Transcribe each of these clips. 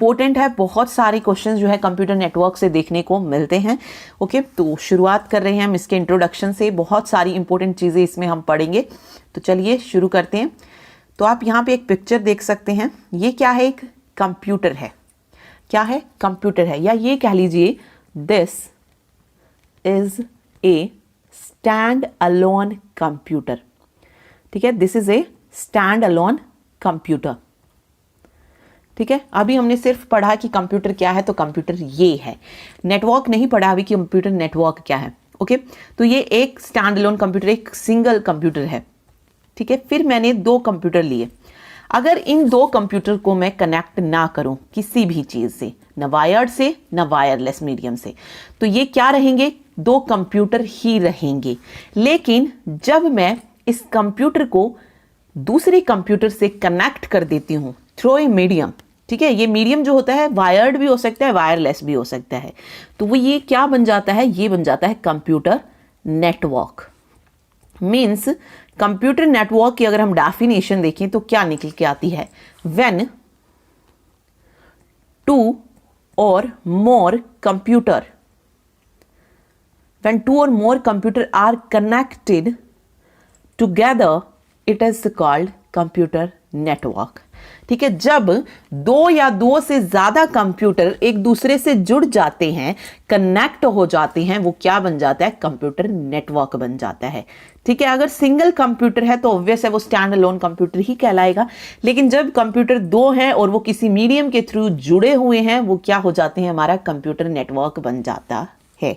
Important है, बहुत सारे क्वेश्चंस जो है कंप्यूटर नेटवर्क से देखने को मिलते हैं। ओके, तो शुरुआत कर रहे हैं हम इसके इंट्रोडक्शन से। बहुत सारी इंपॉर्टेंट चीज़ें इसमें हम पढ़ेंगे, तो चलिए शुरू करते हैं। तो आप यहाँ पे एक पिक्चर देख सकते हैं, ये क्या है? एक कंप्यूटर है। क्या है? कंप्यूटर है, या ये कह लीजिए this is a stand alone computer. ठीक है, this is a stand alone computer. ठीक है, अभी हमने सिर्फ पढ़ा कि कंप्यूटर क्या है, तो कंप्यूटर ये है। नेटवर्क नहीं पढ़ा अभी कि कंप्यूटर नेटवर्क क्या है। ओके, तो ये एक स्टैंड अलोन कंप्यूटर, एक सिंगल कंप्यूटर है। ठीक है, फिर मैंने 2 कंप्यूटर लिए। अगर इन 2 कंप्यूटर को मैं कनेक्ट ना करूं किसी भी चीज से, न वायर्ड से न वायरलेस मीडियम से, तो ये क्या रहेंगे? 2 कंप्यूटर ही रहेंगे। लेकिन जब मैं इस कंप्यूटर को दूसरे कंप्यूटर से कनेक्ट कर देती हूं थ्रू ए मीडियम, ठीक है, ये मीडियम जो होता है वायर्ड भी हो सकता है, वायरलेस भी हो सकता है, तो वो ये क्या बन जाता है? ये बन जाता है computer network. Means computer network की अगर हम डेफिनेशन देखें तो क्या निकल के आती है? When 2 or more computer are connected together, it is called computer network। ठीक है, जब 2 या 2 से ज्यादा कंप्यूटर एक दूसरे से जुड़ जाते हैं, कनेक्ट हो जाते हैं, वो क्या बन जाता है? कंप्यूटर नेटवर्क बन जाता है। ठीक है, अगर सिंगल कंप्यूटर है तो ऑब्वियस है वो स्टैंड अलोन कंप्यूटर ही कहलाएगा। लेकिन जब कंप्यूटर 2 हैं और वो किसी मीडियम के थ्रू जुड़े हुए हैं, वो क्या हो जाते हैं? हमारा कंप्यूटर नेटवर्क बन जाता है।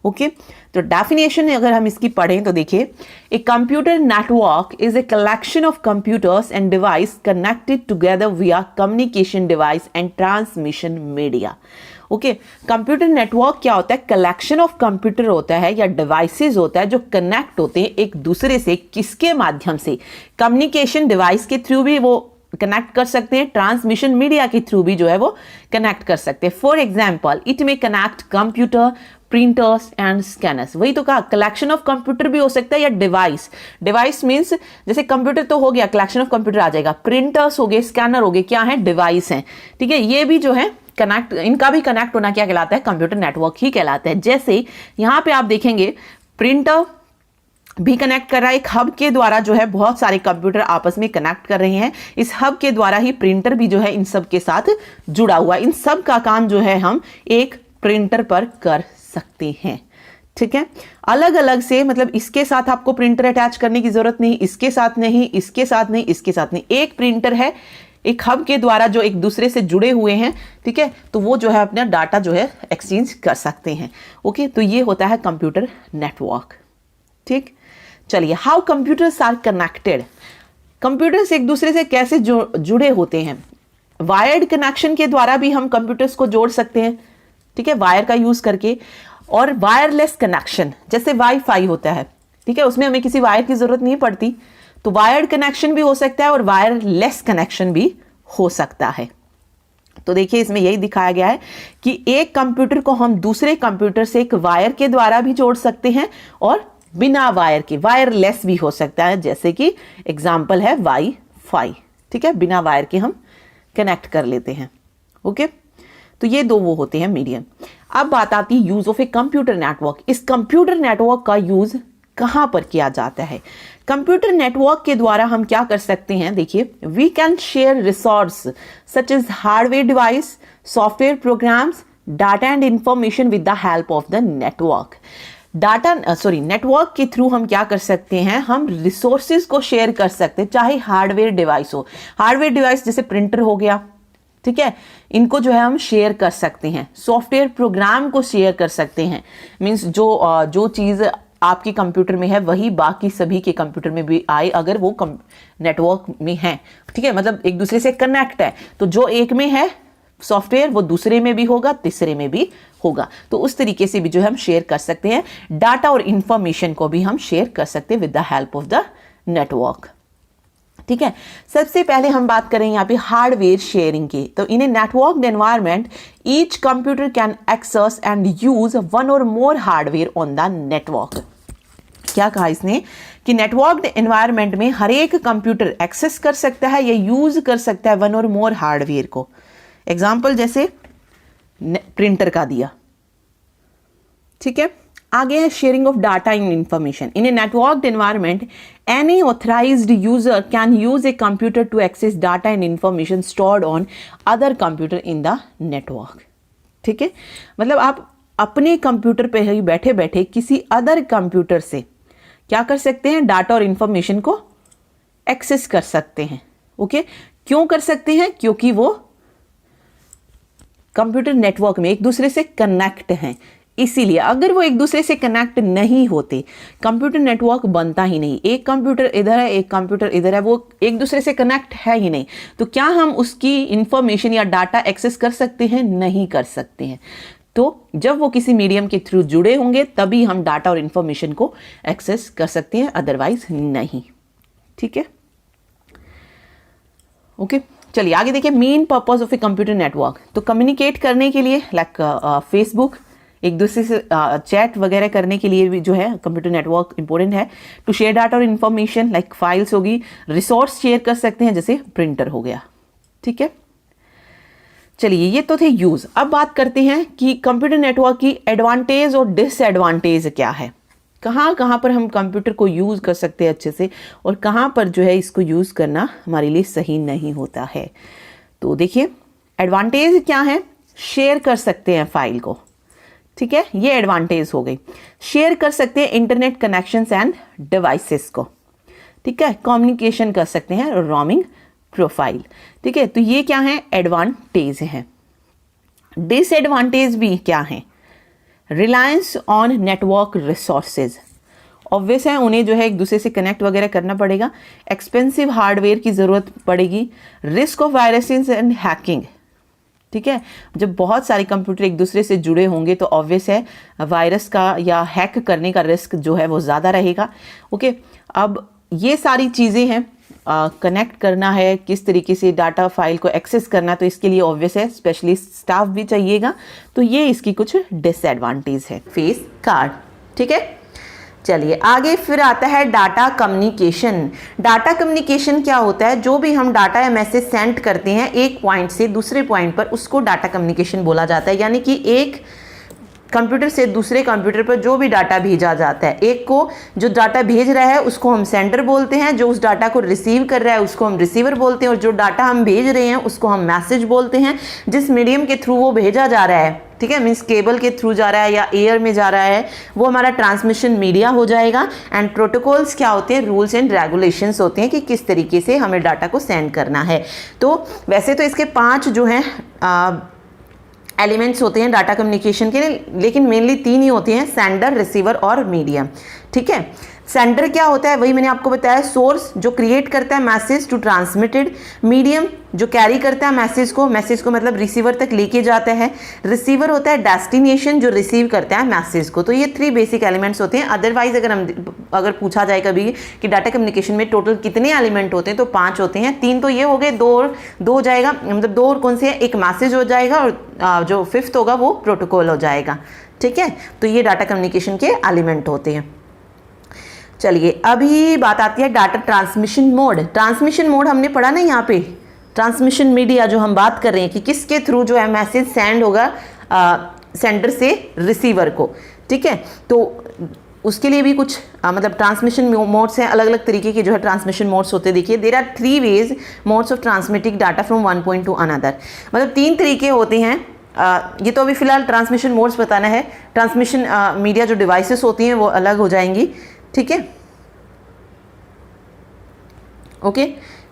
ओके, तो डेफिनेशन अगर हम इसकी पढ़ें तो देखिए, a computer network is a collection of computers and device connected together via communication device and transmission media. Okay, computer network क्या होता है? कलेक्शन ऑफ कंप्यूटर होता है या डिवाइसेस होता है जो कनेक्ट होते हैं एक दूसरे से। किसके माध्यम से? कम्युनिकेशन डिवाइस के थ्रू भी वो कनेक्ट कर सकते हैं, ट्रांसमिशन मीडिया के थ्रू भी जो है वो कनेक्ट कर सकते हैं। फॉर एग्जाम्पल, इट में connect computer, printers and scanners. वही तो कहा, कलेक्शन ऑफ कंप्यूटर भी हो सकता है या डिवाइस। डिवाइस मींस जैसे कंप्यूटर तो हो गया, कलेक्शन ऑफ कंप्यूटर आ जाएगा, प्रिंटर्स हो गए, स्कैनर हो गए, क्या है? डिवाइस हैं। ठीक है, ये भी जो है कनेक्ट, इनका भी कनेक्ट होना क्या कहलाता है? कंप्यूटर नेटवर्क ही कहलाता है। जैसे यहां पे आप देखेंगे प्रिंटर भी कनेक्ट कर रहा है, एक हब के द्वारा जो है बहुत सारे कंप्यूटर आपस में कनेक्ट कर रहे हैं। इस हब के द्वारा ही प्रिंटर भी जो है इन सब के साथ जुड़ा हुआ है। इन सब का काम जो है हम एक प्रिंटर पर कर सकते हैं। ठीक है, अलग अलग से, मतलब इसके साथ आपको प्रिंटर अटैच करने की जरूरत नहीं, इसके साथ नहीं, इसके साथ नहीं, इसके साथ नहीं। एक प्रिंटर है, एक हब के द्वारा जो एक दूसरे से जुड़े हुए हैं। ठीक है, तो वो जो है अपना डाटा जो है एक्सचेंज कर सकते हैं। ओके, तो ये होता है कंप्यूटर नेटवर्क। ठीक, चलिए, how computers are connected. Computers एक दूसरे से कैसे जुड़े होते हैं? वायर्ड कनेक्शन के द्वारा भी हम कंप्यूटर्स को जोड़ सकते हैं। ठीक है, वायर का यूज करके। और वायरलेस कनेक्शन, जैसे वाईफाई होता है, ठीक है, उसमें हमें किसी वायर की जरूरत नहीं पड़ती, तो वायर्ड कनेक्शन भी हो सकता है और वायरलेस कनेक्शन भी हो सकता है। तो देखिए, इसमें यही दिखाया गया है कि एक कंप्यूटर को हम दूसरे कंप्यूटर से एक वायर के द्वारा भी जोड़ सकते हैं और बिना वायर के, वायरलेस भी हो सकता है, जैसे कि एग्जाम्पल है वाईफाई। ठीक है, बिना वायर के हम कनेक्ट कर लेते हैं। ओके, तो ये 2 वो होते हैं मीडियम। अब बात आती है use of A computer network. इस कंप्यूटर नेटवर्क का यूज कहां पर किया जाता है? कंप्यूटर नेटवर्क के द्वारा हम क्या कर सकते हैं? देखिए, we can share resource such as hardware device, software programs, data and information with the help of the network. Network के थ्रू हम क्या कर सकते हैं? हम रिसोर्सेज को शेयर कर सकते हैं, चाहे हार्डवेयर डिवाइस हो। हार्डवेयर डिवाइस जैसे प्रिंटर हो गया, ठीक है, इनको जो है हम शेयर कर सकते हैं। सॉफ्टवेयर प्रोग्राम को शेयर कर सकते हैं, मींस जो चीज आपके कंप्यूटर में है वही बाकी सभी के कंप्यूटर में भी आए, अगर वो नेटवर्क में है। ठीक है, मतलब एक दूसरे से कनेक्ट है, तो जो एक में है सॉफ्टवेयर वो दूसरे में भी होगा, तीसरे में भी होगा। तो उस तरीके से भी जो हम शेयर कर सकते हैं। डाटा और इंफॉर्मेशन को भी हम शेयर कर सकते हैं with the help of the network. ठीक है, सबसे पहले हम बात करें यहाँ पे हार्डवेयर शेयरिंग की। तो in a networked environment each computer can access and use 1 or more hardware on the network. क्या कहा इसने कि नेटवर्क्ड एनवायरनमेंट में हर एक कंप्यूटर एक्सेस कर सकता है या यूज कर सकता है 1 or more हार्डवेयर को। एग्जाम्पल जैसे प्रिंटर का दिया, ठीक है। आगे है sharing of data in information. In a networked environment any authorised user can use a computer to access data and information stored on other computer in the network, ठीक है। मतलब आप अपने कंप्यूटर पे ही बैठे बैठे किसी अदर कंप्यूटर से क्या कर सकते हैं, डाटा और इंफॉर्मेशन को एक्सेस कर सकते हैं। ओके, क्यों कर सकते हैं? क्योंकि वो कंप्यूटर नेटवर्क में एक दूसरे से कनेक्ट हैं, इसीलिए। अगर वो एक दूसरे से कनेक्ट नहीं होते, कंप्यूटर नेटवर्क बनता ही नहीं। एक कंप्यूटर इधर है, एक कंप्यूटर इधर है, वो एक दूसरे से कनेक्ट है ही नहीं, तो क्या हम उसकी इंफॉर्मेशन या डाटा एक्सेस कर सकते हैं? नहीं कर सकते हैं। तो जब वो किसी मीडियम के थ्रू जुड़े होंगे तभी हम डाटा और इंफॉर्मेशन को एक्सेस कर सकते हैं, अदरवाइज नहीं, ठीक है। ओके, चलिए आगे देखिए। Main purpose of A computer network, तो कम्युनिकेट करने के लिए, लाइक फेसबुक, एक दूसरे से चैट वगैरह करने के लिए भी जो है कंप्यूटर नेटवर्क इंपॉर्टेंट है। टू शेयर डाटा और इन्फॉर्मेशन, लाइक फाइल्स होगी, रिसोर्स शेयर कर सकते हैं जैसे प्रिंटर हो गया, ठीक है। चलिए ये तो थे यूज। अब बात करते हैं कि कंप्यूटर नेटवर्क की एडवांटेज और डिसएडवांटेज क्या है, कहाँ कहाँ पर हम कंप्यूटर को यूज कर सकते हैं अच्छे से और कहाँ पर जो है इसको यूज करना हमारे लिए सही नहीं होता है। तो देखिए एडवांटेज क्या है, शेयर कर सकते हैं फाइल को, ठीक है, ये एडवांटेज हो गई। शेयर कर सकते हैं इंटरनेट कनेक्शंस एंड डिवाइसेस को, ठीक है, कम्युनिकेशन कर सकते हैं, रोमिंग प्रोफाइल, ठीक है। तो ये क्या है, एडवांटेज है। डिसएडवांटेज भी क्या है, reliance on network resources, obvious है उन्हें जो है एक दूसरे से कनेक्ट वगैरह करना पड़ेगा, एक्सपेंसिव हार्डवेयर की ज़रूरत पड़ेगी, risk of viruses and hacking, ठीक है। जब बहुत सारे कंप्यूटर एक दूसरे से जुड़े होंगे तो ऑब्वियस है वायरस का या हैक करने का रिस्क जो है वो ज़्यादा रहेगा। ओके, अब ये सारी चीज़ें हैं, कनेक्ट करना है, किस तरीके से डाटा फाइल को एक्सेस करना, तो इसके लिए ऑब्वियस है स्पेशलिस्ट स्टाफ भी चाहिएगा। तो ये इसकी कुछ डिसएडवांटेज है। फेस कार्ड, ठीक है। चलिए आगे फिर आता है डाटा कम्युनिकेशन। डाटा कम्युनिकेशन क्या होता है, जो भी हम डाटा या मैसेज सेंड करते हैं एक पॉइंट से दूसरे पॉइंट पर, उसको डाटा कम्युनिकेशन बोला जाता है। यानी कि एक कंप्यूटर से दूसरे कंप्यूटर पर जो भी डाटा भेजा जाता है, एक को जो डाटा भेज रहा है उसको हम सेंडर बोलते हैं, जो उस डाटा को रिसीव कर रहा है उसको हम रिसीवर बोलते हैं, और जो डाटा हम भेज रहे हैं उसको हम मैसेज बोलते हैं। जिस मीडियम के थ्रू वो भेजा जा रहा है, ठीक है, मीन्स केबल के थ्रू जा रहा है या एयर में जा रहा है, वो हमारा ट्रांसमिशन मीडिया हो जाएगा। एंड प्रोटोकॉल्स क्या होते हैं, रूल्स एंड रेगुलेशंस होते हैं कि किस तरीके से हमें डाटा को सेंड करना है। तो वैसे तो इसके 5 जो हैं एलिमेंट्स होते हैं डाटा कम्युनिकेशन के लिए, लेकिन मेनली 3 ही होते हैं, सेंडर, रिसीवर और मीडियम, ठीक है। सेंडर क्या होता है, वही मैंने आपको बताया, सोर्स जो क्रिएट करता है मैसेज टू ट्रांसमिटेड, मीडियम जो कैरी करता है मैसेज को मतलब रिसीवर तक लेके जाता है, रिसीवर होता है डेस्टिनेशन जो रिसीव करता है मैसेज को। तो ये 3 बेसिक एलिमेंट्स होते हैं। अदरवाइज अगर पूछा जाए कभी कि डाटा कम्युनिकेशन में टोटल कितने एलिमेंट होते हैं, तो 5 होते हैं। 3 तो ये हो गए, 2 हो जाएगा, मतलब 2 और कौन से हैं, एक मैसेज हो जाएगा और जो 5th होगा वो प्रोटोकॉल हो जाएगा, ठीक है। तो ये डाटा कम्युनिकेशन के एलिमेंट होते हैं। चलिए अभी बात आती है data transmission mode. Transmission mode हमने पढ़ा ना यहाँ पे, ट्रांसमिशन मीडिया जो हम बात कर रहे हैं कि किसके थ्रू जो है मैसेज सेंड होगा सेंडर से रिसीवर को, ठीक है। तो उसके लिए भी कुछ मतलब ट्रांसमिशन मोड्स हैं, अलग अलग तरीके के जो है ट्रांसमिशन मोड्स होते हैं। देखिए there are 3 ways modes of transmitting data from one point to another, मतलब 3 तरीके होते हैं। ये तो अभी फिलहाल ट्रांसमिशन मोड्स बताना है। ट्रांसमिशन मीडिया जो डिवाइसेस होती हैं वो अलग हो जाएंगी, ठीक है। ओके,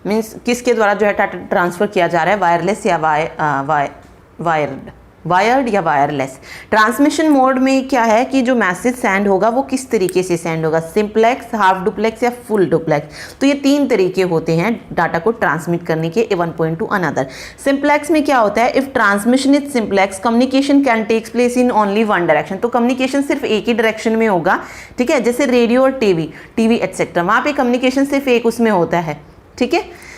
मीन्स किसके द्वारा जो है डाटा ट्रांसफर किया जा रहा है, वायरलेस या वायर्ड या वायरलेस। ट्रांसमिशन मोड में क्या है कि जो मैसेज सेंड होगा वो किस तरीके से सेंड होगा, सिंपलेक्स, हाफ डुप्लेक्स या फुल डुप्लेक्स। तो ये 3 तरीके होते हैं डाटा को ट्रांसमिट करने के one point to another. Simplex में क्या होता है, if transmission is simplex communication can takes place in only one direction. तो कम्युनिकेशन सिर्फ एक ही डायरेक्शन में होगा, ठीक है, जैसे रेडियो और टीवी एटसेट्रा, वहाँ पे कम्युनिकेशन सिर्फ एक उसमें होता है, ठीक है।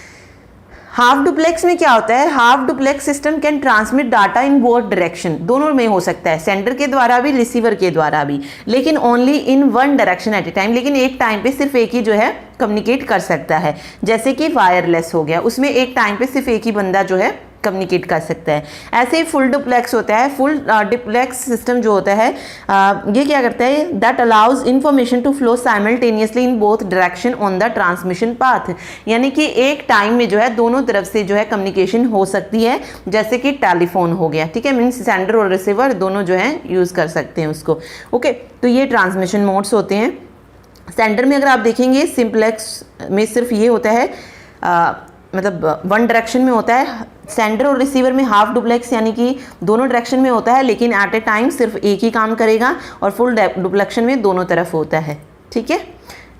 हाफ डुप्लेक्स में क्या होता है, half duplex system can transmit data in both direction, दोनों में हो सकता है, सेंडर के द्वारा भी रिसीवर के द्वारा भी, लेकिन only in one direction at a time, लेकिन एक टाइम पे सिर्फ एक ही जो है कम्युनिकेट कर सकता है। जैसे कि वायरलेस हो गया, उसमें एक टाइम पे सिर्फ एक ही बंदा जो है कम्युनिकेट कर सकता है। ऐसे ही फुल डुप्लेक्स होता है। फुल डुप्लेक्स सिस्टम जो होता है ये क्या करता है, that allows information to flow simultaneously in both direction on the transmission path, यानी कि एक टाइम में जो है दोनों तरफ से जो है कम्युनिकेशन हो सकती है, जैसे कि टेलीफोन हो गया, ठीक है, मीन्स सेंडर और रिसीवर दोनों जो है यूज कर सकते हैं उसको। ओके, तो ये ट्रांसमिशन मोड्स होते हैं। सेंडर में अगर आप देखेंगे सिंप्लेक्स में सिर्फ ये होता है मतलब वन डायरेक्शन में होता है। सेंडर और रिसीवर में हाफ डुप्लेक्स यानी कि दोनों डायरेक्शन में होता है, लेकिन एट ए टाइम सिर्फ एक ही काम करेगा, और फुल डुप्लेक्शन में दोनों तरफ होता है, ठीक है।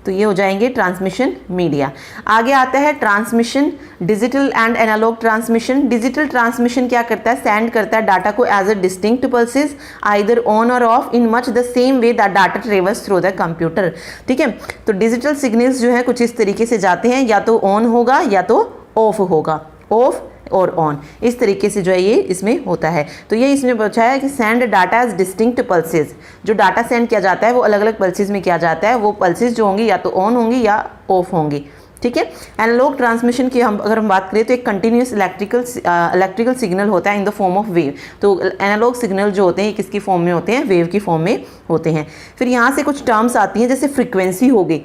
तो ये हो जाएंगे ट्रांसमिशन मीडिया। आगे आता है transmission digital and analogue transmission. Digital transmission क्या करता है, सेंड करता है डाटा को as a distinct pulses either on or off in much the same way that data travels through the computer, ठीक है। तो डिजिटल सिग्नल्स जो है कुछ इस तरीके से जाते हैं, या तो ऑन होगा या तो ऑफ होगा, ऑफ और ऑन, इस तरीके से जो है ये इसमें होता है। तो ये इसमें पूछा है कि send data as distinct pulses, जो डाटा सेंड किया जाता है वो अलग अलग पल्सेस में किया जाता है, वो पल्सेस जो होंगी या तो ऑन होंगी या ऑफ होंगी, ठीक है। एनालॉग ट्रांसमिशन की अगर हम बात करें तो एक कंटिन्यूस इलेक्ट्रिकल सिग्नल होता है इन द फॉर्म ऑफ वेव। तो एनालॉग सिग्नल जो होते हैं किसकी फॉर्म में होते हैं, वेव की फॉर्म में होते हैं। फिर यहाँ से कुछ टर्म्स आती हैं, जैसे फ्रीक्वेंसी हो गई,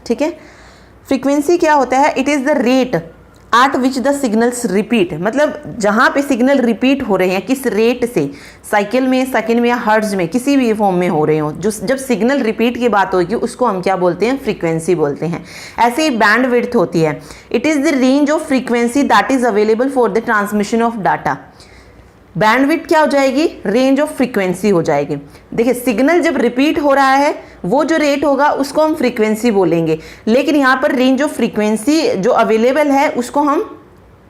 ठीक है। फ्रीक्वेंसी क्या होता है, it is the rate at which the signals repeat, मतलब जहाँ पे सिग्नल रिपीट हो रहे हैं किस रेट से, साइकिल में, सेकंड में या हर्ट्ज में, किसी भी फॉर्म में हो रहे हो, जो जब सिग्नल रिपीट की बात होगी उसको हम क्या बोलते हैं, फ्रीक्वेंसी बोलते हैं। ऐसे ही बैंड विड्थ होती है, it is the range of frequency that is available for the transmission of data. Bandwidth क्या हो जाएगी, रेंज ऑफ फ्रीक्वेंसी हो जाएगी। देखिए सिग्नल जब रिपीट हो रहा है वो जो रेट होगा उसको हम फ्रीक्वेंसी बोलेंगे, लेकिन यहाँ पर रेंज ऑफ फ्रीक्वेंसी जो अवेलेबल है उसको हम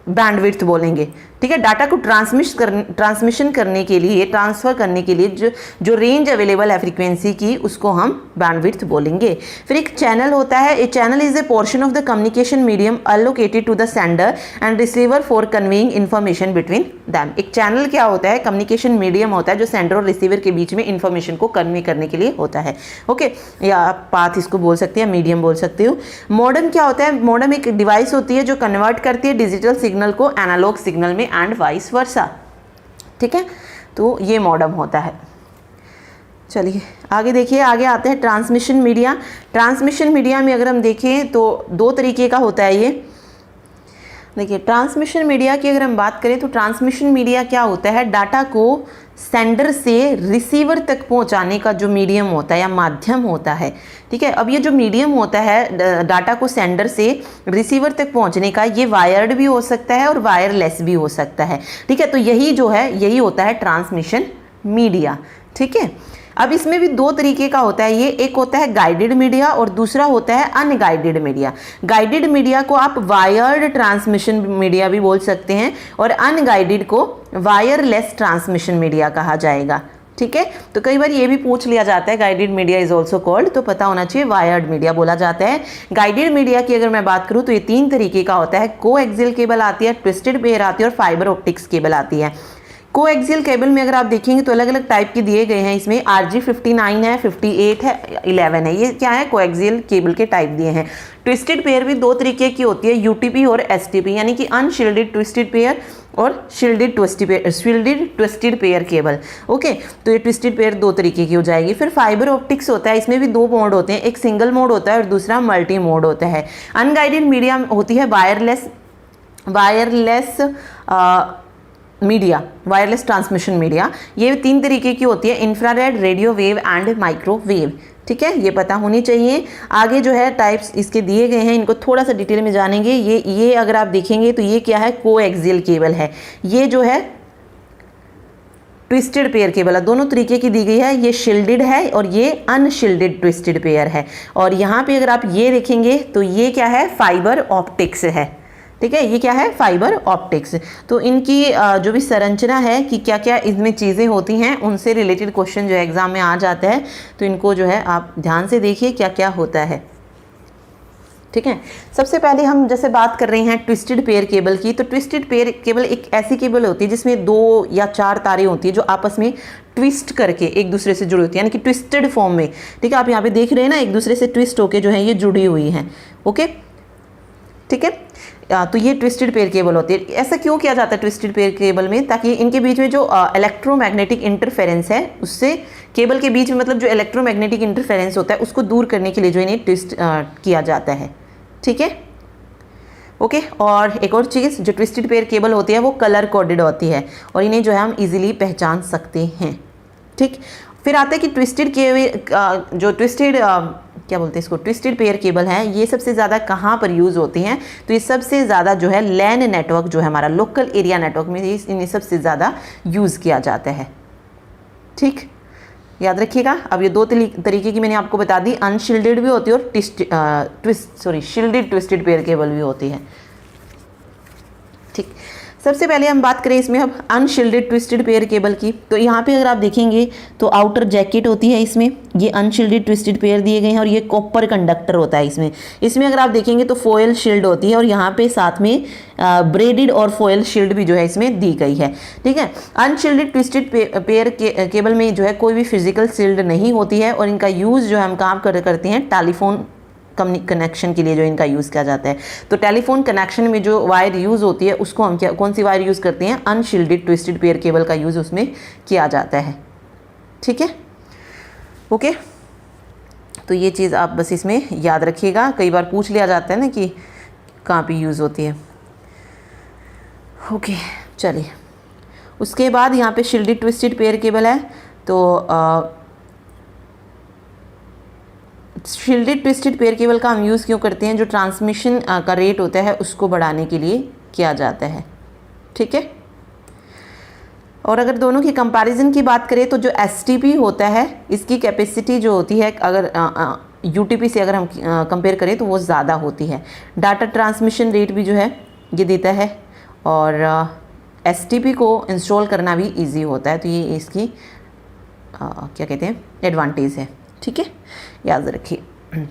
बैंडविड्थ बोलेंगे, ठीक है। डाटा को ट्रांसमिशन करने के लिए, ट्रांसफ़र करने के लिए जो रेंज अवेलेबल है फ्रीक्वेंसी की उसको हम बैंडविड्थ बोलेंगे। फिर एक चैनल होता है, a channel is a portion of the communication medium allocated to the sender and receiver for conveying information between them. एक चैनल क्या होता है, कम्युनिकेशन मीडियम होता है जो सेंडर और रिसीवर के बीच में इन्फॉर्मेशन को कन्वे करने के लिए होता है, ओके, या आप पाथ इसको बोल सकते हैं, मीडियम बोल सकते हो। मॉडेम क्या होता है, मॉडेम एक डिवाइस होती है जो कन्वर्ट करती है डिजिटल सिग्नल को एनालॉग सिग्नल में एंड वाइस वर्सा, ठीक है। तो ये मॉडेम होता है। चलिए आगे देखिए, आगे आते हैं ट्रांसमिशन मीडिया। ट्रांसमिशन मीडिया में अगर हम देखें तो दो तरीके का होता है ये। देखिए ट्रांसमिशन मीडिया की अगर हम बात करें तो ट्रांसमिशन मीडिया क्या होता है, डाटा को सेंडर से रिसीवर तक पहुंचाने का जो मीडियम होता है या माध्यम होता है, ठीक है। अब ये जो मीडियम होता है डाटा को सेंडर से रिसीवर तक पहुंचने का, ये वायर्ड भी हो सकता है और वायरलेस भी हो सकता है, ठीक है। तो यही जो है यही होता है ट्रांसमिशन मीडिया, ठीक है। अब इसमें भी दो तरीके का होता है ये, एक होता है गाइडेड मीडिया और दूसरा होता है अनगाइडेड मीडिया। गाइडेड मीडिया को आप वायर्ड ट्रांसमिशन मीडिया भी बोल सकते हैं और अनगाइडेड को वायरलेस ट्रांसमिशन मीडिया कहा जाएगा, ठीक है। तो कई बार ये भी पूछ लिया जाता है, guided media is also called, तो पता होना चाहिए वायर्ड मीडिया बोला जाता है। गाइडेड मीडिया की अगर मैं बात करूँ तो ये तीन तरीके का होता है, कोएक्सियल केबल आती है, ट्विस्टेड पेयर आती है और फाइबर ऑप्टिक्स केबल आती है। कोएक्सियल केबल में अगर आप देखेंगे तो अलग अलग टाइप के दिए गए हैं, इसमें RG59 है, 58 है, 11 है, ये क्या है, कोएक्सियल केबल के टाइप दिए हैं। ट्विस्टेड पेयर भी दो तरीके की होती है, UTP और STP, यानी कि अनशील्डेड ट्विस्टेड पेयर और shielded twisted pair cable, okay. तो ये ट्विस्टेड पेयर दो तरीके की हो जाएगी। फिर फाइबर ऑप्टिक्स होता है, इसमें भी दो मोड होते हैं, एक सिंगल मोड होता है और दूसरा मल्टी मोड होता है। अनगाइडेड मीडिया होती है वायरलेस ट्रांसमिशन मीडिया। ये तीन तरीके की होती है, infrared, radio wave and microwave, ठीक है, ये पता होनी चाहिए। आगे जो है टाइप्स इसके दिए गए हैं, इनको थोड़ा सा डिटेल में जानेंगे। ये अगर आप देखेंगे तो ये क्या है, कोएक्सियल केबल है, ये जो है ट्विस्टेड पेयर केबल है, दोनों तरीके की दी गई है, ये शील्डेड है और ये अनशील्डेड ट्विस्टेड पेयर है। और यहाँ पे अगर आप ये देखेंगे तो ये क्या है, फाइबर ऑप्टिक्स है, ठीक है, ये क्या है, फाइबर ऑप्टिक्स। तो इनकी जो भी संरचना है कि क्या क्या इसमें चीज़ें होती हैं, उनसे रिलेटेड क्वेश्चन जो है एग्जाम में आ जाता है, तो इनको जो है आप ध्यान से देखिए क्या क्या होता है, ठीक है। सबसे पहले हम जैसे बात कर रहे हैं ट्विस्टेड पेयर केबल की, तो ट्विस्टेड पेयर केबल एक ऐसी केबल होती है जिसमें 2 या 4 तारें होती है जो आपस में ट्विस्ट करके एक दूसरे से जुड़ी होती है, यानी कि ट्विस्टेड फॉर्म में, ठीक है। आप यहाँ पे देख रहे हैं ना, एक दूसरे से ट्विस्ट होके जो है ये जुड़ी हुई हैं, ओके, ठीक है। तो ये ट्विस्टेड पेयर केबल होती है। ऐसा क्यों किया जाता है ट्विस्टेड पेयर केबल में? ताकि इनके बीच में जो इलेक्ट्रोमैग्नेटिक इंटरफेरेंस है, उससे केबल के बीच में मतलब जो इलेक्ट्रोमैग्नेटिक इंटरफेरेंस होता है उसको दूर करने के लिए जो इन्हें ट्विस्ट किया जाता है। ठीक है, ओके। और एक और चीज़, जो ट्विस्टेड पेयर केबल होती है वो कलर कोडेड होती है और इन्हें जो है हम इजीली पहचान सकते हैं। ठीक, फिर आता है कि ट्विस्टेड केबल, जो ट्विस्टेड क्या बोलते हैं इसको, ट्विस्टेड पेयर केबल है, ये सबसे ज़्यादा कहाँ पर यूज़ होती हैं? तो ये सबसे ज़्यादा जो है लैन नेटवर्क जो है हमारा लोकल एरिया नेटवर्क में इन्हें सबसे ज़्यादा यूज़ किया जाता है। ठीक, याद रखिएगा। अब ये दो तरीके की मैंने आपको बता दी, अनशील्डेड भी होती है और शील्डेड ट्विस्टेड पेयर केबल भी होती है। ठीक, सबसे पहले हम बात करें इसमें अब अनशील्डेड ट्विस्टेड पेयर केबल की। तो यहाँ पे अगर आप देखेंगे तो आउटर जैकेट होती है इसमें, ये अनशील्डेड ट्विस्टेड पेयर दिए गए हैं और ये कॉपर कंडक्टर होता है इसमें अगर आप देखेंगे तो फॉयल शील्ड होती है और यहाँ पे साथ में ब्रेडेड और फॉयल शील्ड भी जो है इसमें दी गई है। ठीक है, अनशील्डेड ट्विस्टेड पेयर केबल में जो है कोई भी फिजिकल शील्ड नहीं होती है और इनका यूज़ जो है हम कहाँ करते हैं, टेलीफोन कनेक्शन के लिए जो इनका यूज़ किया जाता है। तो टेलीफोन कनेक्शन में जो वायर यूज़ होती है उसको हम कौन सी वायर यूज़ करते हैं? अनशील्डेड ट्विस्टेड पेयर केबल का यूज़ उसमें किया जाता है। ठीक है, ओके। तो ये चीज़ आप बस इसमें याद रखिएगा, कई बार पूछ लिया जाता है ना कि कहाँ पे यूज़ होती है। ओके, चलिए उसके बाद यहाँ पे शील्डेड ट्विस्टेड पेयर केबल है। तो शील्डेड ट्विस्टेड पेयर केबल का हम यूज़ क्यों करते हैं? जो ट्रांसमिशन का रेट होता है उसको बढ़ाने के लिए किया जाता है। ठीक है, और अगर दोनों की कंपैरिजन की बात करें तो जो एसटीपी होता है इसकी कैपेसिटी जो होती है, अगर यूटीपी से अगर हम कंपेयर करें तो वो ज़्यादा होती है। डाटा ट्रांसमिशन रेट भी जो है ये देता है और एसटीपी को इंस्टॉल करना भी ईजी होता है। तो ये इसकी क्या कहते हैं, एडवांटेज है। ठीक है, याद रखिए।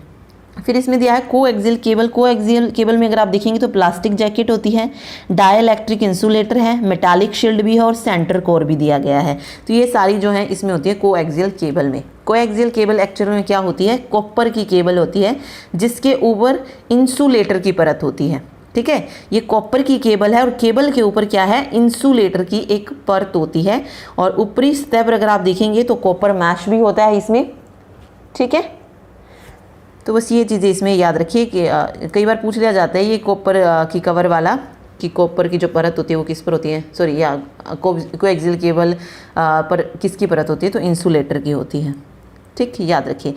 फिर इसमें दिया है कोएक्सियल केबल। कोएक्सियल केबल में अगर आप देखेंगे तो प्लास्टिक जैकेट होती है, डाइइलेक्ट्रिक इंसुलेटर है, मेटालिक शील्ड भी है और सेंटर कोर भी दिया गया है। तो ये सारी जो है इसमें होती है कोएक्सियल केबल में। कोएक्सियल केबल एक्चुअल में क्या होती है? कॉपर की केबल होती है जिसके ऊपर इंसुलेटर की परत होती है। ठीक है, ये कॉपर की केबल है और केबल के ऊपर क्या है? इंसुलेटर की एक परत होती है और ऊपरी सतह पर अगर आप देखेंगे तो कॉपर मैश भी होता है इसमें। ठीक है, तो बस ये चीज़ें इसमें याद रखिए कि कई बार पूछ लिया जाता है ये कॉपर की कवर वाला कि कॉपर की जो परत होती है वो किस पर होती है, सॉरी या कोएक्सियल केबल पर किसकी परत होती है? तो इंसुलेटर की होती है। ठीक, याद रखिए।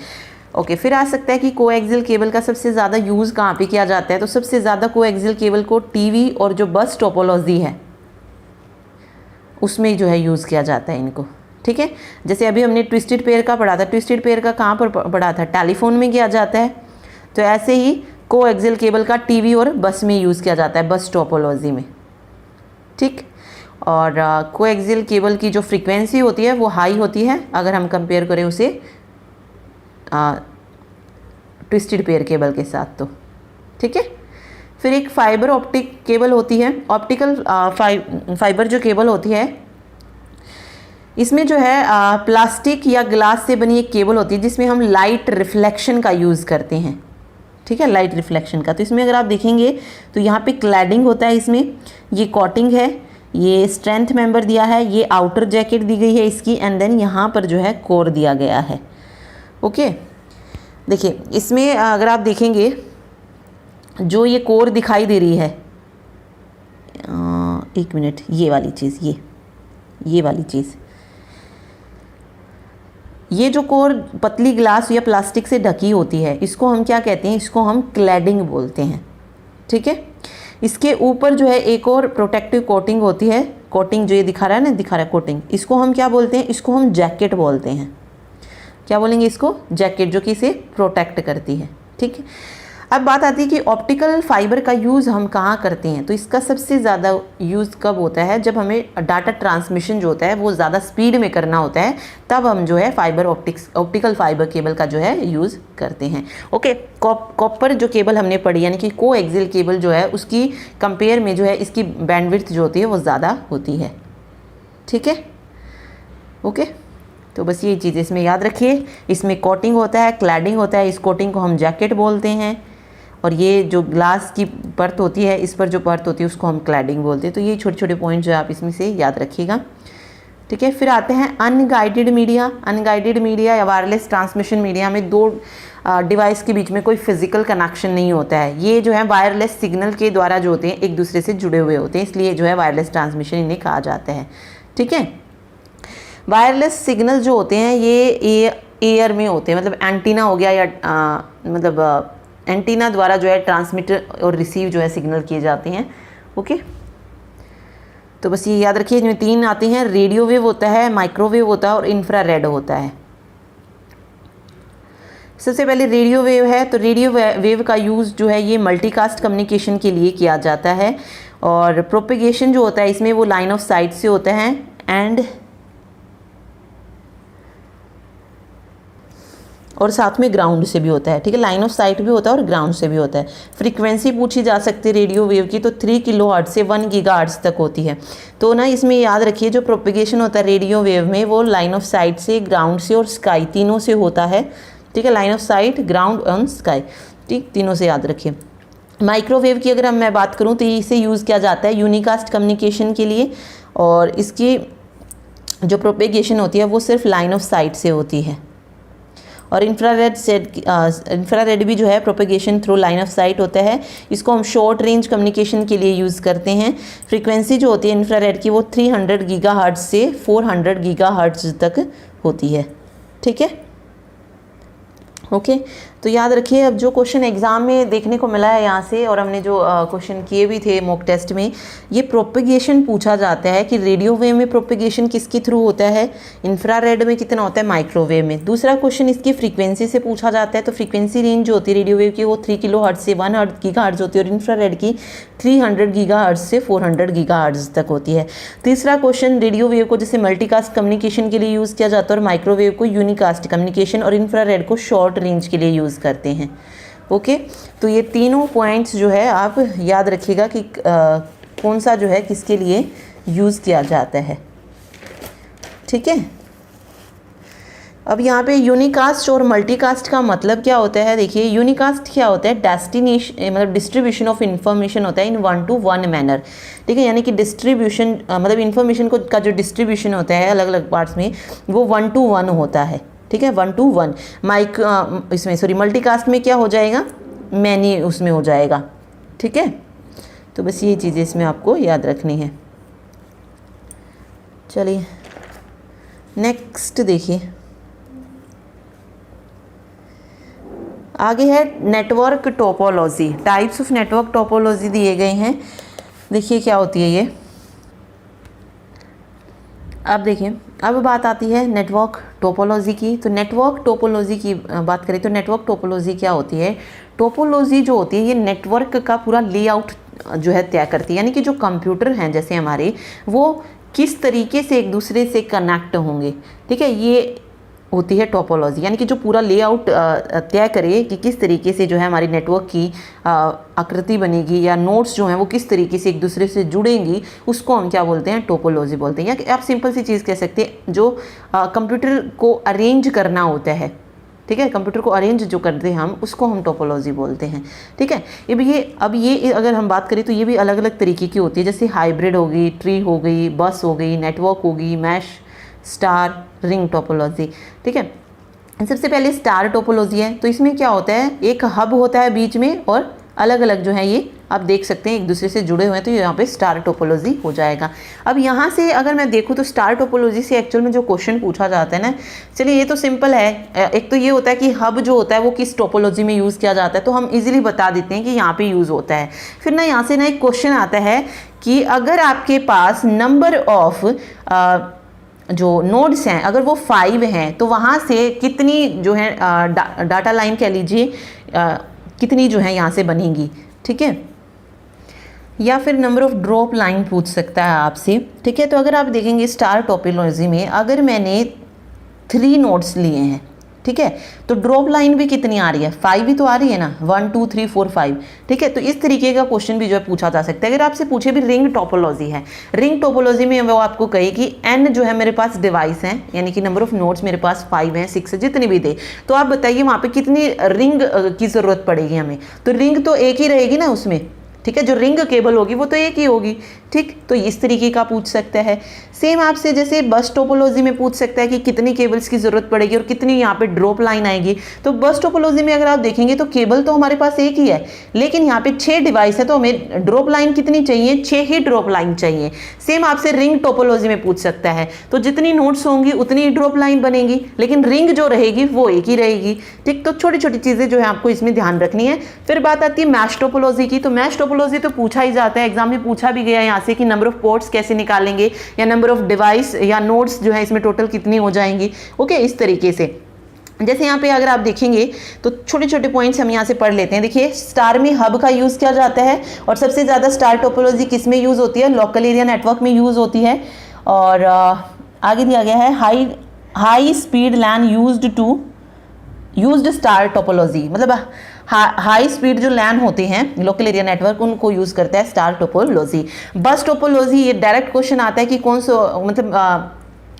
ओके, फिर आ सकता है कि कोएक्सियल केबल का सबसे ज़्यादा यूज़ कहाँ पे किया जाता है? तो सबसे ज़्यादा कोएक्सियल केबल को टीवी और जो बस टोपोलॉजी है उसमें जो है यूज़ किया जाता है इनको। ठीक है, जैसे अभी हमने ट्विस्टेड पेयर का पढ़ा था, ट्विस्टेड पेयर का कहाँ पर पढ़ा था? टेलीफोन में किया जाता है। तो ऐसे ही कोएक्सियल केबल का टीवी और बस में यूज़ किया जाता है, बस टोपोलॉजी में। ठीक, और कोएक्सियल केबल की जो फ्रीक्वेंसी होती है वो हाई होती है अगर हम कंपेयर करें उसे ट्विस्टेड पेयर केबल के साथ। तो ठीक है, फिर एक फाइबर ऑप्टिक केबल होती है। ऑप्टिकल फाइबर जो केबल होती है इसमें जो है प्लास्टिक या ग्लास से बनी एक केबल होती है जिसमें हम लाइट रिफ्लेक्शन का यूज़ करते हैं। ठीक है, लाइट रिफ्लेक्शन का। तो इसमें अगर आप देखेंगे तो यहाँ पे क्लैडिंग होता है, इसमें ये कोटिंग है, ये स्ट्रेंथ मेंबर दिया है, ये आउटर जैकेट दी गई है इसकी, एंड देन यहाँ पर जो है कोर दिया गया है। ओके, देखिए इसमें अगर आप देखेंगे जो ये कोर दिखाई दे रही है, एक मिनट, ये वाली चीज़, ये वाली चीज़, ये जो कोर पतली ग्लास या प्लास्टिक से ढकी होती है इसको हम क्या कहते हैं? इसको हम क्लैडिंग बोलते हैं। ठीक है, इसके ऊपर जो है एक और प्रोटेक्टिव कोटिंग होती है। कोटिंग जो ये दिखा रहा है कोटिंग, इसको हम क्या बोलते हैं? इसको हम जैकेट बोलते हैं। क्या बोलेंगे इसको? जैकेट, जो कि इसे प्रोटेक्ट करती है। ठीक है, अब बात आती है कि ऑप्टिकल फाइबर का यूज़ हम कहाँ करते हैं? तो इसका सबसे ज़्यादा यूज़ कब होता है? जब हमें डाटा ट्रांसमिशन जो होता है वो ज़्यादा स्पीड में करना होता है, तब हम जो है ऑप्टिकल फाइबर केबल का जो है यूज़ करते हैं। ओके, कॉपर जो केबल हमने पढ़ी यानी कि कोएक्सियल केबल जो है उसकी कंपेयर में जो है इसकी बैंडविड्थ जो होती है वो ज़्यादा होती है। ठीक है, ओके, तो बस ये चीज़ इसमें याद रखिए। इसमें कोटिंग होता है, क्लैडिंग होता है, इस कोटिंग को हम जैकेट बोलते हैं और ये जो ग्लास की परत होती है, इस पर जो परत होती है उसको हम क्लैडिंग बोलते हैं। तो ये छोटे छोटे पॉइंट जो है आप इसमें से याद रखिएगा, ठीक है। फिर आते हैं अनगाइडेड मीडिया। अनगाइडेड मीडिया या वायरलेस ट्रांसमिशन मीडिया में दो डिवाइस के बीच में कोई फिजिकल कनेक्शन नहीं होता है। ये जो है वायरलेस सिग्नल के द्वारा जो होते हैं एक दूसरे से जुड़े हुए होते हैं, इसलिए जो है वायरलेस ट्रांसमिशन इन्हें कहा जाता है, ठीक है। वायरलेस सिग्नल जो होते हैं ये एयर में होते हैं, मतलब एंटीना हो गया या मतलब एंटीना द्वारा जो है ट्रांसमिटर और रिसीव जो है सिग्नल किए जाते हैं, ओके। तो बस ये याद रखिए, इसमें 3 आते हैं, रेडियो वेव होता है, माइक्रोवेव होता है और इंफ्रारेड होता है। सबसे पहले रेडियो वेव है, तो रेडियो वेव का यूज़ जो है ये मल्टीकास्ट कम्युनिकेशन के लिए किया जाता है, और प्रोपेगेशन जो होता है इसमें वो लाइन ऑफ साइट से होता है एंड और साथ में ग्राउंड से भी होता है, ठीक है। लाइन ऑफ साइट भी होता है और ग्राउंड से भी होता है। फ्रीक्वेंसी पूछी जा सकती है रेडियो वेव की, तो 3 किलोहर्ट्ज़ से 1 गीगाहर्ट्ज़ तक होती है। तो ना इसमें याद रखिए जो प्रोपेगेशन होता है रेडियो वेव में वो लाइन ऑफ साइट से, ग्राउंड से और स्काई तीनों से होता है, ठीक है। लाइन ऑफ साइट, ग्राउंड और स्काई, ठीक, तीनों से याद रखिए। माइक्रोवेव की अगर मैं बात करूँ तो इसे यूज़ किया जाता है यूनिकास्ट कम्युनिकेशन के लिए, और इसकी जो प्रोपेगेशन होती है वो सिर्फ लाइन ऑफ साइट से होती है। और इंफ्रारेड भी जो है propagation through line of site होता है, इसको हम शॉर्ट रेंज कम्युनिकेशन के लिए यूज़ करते हैं। फ्रीक्वेंसी जो होती है इंफ्रारेड की वो 300 गीगाहर्ट्ज़ से 400 गीगाहर्ट्ज़ तक होती है, ठीक है, ओके। तो याद रखिए, अब जो क्वेश्चन एग्जाम में देखने को मिला है यहाँ से, और हमने जो क्वेश्चन किए भी थे मॉक टेस्ट में, ये प्रोपेगेशन पूछा जाता है कि रेडियो वेव में प्रोपेगेशन किसके थ्रू होता है, इंफ्रारेड में कितना होता है, माइक्रोवेव में। दूसरा क्वेश्चन इसकी फ्रीक्वेंसी से पूछा जाता है, तो फ्रीक्वेंसी रेंज जो होती है रेडियो वेव की वो 3 किलोहर्ट्ज़ से 1 गीगाहर्ट्ज़ होती है, और इंफ्रारेड की 300 गीगाहर्ट्ज़ से 400 गीगाहर्ट्ज़ तक होती है। तीसरा क्वेश्चन, रेडियो वेव को जैसे मल्टीकास्ट कम्युनिकेशन के लिए यूज़ किया जाता है, और माइक्रोवेव को यूनिकास्ट कम्युनिकेशन, और इंफ्रारेड को शॉर्ट रेंज के लिए यूज़ करते हैं, ओके। तो ये तीनों पॉइंट्स जो है आप याद रखिएगा कि कौन सा जो है किसके लिए यूज़ किया जाता है, ठीक है। अब यहाँ पे यूनिकास्ट और मल्टीकास्ट का मतलब क्या होता है, देखिए यूनिकास्ट क्या होता है, डेस्टिनेशन मतलब डिस्ट्रीब्यूशन ऑफ इन्फॉर्मेशन होता है इन 1 to 1 मैनर, ठीक है। यानी कि डिस्ट्रीब्यूशन मतलब इन्फॉर्मेशन को का जो डिस्ट्रीब्यूशन होता है अलग अलग पार्ट्स में वो 1 to 1 होता है, ठीक है, 1 to 1। इसमें सॉरी मल्टीकास्ट में क्या हो जाएगा, मैनी उसमें हो जाएगा, ठीक है। तो बस ये चीज़ें इसमें आपको याद रखनी है। चलिए नेक्स्ट देखिए, आगे है network topology. Types of network topology दिए गए हैं, देखिए क्या होती है ये। अब देखिए, अब बात आती है नेटवर्क टोपोलॉजी की। तो नेटवर्क टोपोलॉजी की बात करें तो नेटवर्क टोपोलॉजी क्या होती है, टोपोलॉजी जो होती है ये नेटवर्क का पूरा लेआउट जो है तय करती है। यानी कि जो कंप्यूटर हैं जैसे हमारे, वो किस तरीके से एक दूसरे से कनेक्ट होंगे, ठीक है, ये होती है टोपोलॉजी। यानी कि जो पूरा लेआउट तय करे कि किस तरीके से जो है हमारी नेटवर्क की आकृति बनेगी, या नोड्स जो हैं वो किस तरीके से एक दूसरे से जुड़ेंगी, उसको हम क्या बोलते हैं, टोपोलॉजी बोलते हैं। या आप सिंपल सी चीज़ कह सकते हैं, जो कंप्यूटर को अरेंज करना होता है, ठीक है, कंप्यूटर को अरेंज जो करते हैं हम, उसको हम टोपोलॉजी बोलते हैं, ठीक है। अब ये अगर हम बात करें तो ये भी अलग अलग तरीके की होती है, जैसे हाइब्रिड हो गई, ट्री हो गई, बस हो गई, नेटवर्क होगी, मैश, स्टार, रिंग टोपोलॉजी, ठीक है। सबसे पहले स्टार टोपोलॉजी है, तो इसमें क्या होता है, एक हब होता है बीच में, और अलग अलग जो है ये आप देख सकते हैं एक दूसरे से जुड़े हुए हैं, तो यहाँ पे स्टार टोपोलॉजी हो जाएगा। अब यहाँ से अगर मैं देखूँ तो स्टार टोपोलॉजी से एक्चुअल में जो क्वेश्चन पूछा जाता है ना, चलिए ये तो सिंपल है। एक तो ये होता है कि हब जो होता है वो किस टोपोलॉजी में यूज़ किया जाता है, तो हम इजीली बता देते हैं कि यहाँ पे यूज़ होता है। फिर ना यहाँ से ना एक क्वेश्चन आता है कि अगर आपके पास नंबर ऑफ जो नोड्स हैं अगर वो 5 हैं, तो वहाँ से कितनी जो है डाटा लाइन कह लीजिए कितनी जो है यहाँ से बनेगी, ठीक है। या फिर नंबर ऑफ ड्रॉप लाइन पूछ सकता है आपसे, ठीक है। तो अगर आप देखेंगे स्टार टोपोलॉजी में, अगर मैंने 3 नोड्स लिए हैं, ठीक है। तो ड्रॉप लाइन भी कितनी आ रही है, 5 ही तो आ रही है ना, 1 2 3 4 5, ठीक है। तो इस तरीके का क्वेश्चन भी जो है पूछा जा सकता है। अगर आपसे पूछे भी रिंग टोपोलॉजी है, रिंग टोपोलॉजी में वो आपको कहे कि n जो है मेरे पास डिवाइस हैं, यानी कि नंबर ऑफ नोड्स मेरे पास 5 हैं 6 है, जितनी भी दे, तो आप बताइए वहाँ पे कितनी रिंग की ज़रूरत पड़ेगी हमें। तो रिंग तो एक ही रहेगी ना उसमें, ठीक है, जो रिंग केबल होगी वो तो एक ही होगी, ठीक। तो इस तरीके का पूछ सकता है। सेम आपसे जैसे बस टोपोलॉजी में पूछ सकता है कि कितनी केबल्स की ज़रूरत पड़ेगी और कितनी यहाँ पे ड्रॉप लाइन आएगी। तो बस टोपोलॉजी में अगर आप देखेंगे तो केबल तो हमारे पास एक ही है, लेकिन यहाँ पे 6 डिवाइस है, तो हमें ड्रॉप लाइन कितनी चाहिए, 6 ही ड्रॉप लाइन चाहिए। सेम आपसे रिंग टोपोलॉजी में पूछ सकता है, तो जितनी नोड्स होंगी उतनी ही ड्रॉप लाइन बनेगी, लेकिन रिंग जो रहेगी वो एक ही रहेगी, ठीक। तो छोटी छोटी चीज़ें जो है आपको इसमें ध्यान रखनी है। फिर बात आती है मैश टोपोलॉजी की। तो मैश टोपोलॉजी तो पूछा ही जाता है, एग्जाम में पूछा भी गया यहाँ से कि नंबर ऑफ पोर्ट्स कैसे निकालेंगे, या नंबर ऑफ डिवाइस या नोड्स जो है इसमें टोटल कितनी हो जाएंगी। ओके, इस तरीके से जैसे यहाँ पे अगर आप देखेंगे तो छोटे छोटे पॉइंट्स हम यहाँ से पढ़ लेते हैं। देखिए, स्टार में हब का यूज़ किया जाता है, और सबसे ज़्यादा स्टार टोपोलॉजी किस में यूज़ होती है, लोकल एरिया नेटवर्क में यूज़ होती है। और आगे दिया गया है high speed LAN used star topology, मतलब हाई स्पीड जो लैन होते हैं लोकल एरिया नेटवर्क, उनको यूज़ करता है स्टार टोपोलॉजी। बस टोपोलॉजी, ये डायरेक्ट क्वेश्चन आता है कि कौन सा, मतलब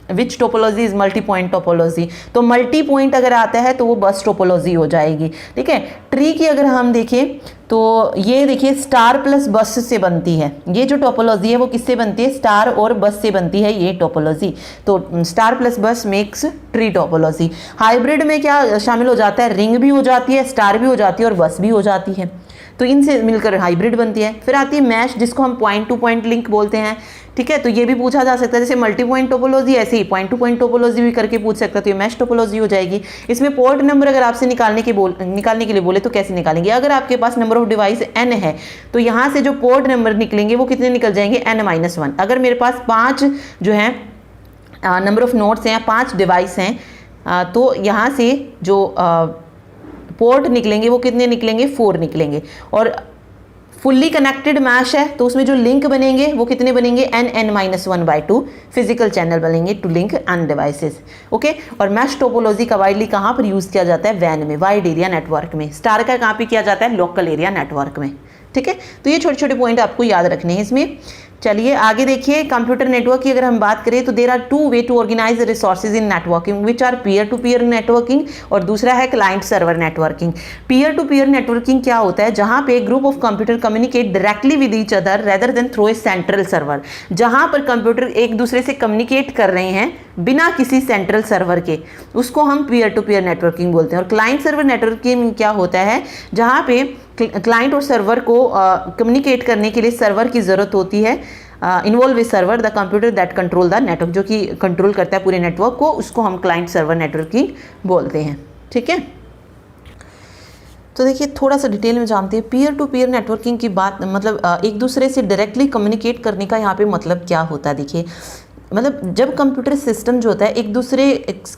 which topology is multipoint topology. तो मल्टी पॉइंट अगर आता है तो वो बस टोपोलॉजी हो जाएगी, ठीक है। ट्री की अगर हम देखें तो ये देखिए स्टार प्लस बस से बनती है, ये जो टोपोलॉजी है वो किससे बनती है, स्टार और बस से बनती है ये टोपोलॉजी। तो स्टार प्लस बस मेक्स ट्री टोपोलॉजी। हाइब्रिड में क्या शामिल हो जाता है, रिंग भी हो जाती है, स्टार भी हो जाती है और बस भी हो जाती है, तो इनसे मिलकर हाइब्रिड बनती है। फिर आती है मैश, जिसको हम पॉइंट टू पॉइंट लिंक बोलते हैं, ठीक है। तो ये भी पूछा जा सकता है, जैसे मल्टी पॉइंट टोपोलॉजी ऐसे ही पॉइंट टू पॉइंट टोपोलॉजी भी करके पूछ सकता है, तो ये मैश टोपोलॉजी हो जाएगी। इसमें पोर्ट नंबर अगर आपसे निकालने के लिए बोले तो कैसे निकालेंगे, अगर आपके पास नंबर ऑफ डिवाइस n है तो यहाँ से जो पोर्ट नंबर निकलेंगे वो कितने निकल जाएंगे, n-1। अगर मेरे पास 5 जो है नंबर ऑफ नोड्स हैं, 5 डिवाइस हैं, तो यहाँ से जो पोर्ट निकलेंगे वो कितने निकलेंगे, 4 निकलेंगे। और फुल्ली कनेक्टेड मैश है तो उसमें जो लिंक बनेंगे वो कितने बनेंगे, n-1/2 फिजिकल चैनल बनेंगे to link N devices, okay. और मैश टोपोलॉजी का वाइडली कहाँ पर यूज़ किया जाता है, वैन में, वाइड एरिया नेटवर्क में। स्टार का कहाँ पे किया जाता है, लोकल एरिया नेटवर्क में, ठीक है। तो ये छोटे छोटे पॉइंट आपको याद रखने हैं इसमें। चलिए आगे देखिए, कंप्यूटर नेटवर्क की अगर हम बात करें तो there are 2 way to organise resources in networking, which are peer to peer networking और दूसरा है client server networking. Peer to peer networking क्या होता है, जहां पे group of computer communicate directly with each other rather than through a central server, जहां पर कंप्यूटर एक दूसरे से कम्युनिकेट कर रहे हैं बिना किसी सेंट्रल सर्वर के, उसको हम पीयर टू पीयर नेटवर्किंग बोलते हैं। और क्लाइंट सर्वर नेटवर्किंग क्या होता है, जहां पे क्लाइंट और सर्वर को कम्युनिकेट करने के लिए सर्वर की ज़रूरत होती है। Involve with server the computer that control the network, जो कि कंट्रोल करता है पूरे नेटवर्क को, उसको हम क्लाइंट सर्वर नेटवर्किंग बोलते हैं, ठीक है। तो देखिए थोड़ा सा डिटेल में जानते हैं पीयर टू पीयर नेटवर्किंग की बात, मतलब एक दूसरे से डायरेक्टली कम्युनिकेट करने का यहाँ पे मतलब क्या होता है। देखिए मतलब जब कंप्यूटर सिस्टम जो होता है एक दूसरे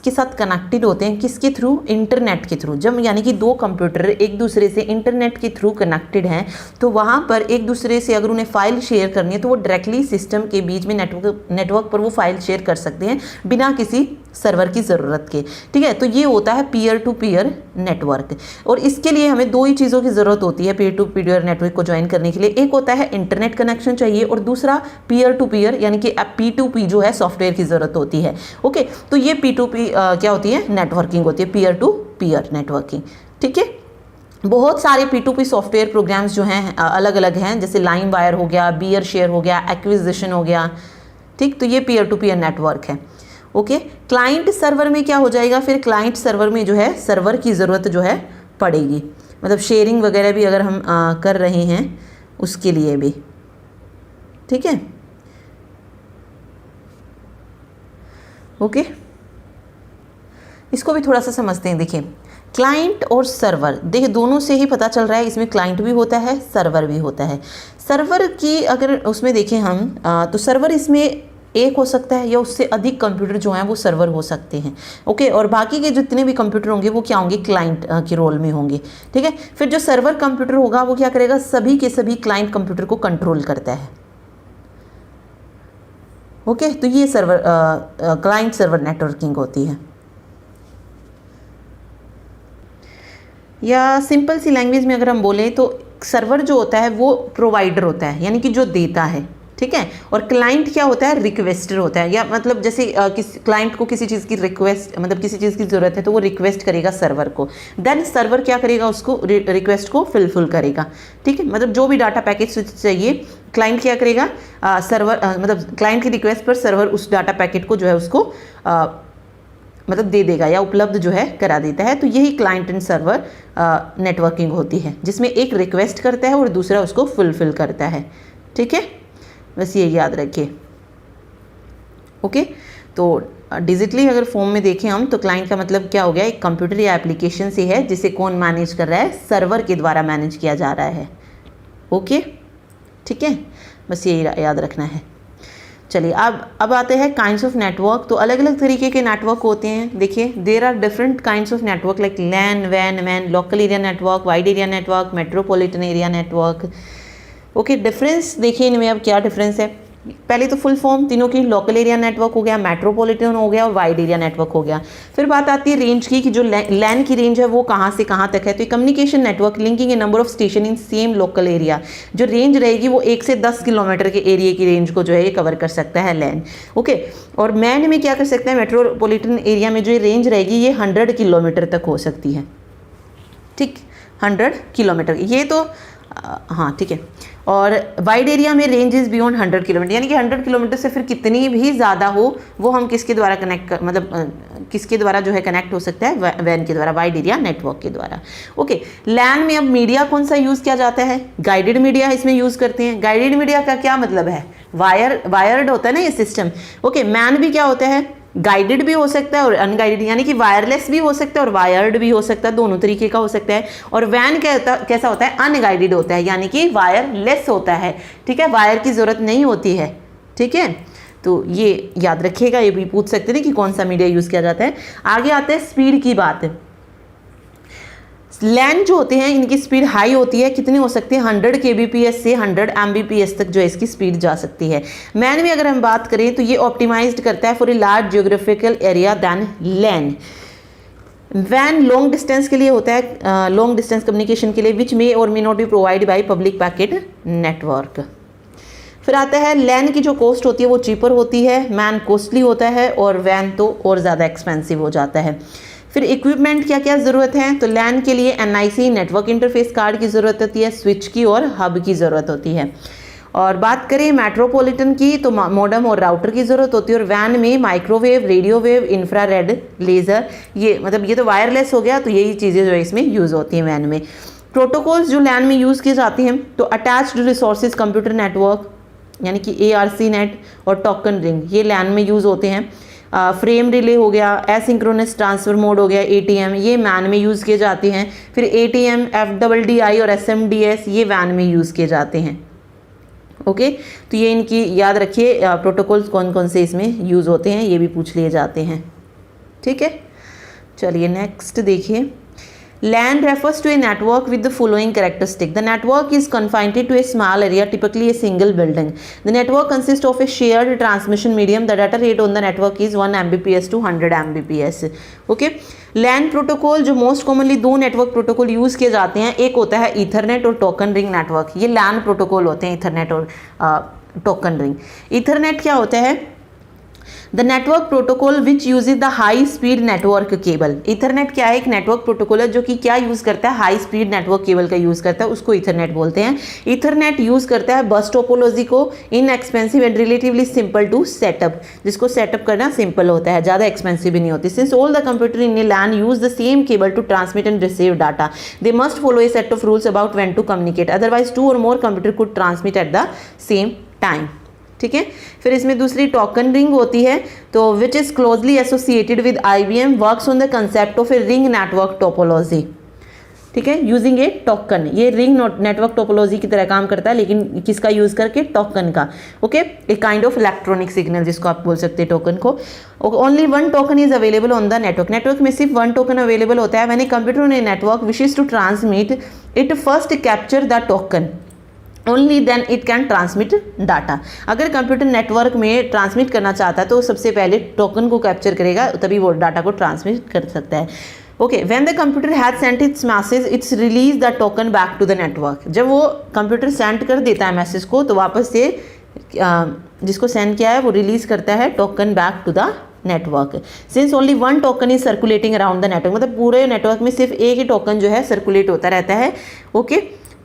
के साथ कनेक्टेड होते हैं, किसके थ्रू, इंटरनेट के थ्रू। जब यानी कि 2 कंप्यूटर एक दूसरे से इंटरनेट के थ्रू कनेक्टेड हैं तो वहाँ पर एक दूसरे से अगर उन्हें फाइल शेयर करनी है तो वो डायरेक्टली सिस्टम के बीच में नेटवर्क पर वो फाइल शेयर कर सकते हैं बिना किसी सर्वर की ज़रूरत के, ठीक है। तो ये होता है पीयर टू पीयर नेटवर्क। और इसके लिए हमें 2 ही चीज़ों की ज़रूरत होती है पीयर टू पीयर नेटवर्क को ज्वाइन करने के लिए। एक होता है इंटरनेट कनेक्शन चाहिए और दूसरा पीयर टू पीयर यानी कि P2P जो है सॉफ्टवेयर की ज़रूरत होती है, ओके। तो ये P2P क्या होती है, नेटवर्किंग होती है, पीयर टू पीयर नेटवर्किंग, ठीक है। बहुत सारे P2P सॉफ्टवेयर प्रोग्राम्स जो हैं अलग अलग हैं, जैसे लाइम वायर हो गया, बियर शेयर हो गया, एक्विजिशन हो गया, ठीक। तो ये पीयर टू पीयर नेटवर्क है, ओके। क्लाइंट सर्वर में क्या हो जाएगा, फिर क्लाइंट सर्वर में जो है सर्वर की ज़रूरत जो है पड़ेगी, मतलब शेयरिंग वगैरह भी अगर हम कर रहे हैं उसके लिए भी, ठीक है, ओके। इसको भी थोड़ा सा समझते हैं। देखिए क्लाइंट और सर्वर, देखिए दोनों से ही पता चल रहा है इसमें क्लाइंट भी होता है सर्वर भी होता है। सर्वर की अगर उसमें देखें हम तो सर्वर इसमें एक हो सकता है या उससे अधिक कंप्यूटर जो हैं वो सर्वर हो सकते हैं, ओके। और बाकी के जितने भी कंप्यूटर होंगे वो क्या होंगे, क्लाइंट के रोल में होंगे, ठीक है। फिर जो सर्वर कंप्यूटर होगा वो क्या करेगा, सभी के सभी क्लाइंट कंप्यूटर को कंट्रोल करता है, ओके। तो ये सर्वर क्लाइंट सर्वर नेटवर्किंग होती है। या सिंपल सी लैंग्वेज में अगर हम बोलें तो सर्वर जो होता है वो प्रोवाइडर होता है, यानी कि जो देता है, ठीक है। और क्लाइंट क्या होता है, रिक्वेस्टर होता है। या मतलब जैसे किसी क्लाइंट को किसी चीज़ की रिक्वेस्ट, मतलब किसी चीज़ की ज़रूरत है तो वो रिक्वेस्ट करेगा सर्वर को, देन सर्वर क्या करेगा, उसको रिक्वेस्ट को फिलफिल करेगा, ठीक है। मतलब जो भी डाटा पैकेट चाहिए क्लाइंट क्या करेगा, सर्वर मतलब क्लाइंट की रिक्वेस्ट पर सर्वर उस डाटा पैकेट को जो है उसको मतलब दे देगा या उपलब्ध जो है करा देता है। तो यही क्लाइंट एंड सर्वर नेटवर्किंग होती है, जिसमें एक रिक्वेस्ट करता है और दूसरा उसको फुलफिल करता है, ठीक है। बस ये याद रखिए, ओके। तो डिजिटली अगर फॉर्म में देखें हम तो क्लाइंट का मतलब क्या हो गया, एक कंप्यूटर या एप्लीकेशन से है जिसे कौन मैनेज कर रहा है, सर्वर के द्वारा मैनेज किया जा रहा है, ओके, ठीक है। बस ये याद रखना है। चलिए अब आते हैं काइंड्स ऑफ नेटवर्क। तो अलग अलग तरीके के नेटवर्क होते हैं। देखिए, there are different kinds of network like LAN, वैन, MAN, local area network, wide area network, metropolitan area network, okay. Difference देखिए इनमें अब क्या डिफरेंस है। पहले तो फुल फॉर्म तीनों की, लोकल एरिया नेटवर्क हो गया, मेट्रोपॉलिटन हो गया और वाइड एरिया नेटवर्क हो गया। फिर बात आती है रेंज की, कि जो लैन की रेंज है वो कहाँ से कहाँ तक है। तो communication network linking A number of station in same local area. जो रेंज रहेगी वो 1 से 10 किलोमीटर के एरिया की रेंज को जो है ये कवर कर सकता है लैन, ओके। और मैन में क्या कर सकता है, मेट्रोपॉलिटन एरिया में जो रेंज रहेगी ये 100 किलोमीटर तक हो सकती है, ठीक, 100 किलोमीटर, ये तो हाँ ठीक है। और वाइड एरिया में रेंज इज़ बियॉन्ड 100 किलोमीटर, यानी कि 100 किलोमीटर से फिर कितनी भी ज़्यादा हो वो हम किसके द्वारा किसके द्वारा जो है कनेक्ट हो सकता है, वैन के द्वारा, वाइड एरिया नेटवर्क के द्वारा, ओके। लैन में अब मीडिया कौन सा यूज़ किया जाता है, गाइडेड मीडिया इसमें यूज़ करते हैं। गाइडेड मीडिया का क्या मतलब है, वायर्ड होता है ना ये सिस्टम, ओके। मैन भी क्या होता है, गाइडेड भी हो सकता है और अनगाइडेड, यानी कि वायरलेस भी हो सकता है और वायर्ड भी हो सकता है, दोनों तरीके का हो सकता है। और वैन कैसा होता है, अनगाइडेड होता है, यानी कि वायरलेस होता है, ठीक है, वायर की ज़रूरत नहीं होती है, ठीक है। तो ये याद रखिएगा, ये भी पूछ सकते हैं कि कौन सा मीडिया यूज़ किया जाता है। आगे आते हैं स्पीड की बात। लैन जो होते हैं इनकी स्पीड हाई होती है, कितनी हो सकती है, 100 kbps से 100 mbps तक जो है इसकी स्पीड जा सकती है। मैन में अगर हम बात करें तो ये ऑप्टिमाइज्ड करता है for a large geographical area than LAN. वैन लॉन्ग डिस्टेंस के लिए होता है, लॉन्ग डिस्टेंस कम्युनिकेशन के लिए, विच मे और may not be provide by public packet network. फिर आता है लैन की जो कॉस्ट होती है वो चीपर होती है, मैन कॉस्टली होता है और वैन तो और ज़्यादा एक्सपेंसिव हो जाता है। फिर इक्विपमेंट क्या क्या ज़रूरत है, तो लैन के लिए NIC नेटवर्क इंटरफेस कार्ड की ज़रूरत होती है, स्विच की और हब की ज़रूरत होती है। और बात करें मेट्रोपॉलिटन की तो मॉडेम और राउटर की ज़रूरत होती है। और वैन में microwave, radio wave, infrared, laser, ये मतलब ये तो वायरलेस हो गया, तो यही चीज़ें जो है इसमें यूज़ होती हैं वैन में। प्रोटोकॉल्स जो लैन में यूज़ किए जाते हैं तो अटैच्ड रिसोर्सेज कंप्यूटर नेटवर्क, यानी कि ARC नेट और टोकन रिंग, ये लैन में यूज़ होते हैं। फ्रेम रिले हो गया, एसिंक्रोनस ट्रांसफर मोड हो गया, ATM, ये वैन में यूज़ किए जाते हैं। फिर ATM, FDDI और SMDS ये वैन में यूज़ किए जाते हैं, ओके। तो ये इनकी याद रखिए, प्रोटोकॉल्स कौन कौन से इसमें यूज़ होते हैं ये भी पूछ लिए जाते हैं, ठीक है। चलिए नेक्स्ट देखिए, LAN refers to a network with the following characteristic. The network is confined to a small area, typically a single building. The network consists of a shared transmission medium. The data rate on the network is 1 Mbps to 100 Mbps. Okay. LAN protocol जो most commonly दो network protocol use किए जाते हैं, एक होता है Ethernet और token ring network. ये LAN प्रोटोकॉल होते हैं, ईथरनेट और टोकन रिंग। ईथरनेट क्या होता है, the network protocol which uses the high speed network cable. Ethernet क्या है, एक नेटवर्क प्रोटोकॉल है जो कि क्या यूज़ करता है, हाई स्पीड नेटवर्क केबल का यूज़ करता है, उसको इथरनेट बोलते हैं। इथरनेट यूज़ करता है बस टोपोलॉजी को, inexpensive and relatively simple to set up, जिसको सेटअप करना सिंपल होता है, ज़्यादा एक्सपेंसिव भी नहीं होती। Since all the computer in a LAN use the same cable to transmit and receive data, they must follow a set of rules about when to communicate, otherwise 2 or more computer could transmit at the same time, ठीक है। फिर इसमें दूसरी token ring होती है, तो which is closely associated with IBM, works on the concept of a ring network topology, ठीक है, यूजिंग ए टोकन। ये रिंग नेटवर्क टोपोलॉजी की तरह काम करता है, लेकिन किसका यूज़ करके, टोकन का, okay. A kind of electronic signal जिसको आप बोल सकते हैं टोकन को। Only 1 token is available on the network, network में सिर्फ 1 टोकन अवेलेबल होता है। When a computer on a network wishes to transmit, it first capture the token, only then it can transmit data. अगर computer network में transmit करना चाहता है तो सबसे पहले टोकन को कैप्चर करेगा, तभी वो डाटा को ट्रांसमिट कर सकता है, okay, when the computer has sent its message its release the token back to the network. जब वो कंप्यूटर सेंड कर देता है मैसेज को तो वापस से जिसको सेंड किया है वो रिलीज करता है token back to the network. Since only one token is circulating around the network, मतलब पूरे नेटवर्क में सिर्फ एक ही टोकन जो है सर्कुलेट होता रहता है। ओके,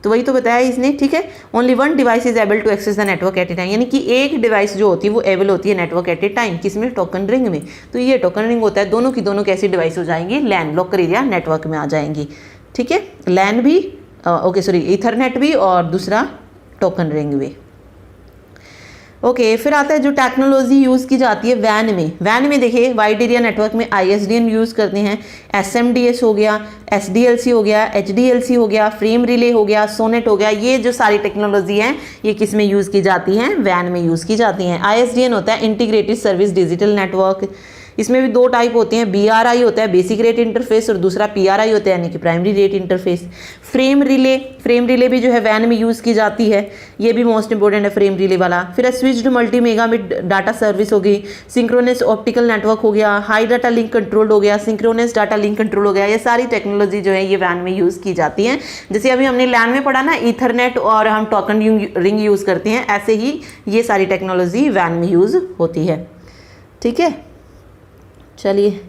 तो वही तो बताया इसने, ठीक है। Only one device is able to access the network at a time, यानी कि एक डिवाइस जो होती है वो एबल होती है नेटवर्क एट ए टाइम, किसमें, टोकन रिंग में। तो ये टोकन रिंग होता है, दोनों की दोनों कैसी डिवाइस हो जाएंगी, लैन लोकल एरिया नेटवर्क में आ जाएंगी, ठीक है। लैन भी ओके सॉरी ईथरनेट भी और दूसरा टोकन रिंग भी। ओके, फिर आता है जो टेक्नोलॉजी यूज़ की जाती है वैन में। वैन में देखिए वाइड एरिया नेटवर्क में ISDN यूज़ करते हैं, SMDS हो गया, SDLC हो गया, HDLC हो गया, फ्रेम रिले हो गया, सोनेट हो गया। ये जो सारी टेक्नोलॉजी हैं ये किस में यूज़ की जाती हैं, वैन में यूज़ की जाती हैं। ISDN होता है इंटीग्रेटेड सर्विस डिजिटल नेटवर्क, इसमें भी दो टाइप होते हैं, BRI होता है बेसिक रेट इंटरफेस और दूसरा PRI होता है यानी कि primary rate interface. Frame relay भी जो है वैन में यूज़ की जाती है, ये भी मोस्ट इंपॉर्टेंट है फ्रेम रिले वाला। फिर switched multi megabit data service हो गई, सिंक्रोनस ऑप्टिकल नेटवर्क हो गया, हाई डाटा लिंक कंट्रोल हो गया, सिंक्रोनस डाटा लिंक कंट्रोल हो गया। ये सारी टेक्नोलॉजी जो है ये वैन में यूज़ की जाती है। जैसे अभी हमने लैन में पढ़ा ना ईथरनेट और हम टोकन रिंग यूज़ करते हैं, ऐसे ही ये सारी टेक्नोलॉजी वैन में यूज़ होती है, ठीक है। चलिए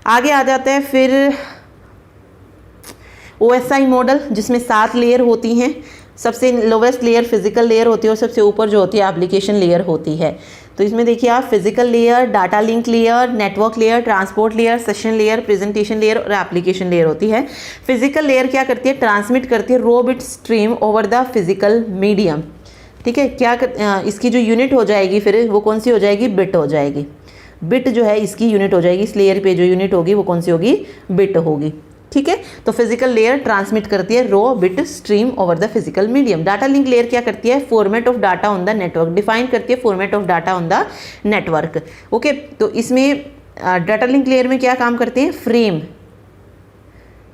आगे आ जाते हैं फिर OSI मॉडल, जिसमें 7 लेयर होती हैं। सबसे लोवेस्ट लेयर फिजिकल लेयर होती है और सबसे ऊपर जो होती है एप्लीकेशन लेयर होती है। तो इसमें देखिए आप physical layer, data link layer, network layer, transport layer, session layer, presentation layer और एप्लीकेशन लेयर होती है। फिजिकल लेयर क्या करती है, ट्रांसमिट करती है raw bit stream over the physical medium, ठीक है। इसकी जो यूनिट हो जाएगी फिर वो कौन सी हो जाएगी, बिट हो जाएगी। बिट जो है इसकी यूनिट हो जाएगी, इस लेयर पे जो यूनिट होगी वो कौन सी होगी, बिट होगी, ठीक है। तो फिजिकल लेयर ट्रांसमिट करती है raw bit stream over the physical medium. Data link layer क्या करती है, format of data on the network, define करती है format of data on the network. Okay, तो इसमें डाटा लिंक लेयर में क्या काम करते हैं, फ्रेम,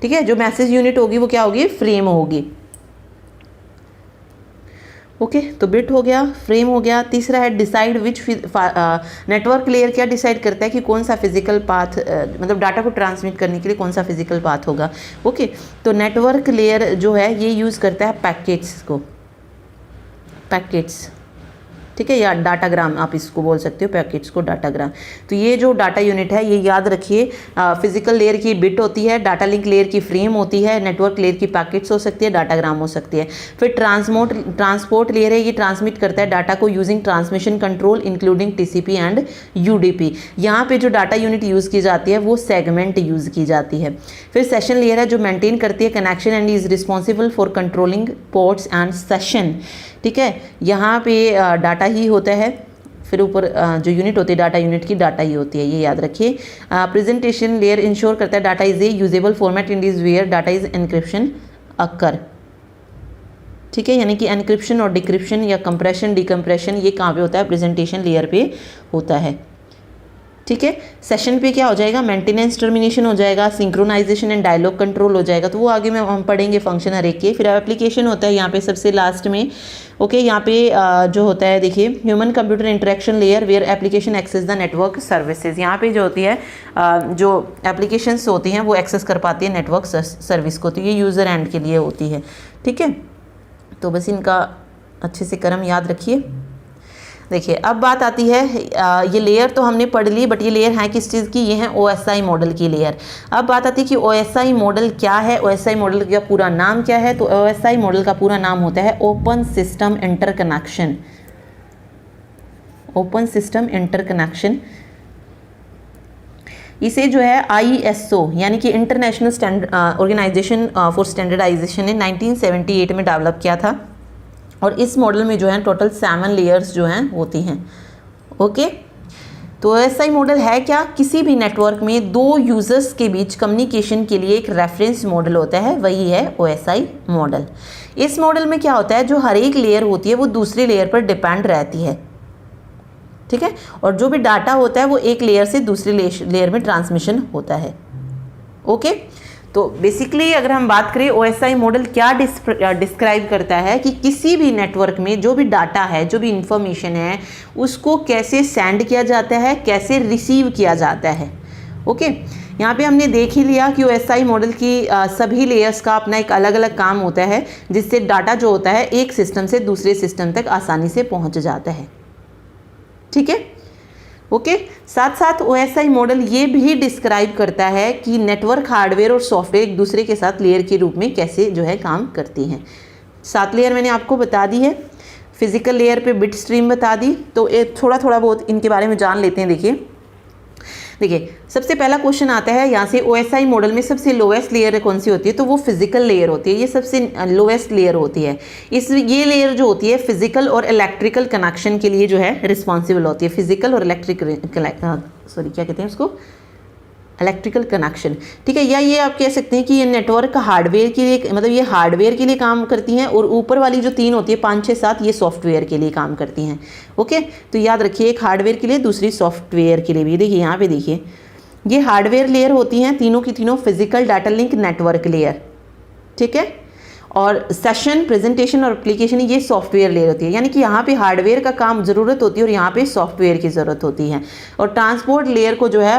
ठीक है। जो मैसेज यूनिट होगी वो क्या होगी, फ्रेम होगी। ओके, तो बिट हो गया, फ्रेम हो गया। तीसरा है डिसाइड विच, नेटवर्क लेयर क्या डिसाइड करता है कि कौन सा फिजिकल पाथ, मतलब डाटा को ट्रांसमिट करने के लिए कौन सा फिजिकल पाथ होगा। ओके, तो नेटवर्क लेयर जो है ये यूज़ करता है पैकेट्स को, पैकेट्स, ठीक है, या डाटाग्राम आप इसको बोल सकते हो, पैकेट्स को डाटाग्राम। तो ये जो डाटा यूनिट है ये याद रखिए, फिजिकल लेयर की बिट होती है, डाटा लिंक लेयर की फ्रेम होती है, नेटवर्क लेयर की पैकेट्स हो सकती है, डाटाग्राम हो सकती है। फिर ट्रांसपोर्ट लेयर है, ये ट्रांसमिट करता है डाटा को using transmission control including TCP and UDP। यहाँ पे जो डाटा यूनिट यूज़ की जाती है वो सेगमेंट यूज़ की जाती है। फिर सेशन लेयर है जो मेंटेन करती है connection and is responsible for controlling ports and session, ठीक है। यहाँ पे डाटा ही होता है, फिर ऊपर जो यूनिट होती है डाटा यूनिट की डाटा ही होती है, ये याद रखिए। प्रेजेंटेशन लेयर इंश्योर करता है data is a usable format in is where data is encryption occur, ठीक है। यानी कि एनक्रिप्शन और डिक्रिप्शन या कंप्रेशन डिकम्प्रेशन ये कहाँ पे होता है, प्रेजेंटेशन लेयर पे होता है, ठीक है। सेशन पे क्या हो जाएगा, मेंटेनेंस टर्मिनेशन हो जाएगा, सिंक्रोनाइजेशन एंड डायलॉग कंट्रोल हो जाएगा। तो वो आगे में हम पढ़ेंगे फंक्शन हर एक के। फिर एप्लीकेशन होता है यहाँ पे सबसे लास्ट में। ओके, यहाँ पे जो होता है देखिए human computer interaction layer where application access the network services. यहाँ पे जो होती है जो एप्लीकेशंस होती हैं वो एक्सेस कर पाती है नेटवर्क सर्विस को, तो ये यूज़र एंड के लिए होती है, ठीक है। तो बस इनका अच्छे से क्रम याद रखिए। देखिए अब बात आती है, ये लेयर तो हमने पढ़ ली, बट ये लेयर है किस चीज़ की, ये है OSI मॉडल की लेयर। अब बात आती है कि OSI मॉडल क्या है, OSI मॉडल का पूरा नाम क्या है। तो OSI मॉडल का पूरा नाम होता है open system interconnection, open system interconnection. इसे जो है ISO यानी कि इंटरनेशनल ऑर्गेनाइजेशन फॉर स्टैंडर्डाइजेशन ने 1978 में डेवलप किया था। और इस मॉडल में जो है टोटल 7 लेयर्स जो हैं होती हैं। ओके, तो OSI मॉडल है क्या, किसी भी नेटवर्क में दो यूजर्स के बीच कम्युनिकेशन के लिए एक रेफरेंस मॉडल होता है, वही है OSI मॉडल। इस मॉडल में क्या होता है, जो हर एक लेयर होती है वो दूसरी लेयर पर डिपेंड रहती है, ठीक है। और जो भी डाटा होता है वो एक लेयर से दूसरी लेयर में ट्रांसमिशन होता है। ओके, तो बेसिकली अगर हम बात करें OSI मॉडल क्या डिस्क्राइब करता है कि किसी भी नेटवर्क में जो भी डाटा है, जो भी इंफॉर्मेशन है, उसको कैसे सेंड किया जाता है, कैसे रिसीव किया जाता है। ओके, यहाँ पे हमने देख ही लिया कि OSI मॉडल की सभी लेयर्स का अपना एक अलग अलग काम होता है, जिससे डाटा जो होता है एक सिस्टम से दूसरे सिस्टम तक आसानी से पहुँच जाता है। ठीक है, ओके। साथ साथ OSI मॉडल ये भी डिस्क्राइब करता है कि नेटवर्क हार्डवेयर और सॉफ्टवेयर एक दूसरे के साथ लेयर के रूप में कैसे जो है काम करती हैं। 7 लेयर मैंने आपको बता दी है, फिजिकल लेयर पे बिट स्ट्रीम बता दी, तो थोड़ा बहुत इनके बारे में जान लेते हैं। देखिए सबसे पहला क्वेश्चन आता है यहाँ से, OSI मॉडल में सबसे लोएस्ट लेयर कौन सी होती है, तो वो फिजिकल लेयर होती है, ये सबसे लोएस्ट लेयर होती है। ये लेयर जो होती है फिजिकल और इलेक्ट्रिकल कनेक्शन के लिए जो है रिस्पॉन्सिबल होती है, फिजिकल और इलेक्ट्रिकल कनेक्शन। ठीक है, या ये आप कह सकते हैं कि ये नेटवर्क हार्डवेयर के लिए, मतलब ये हार्डवेयर के लिए काम करती हैं, और ऊपर वाली जो 3 होती है 5, 6, 7 ये सॉफ्टवेयर के लिए काम करती हैं। ओके, तो याद रखिए एक हार्डवेयर के लिए, दूसरी सॉफ्टवेयर के लिए भी। देखिए यहाँ पे देखिए ये हार्डवेयर लेयर होती हैं तीनों की तीनों, physical data link network layer. ठीक है, और सेशन प्रेजेंटेशन और एप्लीकेशन ये सॉफ्टवेयर लेयर होती है, यानी कि यहाँ पे हार्डवेयर का काम ज़रूरत होती है और यहाँ पे सॉफ्टवेयर की ज़रूरत होती है। और ट्रांसपोर्ट लेयर को जो है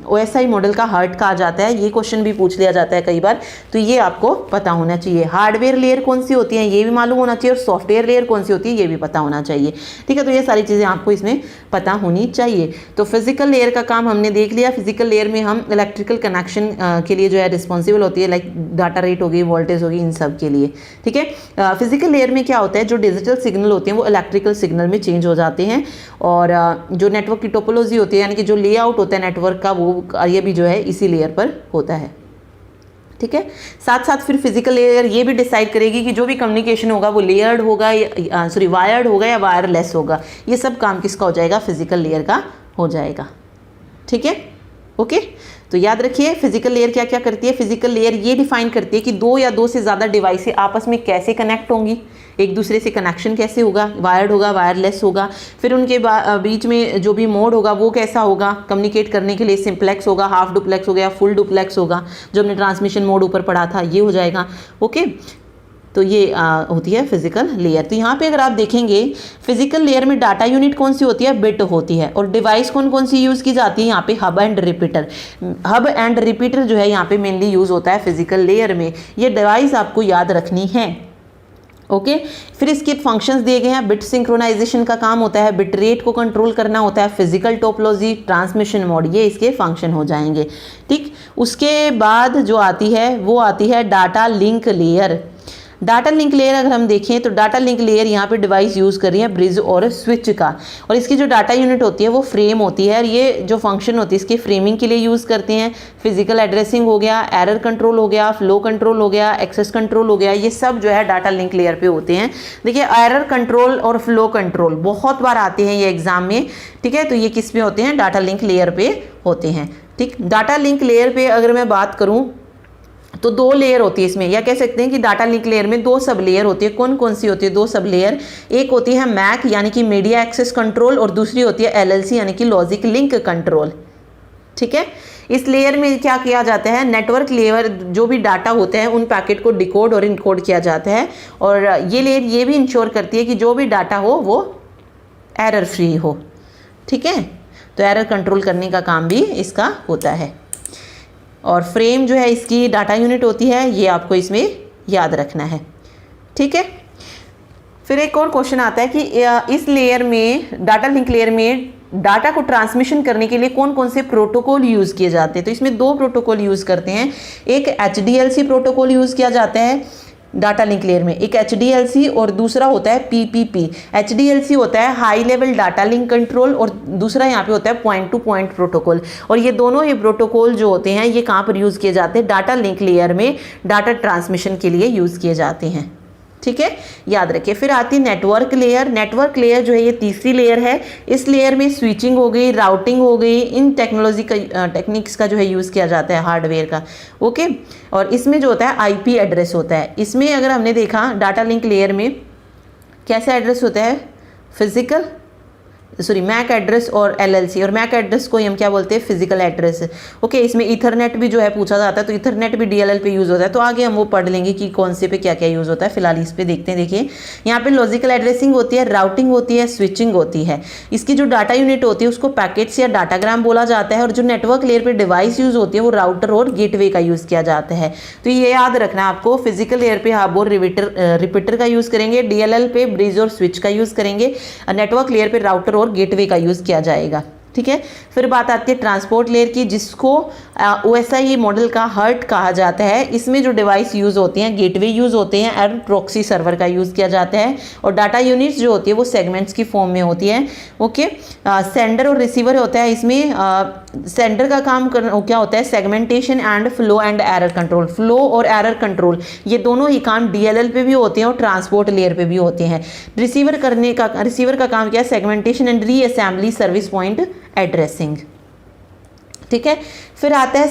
OSI मॉडल का हार्ट कहा जाता है, ये क्वेश्चन भी पूछ लिया जाता है कई बार, तो ये आपको पता होना चाहिए। हार्डवेयर लेयर कौन सी होती है ये भी मालूम होना चाहिए, और सॉफ्टवेयर लेयर कौन सी होती है ये भी पता होना चाहिए। ठीक है, तो ये सारी चीज़ें आपको इसमें पता होनी चाहिए। तो फिजिकल लेयर का काम हमने देख लिया। फिजिकल लेयर में हम इलेक्ट्रिकल कनेक्शन के लिए जो है रिस्पॉन्सिबल होती है, लाइक डाटा रेट होगी, वोल्टेज होगी, इन सब के लिए। ठीक है, फिजिकल लेयर में क्या होता है, जो डिजिटल सिग्नल होते हैं वो इलेक्ट्रिकल सिग्नल में चेंज हो जाते हैं, और जो नेटवर्क की टोपोलॉजी होती है, यानी कि जो लेआउट होता है नेटवर्क का, वो ये भी जो है इसी लेयर पर होता है। ठीक है, साथ साथ फिर फिजिकल लेयर ये भी डिसाइड करेगी कि जो भी कम्युनिकेशन होगा वो लेयर्ड होगा या वायर्ड होगा या वायरलेस होगा। ये सब काम किसका हो जाएगा, फिजिकल लेयर का हो जाएगा। ठीक है, ओके। तो याद रखिए फिजिकल लेयर क्या क्या करती है। फिजिकल लेयर ये डिफाइन करती है कि 2 या 2 से ज़्यादा डिवाइस आपस में कैसे कनेक्ट होंगी, एक दूसरे से कनेक्शन कैसे होगा, वायर्ड होगा, वायरलेस होगा, फिर उनके बीच में जो भी मोड होगा वो कैसा होगा कम्युनिकेट करने के लिए, सिंप्लेक्स होगा, हाफ डुप्लेक्स हो गया, फुल डुप्लेक्स होगा, जो हमने ट्रांसमिशन मोड ऊपर पढ़ा था ये हो जाएगा। ओके, तो ये होती है फिजिकल लेयर। तो यहाँ पे अगर आप देखेंगे फिजिकल लेयर में डाटा यूनिट कौन सी होती है, बिट होती है, और डिवाइस कौन कौन सी यूज़ की जाती है यहाँ पे, hub and repeater. Hub and repeater जो है यहाँ पे मेनली यूज़ होता है फिजिकल लेयर में। ये डिवाइस आपको याद रखनी है। ओके, फिर इसके फंक्शंस दिए गए हैं। बिट सिंक्रोनाइजेशन का काम होता है, बिट रेट को कंट्रोल करना होता है, फिजिकल टोपोलॉजी, ट्रांसमिशन मोड, ये इसके फंक्शन हो जाएंगे। ठीक, उसके बाद जो आती है वो आती है data link layer. Data link layer अगर हम देखें तो डाटा लिंक लेयर यहाँ पे डिवाइस यूज़ कर रही है ब्रिज और स्विच का, और इसकी जो डाटा यूनिट होती है वो फ्रेम होती है, और ये जो फंक्शन होती है इसके फ्रेमिंग के लिए यूज़ करते हैं। फिजिकल एड्रेसिंग हो गया, एरर कंट्रोल हो गया, फ्लो कंट्रोल हो गया, एक्सेस कंट्रोल हो गया, ये सब जो है डाटा लिंक लेयर पे होते हैं। देखिए एरर कंट्रोल और फ्लो कंट्रोल बहुत बार आते हैं ये एग्जाम में। ठीक है, तो ये किस पे होते हैं, डाटा लिंक लेयर पे होते हैं। ठीक, डाटा लिंक लेयर पे अगर मैं बात करूँ तो 2 लेयर होती है इसमें, या कह सकते हैं कि डाटा लिंक लेयर में 2 सब लेयर होती है। कौन कौन सी होती है 2 सब लेयर, एक होती है मैक यानी कि मीडिया एक्सेस कंट्रोल, और दूसरी होती है LLC यानी कि लॉजिक लिंक कंट्रोल। ठीक है, इस लेयर में क्या किया जाता है, नेटवर्क लेयर जो भी डाटा होते हैं उन पैकेट को डिकोड और इनकोड किया जाता है, और ये लेयर ये भी इंश्योर करती है कि जो भी डाटा हो वो एरर फ्री हो। ठीक है, तो एरर कंट्रोल करने का काम भी इसका होता है। और फ्रेम जो है इसकी डाटा यूनिट होती है, ये आपको इसमें याद रखना है। ठीक है, फिर एक और क्वेश्चन आता है कि इस लेयर में, डाटा लिंक लेयर में डाटा को ट्रांसमिशन करने के लिए कौन कौन से प्रोटोकॉल यूज़ किए जाते हैं। तो इसमें 2 प्रोटोकॉल यूज़ करते हैं। एक HDLC प्रोटोकॉल यूज़ किया जाता है डाटा लिंक लेयर में, एक HDLC, और दूसरा होता है PPP। HDLC होता है high level data link control, और दूसरा यहाँ पे होता है पॉइंट टू पॉइंट प्रोटोकॉल। और ये दोनों ही प्रोटोकॉल जो होते हैं ये कहाँ पर यूज़ किए जाते हैं, डाटा लिंक लेयर में डाटा ट्रांसमिशन के लिए यूज़ किए जाते हैं। ठीक है, याद रखिए। फिर आती है नेटवर्क लेयर। नेटवर्क लेयर जो है ये तीसरी लेयर है। इस लेयर में स्विचिंग हो गई, राउटिंग हो गई, इन टेक्नोलॉजी का टेक्निक्स का जो है यूज़ किया जाता है हार्डवेयर का। ओके, और इसमें जो होता है IP एड्रेस होता है। इसमें अगर हमने देखा डाटा लिंक लेयर में कैसा एड्रेस होता है, फिजिकल, सॉरी मैक एड्रेस और एलएलसी, और मैक एड्रेस को हम क्या बोलते हैं, फिजिकल एड्रेस। ओके, इसमें ईथरनेट भी जो है पूछा जाता है, तो ईथरनेट भी डीएलएल पे यूज़ होता है, तो आगे हम वो पढ़ लेंगे कि कौन से पे क्या क्या यूज़ होता है। फिलहाल इस पे देखते हैं। देखिए यहाँ पे लॉजिकल एड्रेसिंग होती है, राउटिंग होती है, स्विचिंग होती है। इसकी जो डाटा यूनिट होती है उसको पैकेट्स या डाटाग्राम बोला जाता है, और जो नेटवर्क लेयर पे डिवाइस यूज़ होती है वो राउटर और गेटवे का यूज़ किया जाता है। तो ये याद रखना आपको, फिजिकल लेयर पे हब और रिपीटर का यूज़ करेंगे, डीएलएल पे ब्रिज और स्विच का यूज़ करेंगे, नेटवर्क लेयर पे राउटर और गेटवे का यूज़ किया जाएगा। ठीक है, फिर बात आती है ट्रांसपोर्ट लेयर की, जिसको OSI मॉडल का हर्ट कहा जाता है। इसमें जो डिवाइस यूज़ होते हैं, गेटवे यूज़ होते हैं, और प्रॉक्सी सर्वर का यूज़ किया जाता है, और डाटा यूनिट्स जो होती है वो सेगमेंट्स की फॉर्म में होती है। ओके, सेंडर और रिसीवर होता है इसमें। सेंडर का काम क्या होता है, segmentation and flow and error control. Flow और एरर कंट्रोल ये दोनों ही काम डीएलएल पे भी होते हैं और ट्रांसपोर्ट लेयर पे भी होते हैं। रिसीवर का काम क्या है, segmentation and reassembly service point addressing. ठीक है, फिर आता है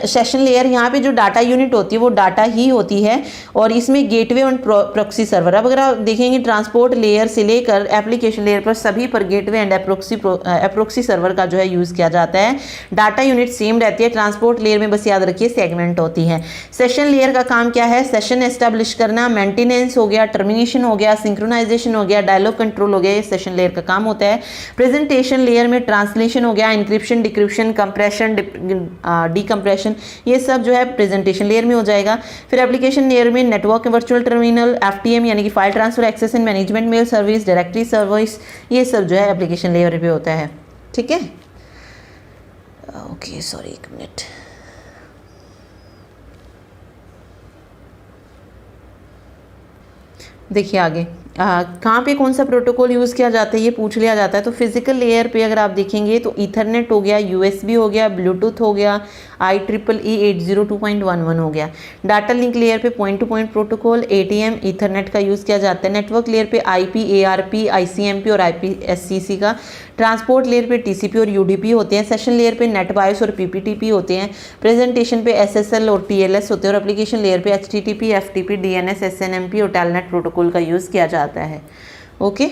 सेशन लेयर। यहाँ पे जो डाटा यूनिट होती है वो डाटा ही होती है, और इसमें गेटवे और प्रॉक्सी सर्वर। अब अगर आप देखेंगे ट्रांसपोर्ट लेयर से लेकर एप्लीकेशन लेयर पर सभी पर गेटवे एंड प्रॉक्सी सर्वर का जो है यूज़ किया जाता है। डाटा यूनिट सेम रहती है। ट्रांसपोर्ट लेयर में बस याद रखिए सेगमेंट होती है। सेशन लेयर का काम क्या है, सेशन एस्टेब्लिश करना, मेंटेनेंस हो गया, टर्मिनेशन हो गया, सिंक्रोनाइजेशन हो गया, डायलॉग कंट्रोल हो गया, ये सेशन लेयर का काम होता है। प्रेजेंटेशन लेयर में ट्रांसलेशन हो गया, इंक्रिप्शन, डिक्रिप्शन, कंप्रेशन, डीकम्प्रेशन, ये सब जो है प्रेजेंटेशन लेयर में हो जाएगा। फिर एप्लीकेशन लेयर में नेटवर्क, वर्चुअल टर्मिनल, FTM यानी कि file transfer, access and management, mail service, directory service, ये सब जो है एप्लीकेशन लेयर पे होता है। ठीक है, ओके सॉरी एक मिनट। देखिए आगे कहाँ पे कौन सा प्रोटोकॉल यूज़ किया जाता है ये पूछ लिया जाता है। तो फिजिकल लेयर पे अगर आप देखेंगे तो ईथरनेट हो गया, USB हो गया, ब्लूटूथ हो गया, IEEE 802.11 हो गया। डाटा लिंक लेयर पे point two point protocol, ATM, Ethernet का यूज़ किया जाता है। नेटवर्क लेयर पे IP, ARP, ICMP और IPSCC का। ट्रांसपोर्ट लेयर पे TCP और UDP होते हैं। सेशन लेयर पे नेटबायोस और PPTP होते हैं। प्रेजेंटेशन पे SSL और TLS होते हैं, और एप्लीकेशन लेयर पे HTTP, FTP, DNS, SNMP और टेलनेट प्रोटोकॉल का यूज़ किया जाता है। ओके,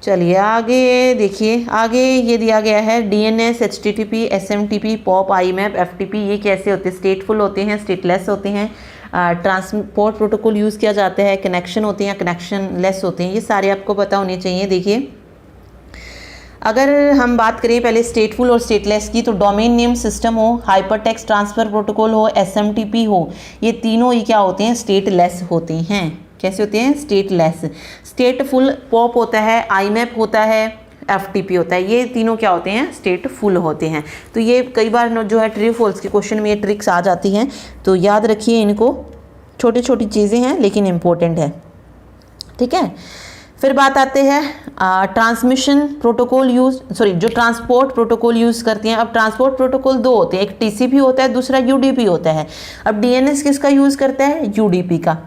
चलिए आगे देखिए। आगे ये दिया गया है DNS, HTTP, SMTP, POP, IMAP, FTP, ये कैसे होते हैं, स्टेटफुल होते हैं, स्टेटलेस होते हैं। ट्रांसपोर्ट प्रोटोकॉल यूज़ किया जाता है, कनेक्शन होते हैं, कनेक्शन लेस होते हैं, ये सारे आपको पता होने चाहिए। देखिए अगर हम बात करें पहले स्टेटफुल और स्टेटलेस की, तो डोमेन नेम सिस्टम हो, हाइपर टेक्स्ट ट्रांसफ़र प्रोटोकॉल हो, SMTP हो, ये तीनों ही क्या होते हैं, स्टेटलेस होते हैं। कैसे होते हैं, स्टेटलेस। स्टेटफुल पॉप होता है, IMAP होता है, FTP होता है, ये तीनों क्या होते हैं, स्टेटफुल होते हैं। तो ये कई बार जो है ट्रू फॉल्स के क्वेश्चन में ये ट्रिक्स आ जाती हैं, तो याद रखिए इनको। छोटी छोटी चीज़ें हैं लेकिन इम्पोर्टेंट है। ठीक है, फिर बात आते हैं ट्रांसमिशन प्रोटोकॉल जो ट्रांसपोर्ट प्रोटोकॉल यूज़ करते हैं। अब ट्रांसपोर्ट प्रोटोकॉल दो होते हैं, एक TCP होता है, दूसरा UDP होता है। अब DNS किसका यूज़ करता है, UDP का।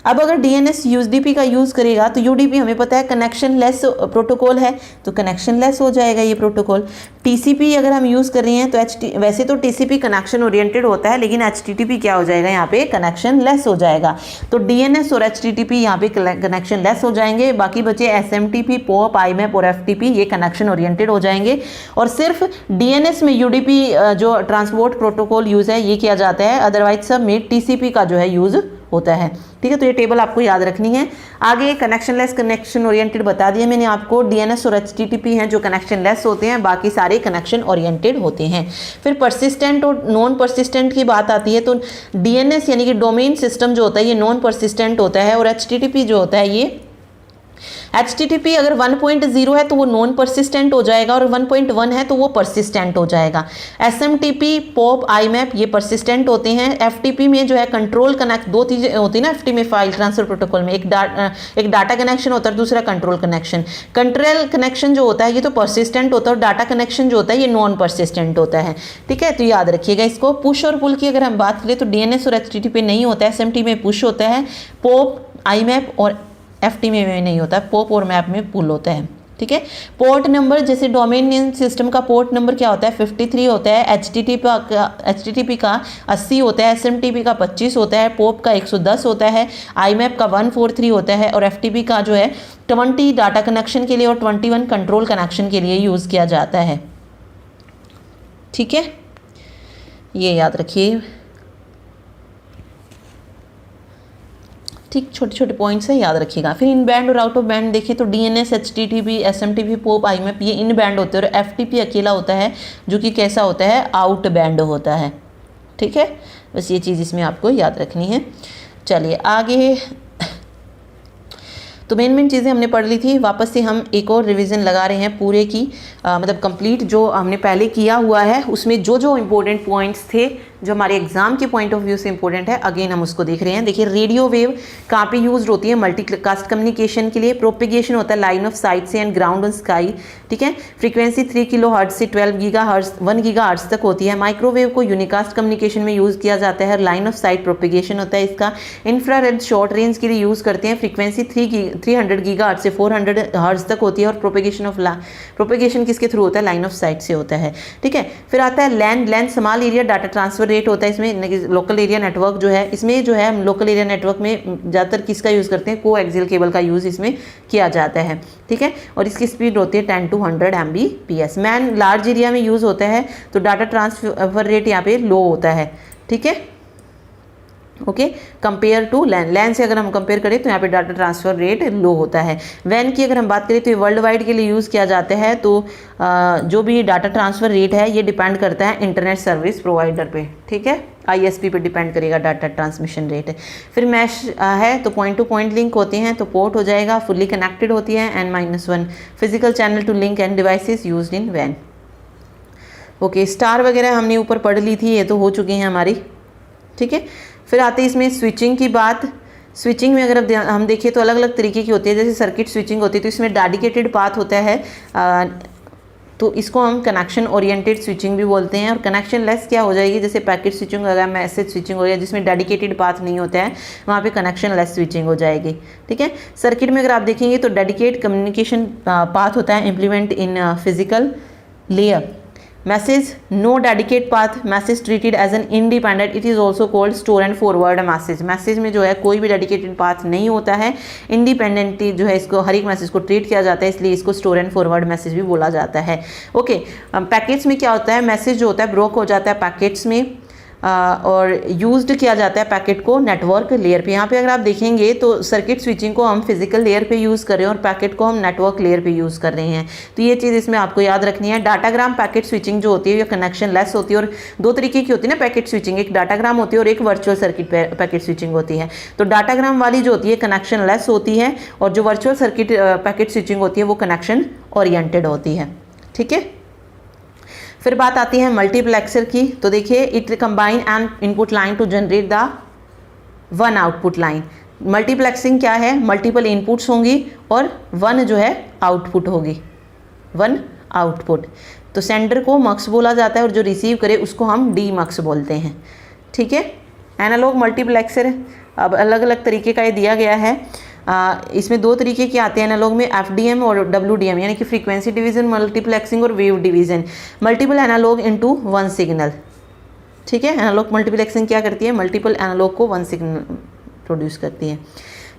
अब अगर DNS UDP का यूज़ करेगा तो UDP हमें पता है कनेक्शन लेस प्रोटोकॉल है, तो कनेक्शन लेस हो जाएगा ये प्रोटोकॉल। TCP अगर हम यूज़ कर रहे हैं तो वैसे तो TCP कनेक्शन ओरिएंटेड होता है, लेकिन HTTP क्या हो जाएगा, यहाँ पे कनेक्शन लेस हो जाएगा। तो DNS और HTTP यहाँ पे कनेक्शन लेस हो जाएंगे। बाकी बचे SMTP, POP, IMAP और FTP, ये कनेक्शन ओरिएंटेड हो जाएंगे। और सिर्फ DNS में UDP जो ट्रांसपोर्ट प्रोटोकॉल यूज़ है ये किया जाता है, अदरवाइज सब में TCP का जो है यूज़ होता है। ठीक है, तो ये टेबल आपको याद रखनी है। आगे कनेक्शन लेस, कनेक्शन ओरिएंटेड बता दिया मैंने आपको। DNS और HTTP हैं जो कनेक्शन लेस होते हैं, बाकी सारे कनेक्शन ओरिएंटेड होते हैं। फिर परसिस्टेंट और नॉन परसिस्टेंट की बात आती है, तो DNS यानी कि डोमेन सिस्टम जो होता है ये नॉन परसिस्टेंट होता है, और HTTP जो होता है ये HTTP अगर 1.0 है तो वो नॉन परसिस्टेंट हो जाएगा, और 1.1 है तो वो परसिस्टेंट हो जाएगा। SMTP, POP, IMAP ये परसिस्टेंट होते हैं। FTP में जो है कंट्रोल कनेक्ट, दो चीज़ें होती है ना FTP में, फाइल ट्रांसफर प्रोटोकॉल में, एक डाटा कनेक्शन होता है, दूसरा कंट्रोल कनेक्शन। कंट्रोल कनेक्शन जो होता है ये तो परसिस्टेंट होता है, और डाटा कनेक्शन जो होता है ये नॉन परसिस्टेंट होता है। ठीक है, तो याद रखिएगा इसको। पुश और पुल की अगर हम बात करें तो DNS और HTTP नहीं होता है, SMTP में पुश होता है, POP, IMAP और FTP में नहीं होता है, POP और MAP में पुल होता है। ठीक है। पोर्ट नंबर जैसे डोमेन नेम सिस्टम का पोर्ट नंबर क्या होता है 53 होता है, HTTP का 80 होता है, SMTP का 25 होता है, पोप का 110 होता है, IMAP का 143 होता है और FTP का जो है 20 डाटा कनेक्शन के लिए और 21 कंट्रोल कनेक्शन के लिए यूज़ किया जाता है। ठीक है, ये याद रखिए। ठीक, छोटे छोटे पॉइंट्स है, याद रखिएगा। फिर इन बैंड और आउट ऑफ बैंड देखिए तो DNS, HTTP, SMTP, pope, IMAP ये इन बैंड होते हैं और FTP अकेला होता है जो कि कैसा होता है, आउट बैंड होता है। ठीक है, बस ये चीज़ इसमें आपको याद रखनी है। चलिए आगे, तो मेन चीज़ें हमने पढ़ ली थी, वापस से हम एक और रिवीजन लगा रहे हैं पूरे की, मतलब कंप्लीट जो हमने पहले किया हुआ है उसमें जो जो इम्पोर्टेंट पॉइंट्स थे जो हमारे एग्जाम के पॉइंट ऑफ व्यू से इंपॉर्टेंट है, अगेन हम उसको देख रहे हैं। देखिए रेडियो वेव कहाँ पे यूज होती है, मल्टीकास्ट कम्युनिकेशन के लिए। प्रोपिगेशन होता है लाइन ऑफ साइट से एंड ग्राउंड ऑन स्काई। ठीक है, फ्रीक्वेंसी 3 किलोहर्ट्ज से 12 गीगाहर्ट्ज 1 गीगाहर्ट्ज तक होती है। माइक्रोवेव को यूनिकास्ट कम्युनिकेशन में यूज़ किया जाता है। लाइन ऑफ साइट प्रोपिगेशन होता है इसका। इंफ्रारेड शॉर्ट रेंज के लिए यूज़ करते हैं। फ्रीक्वेंसी 300 गीगाहर्ट्ज से 400 हर्ट्ज तक होती है और प्रोपिगेशन किसके थ्रू होता है, लाइन ऑफ साइट से होता है। ठीक है, फिर आता है land small area data transfer rate होता है इसमें। लोकल एरिया नेटवर्क जो है इसमें जो है हम लोकल एरिया नेटवर्क में ज़्यादातर किसका यूज़ करते हैं, कोएक्सियल केबल का यूज़ इसमें किया जाता है। ठीक है, और इसकी स्पीड होती है 10 to 100 Mbps। Man large area में यूज़ होता है तो डाटा ट्रांसफर रेट यहाँ पे लो होता है। ठीक है, ओके, कंपेयर टू लैन से अगर हम कंपेयर करें तो यहाँ पे डाटा ट्रांसफर रेट लो होता है। वैन की अगर हम बात करें तो ये वर्ल्ड वाइड के लिए यूज़ किया जाता है। तो जो भी डाटा ट्रांसफर रेट है ये डिपेंड करता है इंटरनेट सर्विस प्रोवाइडर पे। ठीक है, ISP पे डिपेंड करेगा डाटा ट्रांसमिशन रेट। फिर मैश है तो पॉइंट टू पॉइंट लिंक होते हैं तो पोर्ट हो जाएगा। फुल्ली कनेक्टेड होती है N-1 physical channel to link and devices used in वैन। ओके, स्टार वगैरह हमने ऊपर पढ़ ली थी, ये तो हो चुकी हैं हमारी। ठीक है, फिर आते हैं इसमें स्विचिंग की बात। स्विचिंग में अगर अब हम देखें तो अलग अलग तरीके की होती है। जैसे सर्किट स्विचिंग होती है तो इसमें डेडिकेटेड पाथ होता है, तो इसको हम कनेक्शन ओरिएंटेड स्विचिंग भी बोलते हैं। और कनेक्शन लेस क्या हो जाएगी, जैसे पैकेट स्विचिंग हो गया, मैसेज स्विचिंग हो गया, जिसमें डेडिकेटेड पाथ नहीं होता है वहाँ पे कनेक्शन लेस स्विचिंग हो जाएगी। ठीक है, सर्किट में अगर आप देखेंगे तो डेडिकेट कम्युनिकेशन पाथ होता है implement in physical layer. Message no dedicate path, message treated as an independent, it is also called store and forward message. Message में जो है कोई भी डेडिकेटेड पाथ नहीं होता है, इंडिपेंडेंटली जो है इसको हर एक मैसेज को ट्रीट किया जाता है, इसलिए इसको स्टोर एंड फॉरवर्ड मैसेज भी बोला जाता है। ओके, पैकेट्स में क्या होता है, मैसेज जो होता है ब्रोक हो जाता है पैकेट्स में और यूज्ड किया जाता है पैकेट को नेटवर्क लेयर पे। यहाँ पे अगर आप देखेंगे तो सर्किट स्विचिंग को हम फिजिकल लेयर पे यूज़ कर रहे हैं और पैकेट को हम नेटवर्क लेयर पे यूज़ कर रहे हैं। तो ये चीज़ इसमें आपको याद रखनी है। डाटाग्राम पैकेट स्विचिंग जो होती है ये कनेक्शन लेस होती है और दो तरीके की होती है ना पैकेट स्विचिंग, एक डाटाग्राम होती है और एक वर्चुअल सर्किट पैकेट स्विचिंग होती है। तो डाटाग्राम वाली जो होती है कनेक्शन लेस होती है और जो वर्चुअल सर्किट पैकेट स्विचिंग होती है वो कनेक्शन ओरिएंटेड होती है। ठीक है, फिर बात आती है मल्टीप्लेक्सर की। तो देखिए it combine N input line to generate the one output line. Multiplexing क्या है, मल्टीपल इनपुट्स होंगी और वन जो है आउटपुट होगी, वन आउटपुट। तो सेंडर को मक्स बोला जाता है और जो रिसीव करे उसको हम डी मक्स बोलते हैं। ठीक है, एनालॉग मल्टीप्लेक्सर अब अलग अलग तरीके का ये दिया गया है। इसमें दो तरीके के आते हैं एनालॉग में, FDM और WDM, यानी कि फ्रीक्वेंसी डिवीजन मल्टीप्लेक्सिंग और wave division. Multiple analog into one signal. ठीक है, एनालॉग मल्टीप्लेक्सिंग क्या करती है, मल्टीपल एनालॉग को वन सिग्नल प्रोड्यूस करती है।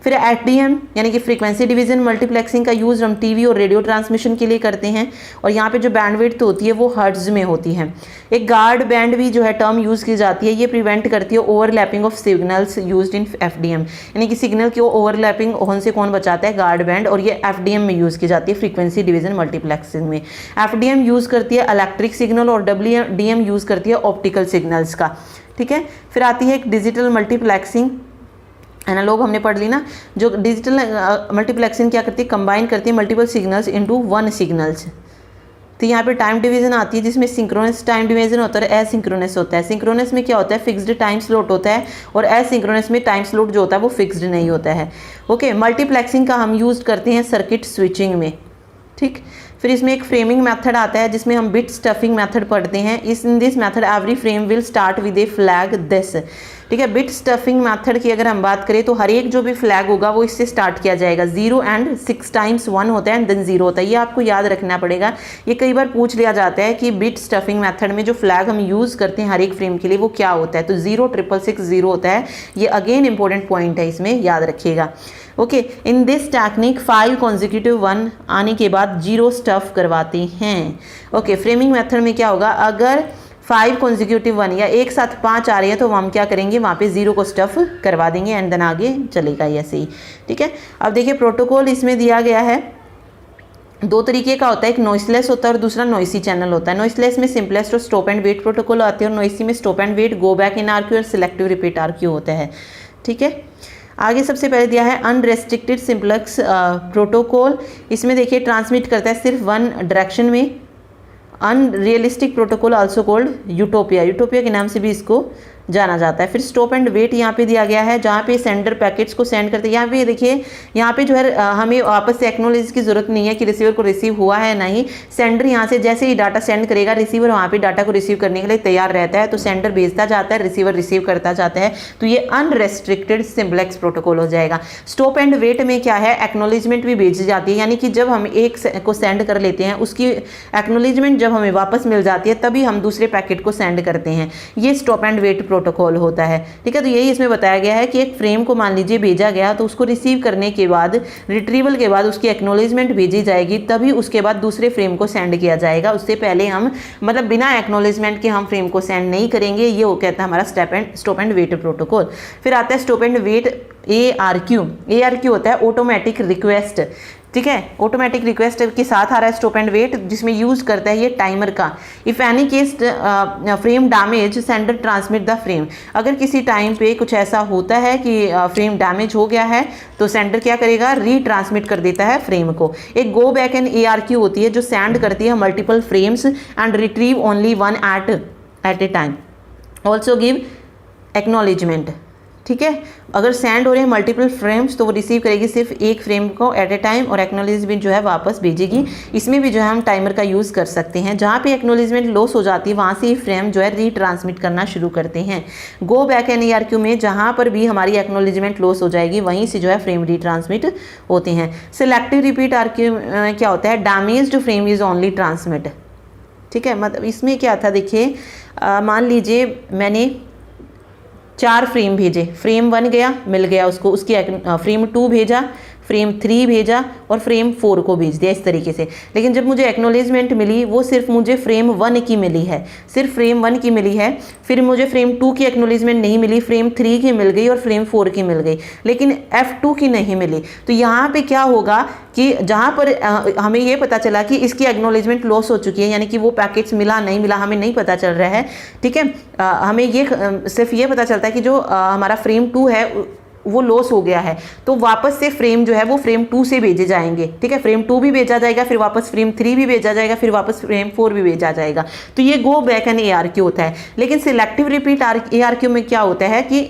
फिर FDM यानी कि फ्रीक्वेंसी डिवीजन मल्टीप्लेक्सिंग का यूज़ हम टीवी और रेडियो ट्रांसमिशन के लिए करते हैं और यहाँ पे जो बैंडविड्थ होती है वो हर्ट्ज में होती है। एक गार्ड बैंड भी जो है टर्म यूज़ की जाती है, ये प्रिवेंट करती है overlapping of signals used in FDM, यानी कि सिग्नल की ओवरलैपिंग होने से कौन बचाता है, गार्ड बैंड, और ये FDM में यूज़ की जाती है फ्रीक्वेंसी डिवीजन मल्टीप्लेक्सिंग में। FDM यूज़ करती है इलेक्ट्रिक सिग्नल और WDM यूज़ करती है ऑप्टिकल सिग्नल्स का। ठीक है, फिर आती है एक डिजिटल मल्टीप्लेक्सिंग। एनालॉग हमने पढ़ ली ना, जो डिजिटल मल्टीप्लेक्सिंग क्या करती है, कंबाइन करती है multiple signals into one signals. तो यहाँ पे टाइम डिवीजन आती है जिसमें सिंक्रोनस टाइम डिवीजन होता है, एसिंक्रोनस होता है। सिंक्रोनस में क्या होता है, फिक्स्ड टाइम स्लॉट होता है और एसिंक्रोनस में टाइम स्लॉट जो होता है वो फिक्स्ड नहीं होता है। ओके, मल्टीप्लेक्सिंग का हम यूज़ करते हैं सर्किट स्विचिंग में। ठीक, फिर इसमें एक फ्रेमिंग मेथड आता है जिसमें हम बिट स्टफिंग मेथड पढ़ते हैं। In this method every frame will start with A flag this, ठीक है। बिट स्टफिंग मेथड की अगर हम बात करें तो हर एक जो भी फ्लैग होगा वो इससे स्टार्ट किया जाएगा। 0 एंड 6 टाइम्स 1 होता है एंड देन 0 होता है, ये आपको याद रखना पड़ेगा। ये कई बार पूछ लिया जाता है कि बिट स्टफिंग मेथड में जो फ्लैग हम यूज़ करते हैं हर एक फ्रेम के लिए वो क्या होता है, तो 0 6 6 0 होता है। ये अगेन इंपॉर्टेंट पॉइंट है, इसमें याद रखिएगा। Okay, in this technique 5 consecutive 1 आने के बाद 0 स्टफ करवाते हैं। ओके, फ्रेमिंग मेथड में क्या होगा, अगर 5 कॉन्जिक्यूटिव 1 या एक साथ 5 आ रही है तो हम क्या करेंगे, वहाँ पे 0 को स्टफ करवा देंगे एंड देन आगे चलेगा ऐसे ही, ठीक है। अब देखिए प्रोटोकॉल इसमें दिया गया है, 2 तरीके का होता है, एक नॉइसलेस होता है और दूसरा नॉइसी चैनल होता है। नॉइसलेस में सिंपलेस्ट और स्टॉप एंड वेट प्रोटोकॉल आते हैं और नॉइसी में stop and wait, go back N ARQ और सिलेक्टिव रिपीट आरक्यू होता है, ठीक है। आगे सबसे पहले दिया है अनरेस्ट्रिक्टेड सिंप्लेक्स प्रोटोकॉल। इसमें देखिए ट्रांसमिट करता है सिर्फ 1 डायरेक्शन में। Unrealistic protocol also called utopia, utopia के नाम से भी इसको जाना जाता है। फिर स्टॉप एंड वेट यहाँ पे दिया गया है, जहाँ पे सेंडर पैकेट्स को सेंड करते हैं। यहाँ पे देखिए, यहाँ पे जो है हमें वापस से एक्नॉलेज की जरूरत नहीं है कि रिसीवर को रिसीव हुआ है नहीं। सेंडर यहाँ से जैसे ही डाटा सेंड करेगा, रिसीवर वहाँ पे डाटा को रिसीव करने के लिए तैयार रहता है। तो सेंडर भेजता जाता है, रिसीवर रिसीव करता जाता है। तो ये अनरेस्ट्रिक्टेड सिंप्लेक्स प्रोटोकॉल हो जाएगा। स्टॉप एंड वेट में क्या है, एक्नॉलेजमेंट भी भेजी जाती है, यानी कि जब हम एक को सेंड कर लेते हैं, उसकी एक्नॉलेजमेंट जब हमें वापस मिल जाती है तभी हम दूसरे पैकेट को सेंड करते हैं। ये स्टॉप एंड वेट प्रोटोकॉल होता है, ठीक है। तो यही इसमें बताया गया है कि एक फ्रेम को मान लीजिए भेजा गया, तो उसको रिसीव करने के बाद, रिट्रीवल के बाद उसकी एक्नॉलेजमेंट भेजी जाएगी, तभी उसके बाद दूसरे फ्रेम को सेंड किया जाएगा। उससे पहले हम मतलब बिना एक्नॉलेजमेंट के हम फ्रेम को सेंड नहीं करेंगे। ये वो कहता है हमारा स्टॉप एंड वेट प्रोटोकॉल। फिर आता है stop and wait ARQ। ARQ होता है ऑटोमेटिक रिक्वेस्ट, ठीक है। ऑटोमेटिक रिक्वेस्ट के साथ आ रहा है स्टॉप एंड वेट, जिसमें यूज करता है ये टाइमर का। If any case frame damage sender transmit the frame. अगर किसी टाइम पे कुछ ऐसा होता है कि फ्रेम डैमेज हो गया है तो सेंडर क्या करेगा, रीट्रांसमिट कर देता है फ्रेम को। एक गो बैक एंड ARQ होती है जो सेंड करती है multiple frames and retrieve only 1 at a time, also give acknowledgement, ठीक है। अगर सेंड हो रहे हैं मल्टीपल फ्रेम्स तो वो रिसीव करेगी सिर्फ एक फ्रेम को एट ए टाइम और एक्नॉलेजमेंट जो है वापस भेजेगी। इसमें भी जो है हम टाइमर का यूज़ कर सकते हैं। जहाँ पे एक्नॉलेजमेंट लॉस हो जाती है वहाँ से ही फ्रेम जो है रीट्रांसमिट करना शुरू करते हैं। गो बैक एंड ARQ में जहाँ पर भी हमारी एक्नॉलेजमेंट लॉस हो जाएगी वहीं से जो है फ्रेम रीट्रांसमिट होते हैं। सिलेक्टिव रिपीट आरक्यू क्या होता है, damaged frame is only transmit, ठीक है। मतलब इसमें क्या था, देखिए मान लीजिए मैंने 4 फ्रेम भेजे, फ्रेम 1 गया, मिल गया उसको, उसकी फ्रेम 2 भेजा, फ्रेम 3 भेजा और फ्रेम 4 को भेज दिया, इस तरीके से। लेकिन जब मुझे एक्नॉलेजमेंट मिली वो सिर्फ मुझे फ्रेम 1 की मिली है, सिर्फ फ्रेम 1 की मिली है। फिर मुझे फ्रेम 2 की एक्नॉलेजमेंट नहीं मिली, फ्रेम 3 की मिल गई और फ्रेम 4 की मिल गई, लेकिन F2 की नहीं मिली। तो यहाँ पे क्या होगा कि जहाँ पर हमें ये पता चला कि इसकी एक्नॉलेजमेंट लॉस हो चुकी है, यानी कि वो पैकेट्स मिला नहीं मिला हमें नहीं पता चल रहा है, ठीक है। हमें ये सिर्फ ये पता चलता है कि जो हमारा फ्रेम 2 है वो लॉस हो गया है, तो वापस से फ्रेम जो है वो फ्रेम 2 से भेजे जाएंगे, ठीक है। फ्रेम 2 भी भेजा जाएगा, फिर वापस फ्रेम 3 भी भेजा जाएगा, फिर वापस फ्रेम 4 भी भेजा जाएगा। तो ये गो बैक एंड ARQ होता है। लेकिन सिलेक्टिव रिपीट ARQ में क्या होता है कि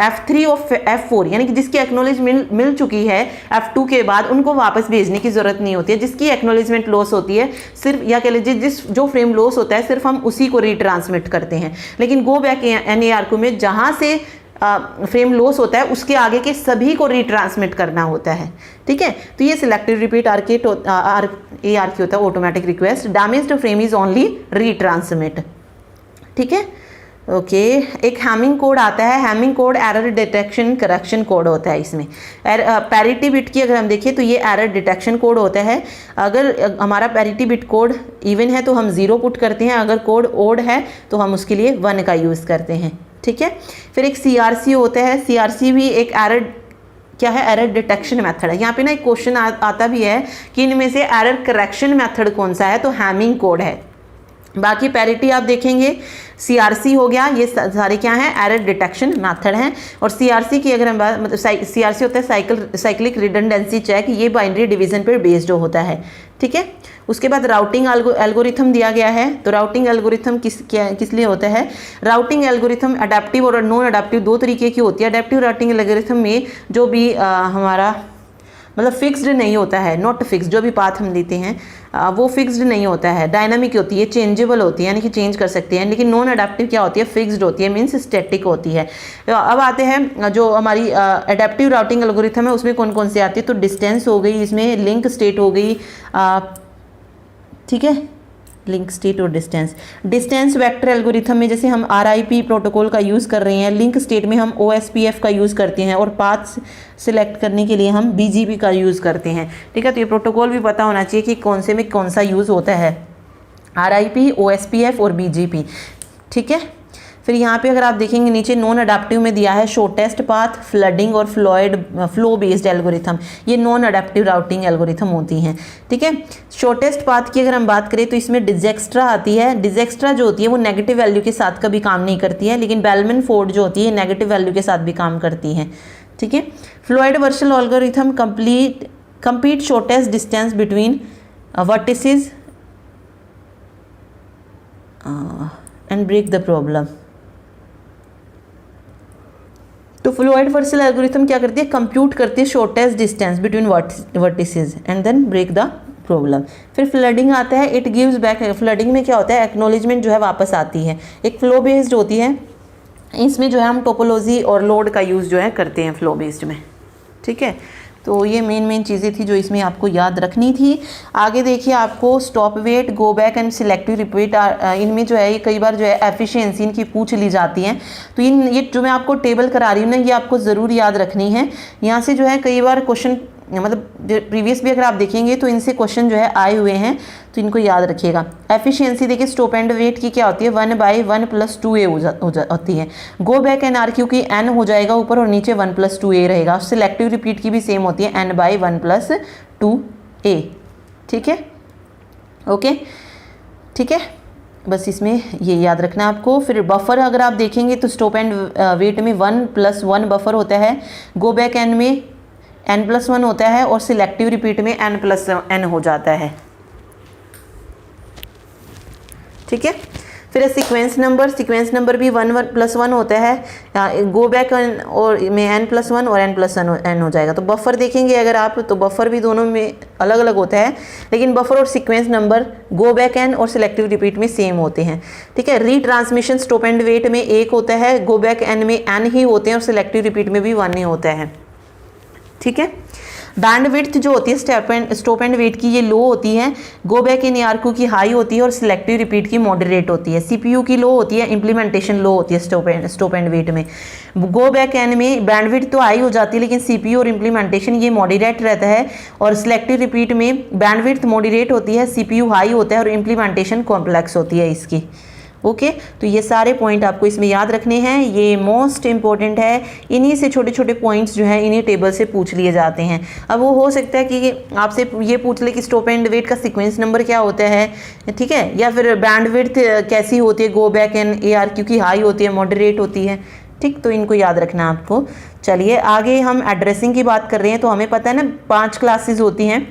F3 और F4 यानी कि जिसकी एक्नॉलेजमेंट मिल चुकी है F2 के बाद, उनको वापस भेजने की जरूरत नहीं होती है। जिसकी एक्नॉलेजमेंट लॉस होती है सिर्फ, या कह लीजिए जो फ्रेम लॉस होता है सिर्फ हम उसी को रीट्रांसमिट करते हैं। लेकिन गो बैक एंड ARQ में जहाँ से फ्रेम लॉस होता है उसके आगे के सभी को रीट्रांसमिट करना होता है, ठीक है। तो ये सिलेक्टिव रिपीट ARQ होता है automatic request. Damaged frame is only retransmit, ठीक है। ओके, एक हैमिंग कोड आता है। Hamming code error detection correction code होता है। इसमें पैरिटी बिट की अगर हम देखें तो ये एरर डिटेक्शन कोड होता है। अगर हमारा पैरिटी बिट कोड इवन है तो हम 0 पुट करते हैं, अगर कोड ओड है तो हम उसके लिए 1 का यूज़ करते हैं, ठीक है। फिर एक CRC होता है। CRC भी एक एरर क्या है, एरर डिटेक्शन मेथड है। यहाँ पे ना एक क्वेश्चन आता भी है कि इनमें से एरर करेक्शन मेथड कौन सा है, तो हैमिंग कोड है। बाकी पैरिटी आप देखेंगे CRC हो गया, ये सारे क्या हैं, एरर डिटेक्शन मेथड हैं। और CRC की अगर हम बात, मतलब CRC होता है साइक्लिक रिडंडेंसी चेक, ये बाइनरी डिवीजन पर बेस्ड होता है, ठीक है। उसके बाद राउटिंग एल्गोरिथम दिया गया है। तो राउटिंग एल्गोरिथम किस लिए होता है, राउटिंग एल्गोरिथम अडेप्टिव और नॉन अडेप्टिव 2 तरीके की होती है। अडेप्टिव राउटिंग एल्गोरिथम में जो भी हमारा मतलब फिक्स्ड नहीं होता है, नॉट फिक्स, जो भी पाथ हम देते हैं वो फिक्स्ड नहीं होता है, डायनामिक होती है, चेंजेबल होती है, यानी कि चेंज कर सकते हैं। लेकिन नॉन अडेप्टिव क्या होती है, फिक्स्ड होती है, मीन्स स्टैटिक होती है। तो अब आते हैं जो हमारी अडेप्टिव राउटिंग एल्गोरिथम है उसमें कौन कौन सी आती है, तो डिस्टेंस हो गई, इसमें लिंक स्टेट हो गई, ठीक है, लिंक स्टेट और डिस्टेंस वेक्टर एल्गोरिथम में जैसे हम RIP प्रोटोकॉल का यूज़ कर रहे हैं, लिंक स्टेट में हम OSPF का यूज़ करते हैं, और पाथ सिलेक्ट करने के लिए हम BGP का यूज़ करते हैं। ठीक है, तो ये प्रोटोकॉल भी पता होना चाहिए कि कौन से में कौन सा यूज़ होता है, RIP, OSPF और BGP। ठीक है, फिर यहाँ पे अगर आप देखेंगे नीचे नॉन अडेप्टिव में दिया है शॉर्टेस्ट पाथ, फ्लडिंग और फ्लो बेस्ड एल्गोरिथम, ये नॉन अडेप्टिव राउटिंग एल्गोरिथम होती हैं। ठीक है, शॉर्टेस्ट पाथ की अगर हम बात करें तो इसमें डिजेक्स्ट्रा आती है। डिजेक्स्ट्रा जो होती है वो नेगेटिव वैल्यू के साथ कभी काम नहीं करती है, लेकिन बेलमैन फोर्ड जो होती है नेगेटिव वैल्यू के साथ भी काम करती है। ठीक है, Floyd virtual algorithm complete shortest distance between vertices and break the problem. तो फ्लोइड वर्चुअल एल्गोरिथम क्या करती है, कंप्यूट करती है shortest distance between vertices and then break the problem. फिर फ्लडिंग आता है, इट गिव्स बैक। फ्लडिंग में क्या होता है, एक्नॉलेजमेंट जो है वापस आती है। एक फ्लो बेस्ड होती है, इसमें जो है हम टोपोलॉजी और लोड का यूज़ जो है करते हैं फ्लो बेस्ड में। ठीक है, तो ये मेन चीज़ें थी जो इसमें आपको याद रखनी थी। आगे देखिए, आपको stop wait, go back and selective repeat, इनमें जो है ये कई बार जो है एफिशिएंसी इनकी पूछ ली जाती है। तो ये जो मैं आपको टेबल करा रही हूँ ना, ये आपको ज़रूर याद रखनी है। यहाँ से जो है कई बार क्वेश्चन, मतलब प्रीवियस भी अगर आप देखेंगे तो इनसे क्वेश्चन जो है आए हुए हैं, तो इनको याद रखिएगा। एफिशिएंसी देखिए, स्टॉप एंड वेट की क्या होती है, 1/1 + 2a होती है। गो बैक NRQ की n हो जाएगा ऊपर और नीचे 1 + 2a रहेगा। सिलेक्टिव रिपीट की भी सेम होती है, n/1 + 2a। ठीक है, ओके, ठीक है, बस इसमें ये याद रखना है आपको। फिर बफर अगर आप देखेंगे तो स्टॉप एंड वेट में 1 + 1 बफर होता है, गो बैक n में n+1 होता है, और सिलेक्टिव रिपीट में n+n हो जाता है। ठीक है, फिर सीक्वेंस नंबर भी 1 + 1 होता है, गो बैक और में n+1 और n+n हो जाएगा। तो बफर देखेंगे अगर आप, तो बफर भी दोनों में अलग अलग होता है, लेकिन बफर और sequence number go back n और सिलेक्टिव रिपीट में सेम होते हैं। ठीक है, रीट्रांसमिशन स्टॉप एंड वेट में 1 होता है, गो बैक n में n ही होते हैं, और सिलेक्टिव रिपीट में भी 1 ही होता है। ठीक है, बैंड विड्थ जो होती है स्टॉप एंड वेट की, ये लो होती है, गो बैक NRQ की हाई होती है, और सिलेक्टिव रिपीट की मॉडरेट होती है। CPU की लो होती है, इंप्लीमेंटेशन लो होती है स्टॉप एंड वेट में। गो बैक n में बैंड विड्थ तो हाई हो जाती है, लेकिन CPU और इंप्लीमेंटेशन ये मॉडरेट रहता है, और सिलेक्टिव रिपीट में बैंड विड्थ मॉडरेट होती है, CPU हाई होता है, और इंप्लीमेंटेशन कॉम्प्लेक्स होती है इसकी। ओके, तो ये सारे पॉइंट आपको इसमें याद रखने हैं, ये मोस्ट इंपॉर्टेंट है। इन्हीं से छोटे छोटे पॉइंट्स जो है इन्हीं टेबल से पूछ लिए जाते हैं। अब वो हो सकता है कि आपसे ये पूछ ले कि स्टॉप एंड वेट का सीक्वेंस नंबर क्या होता है, ठीक है, या फिर बैंड विड्थ कैसी होती है, गो बैक एंड ARQ की हाई होती है, मॉडरेट होती है। ठीक, तो इनको याद रखना है आपको। चलिए आगे हम एड्रेसिंग की बात कर रहे हैं, तो हमें पता है ना 5 क्लासेस होती हैं,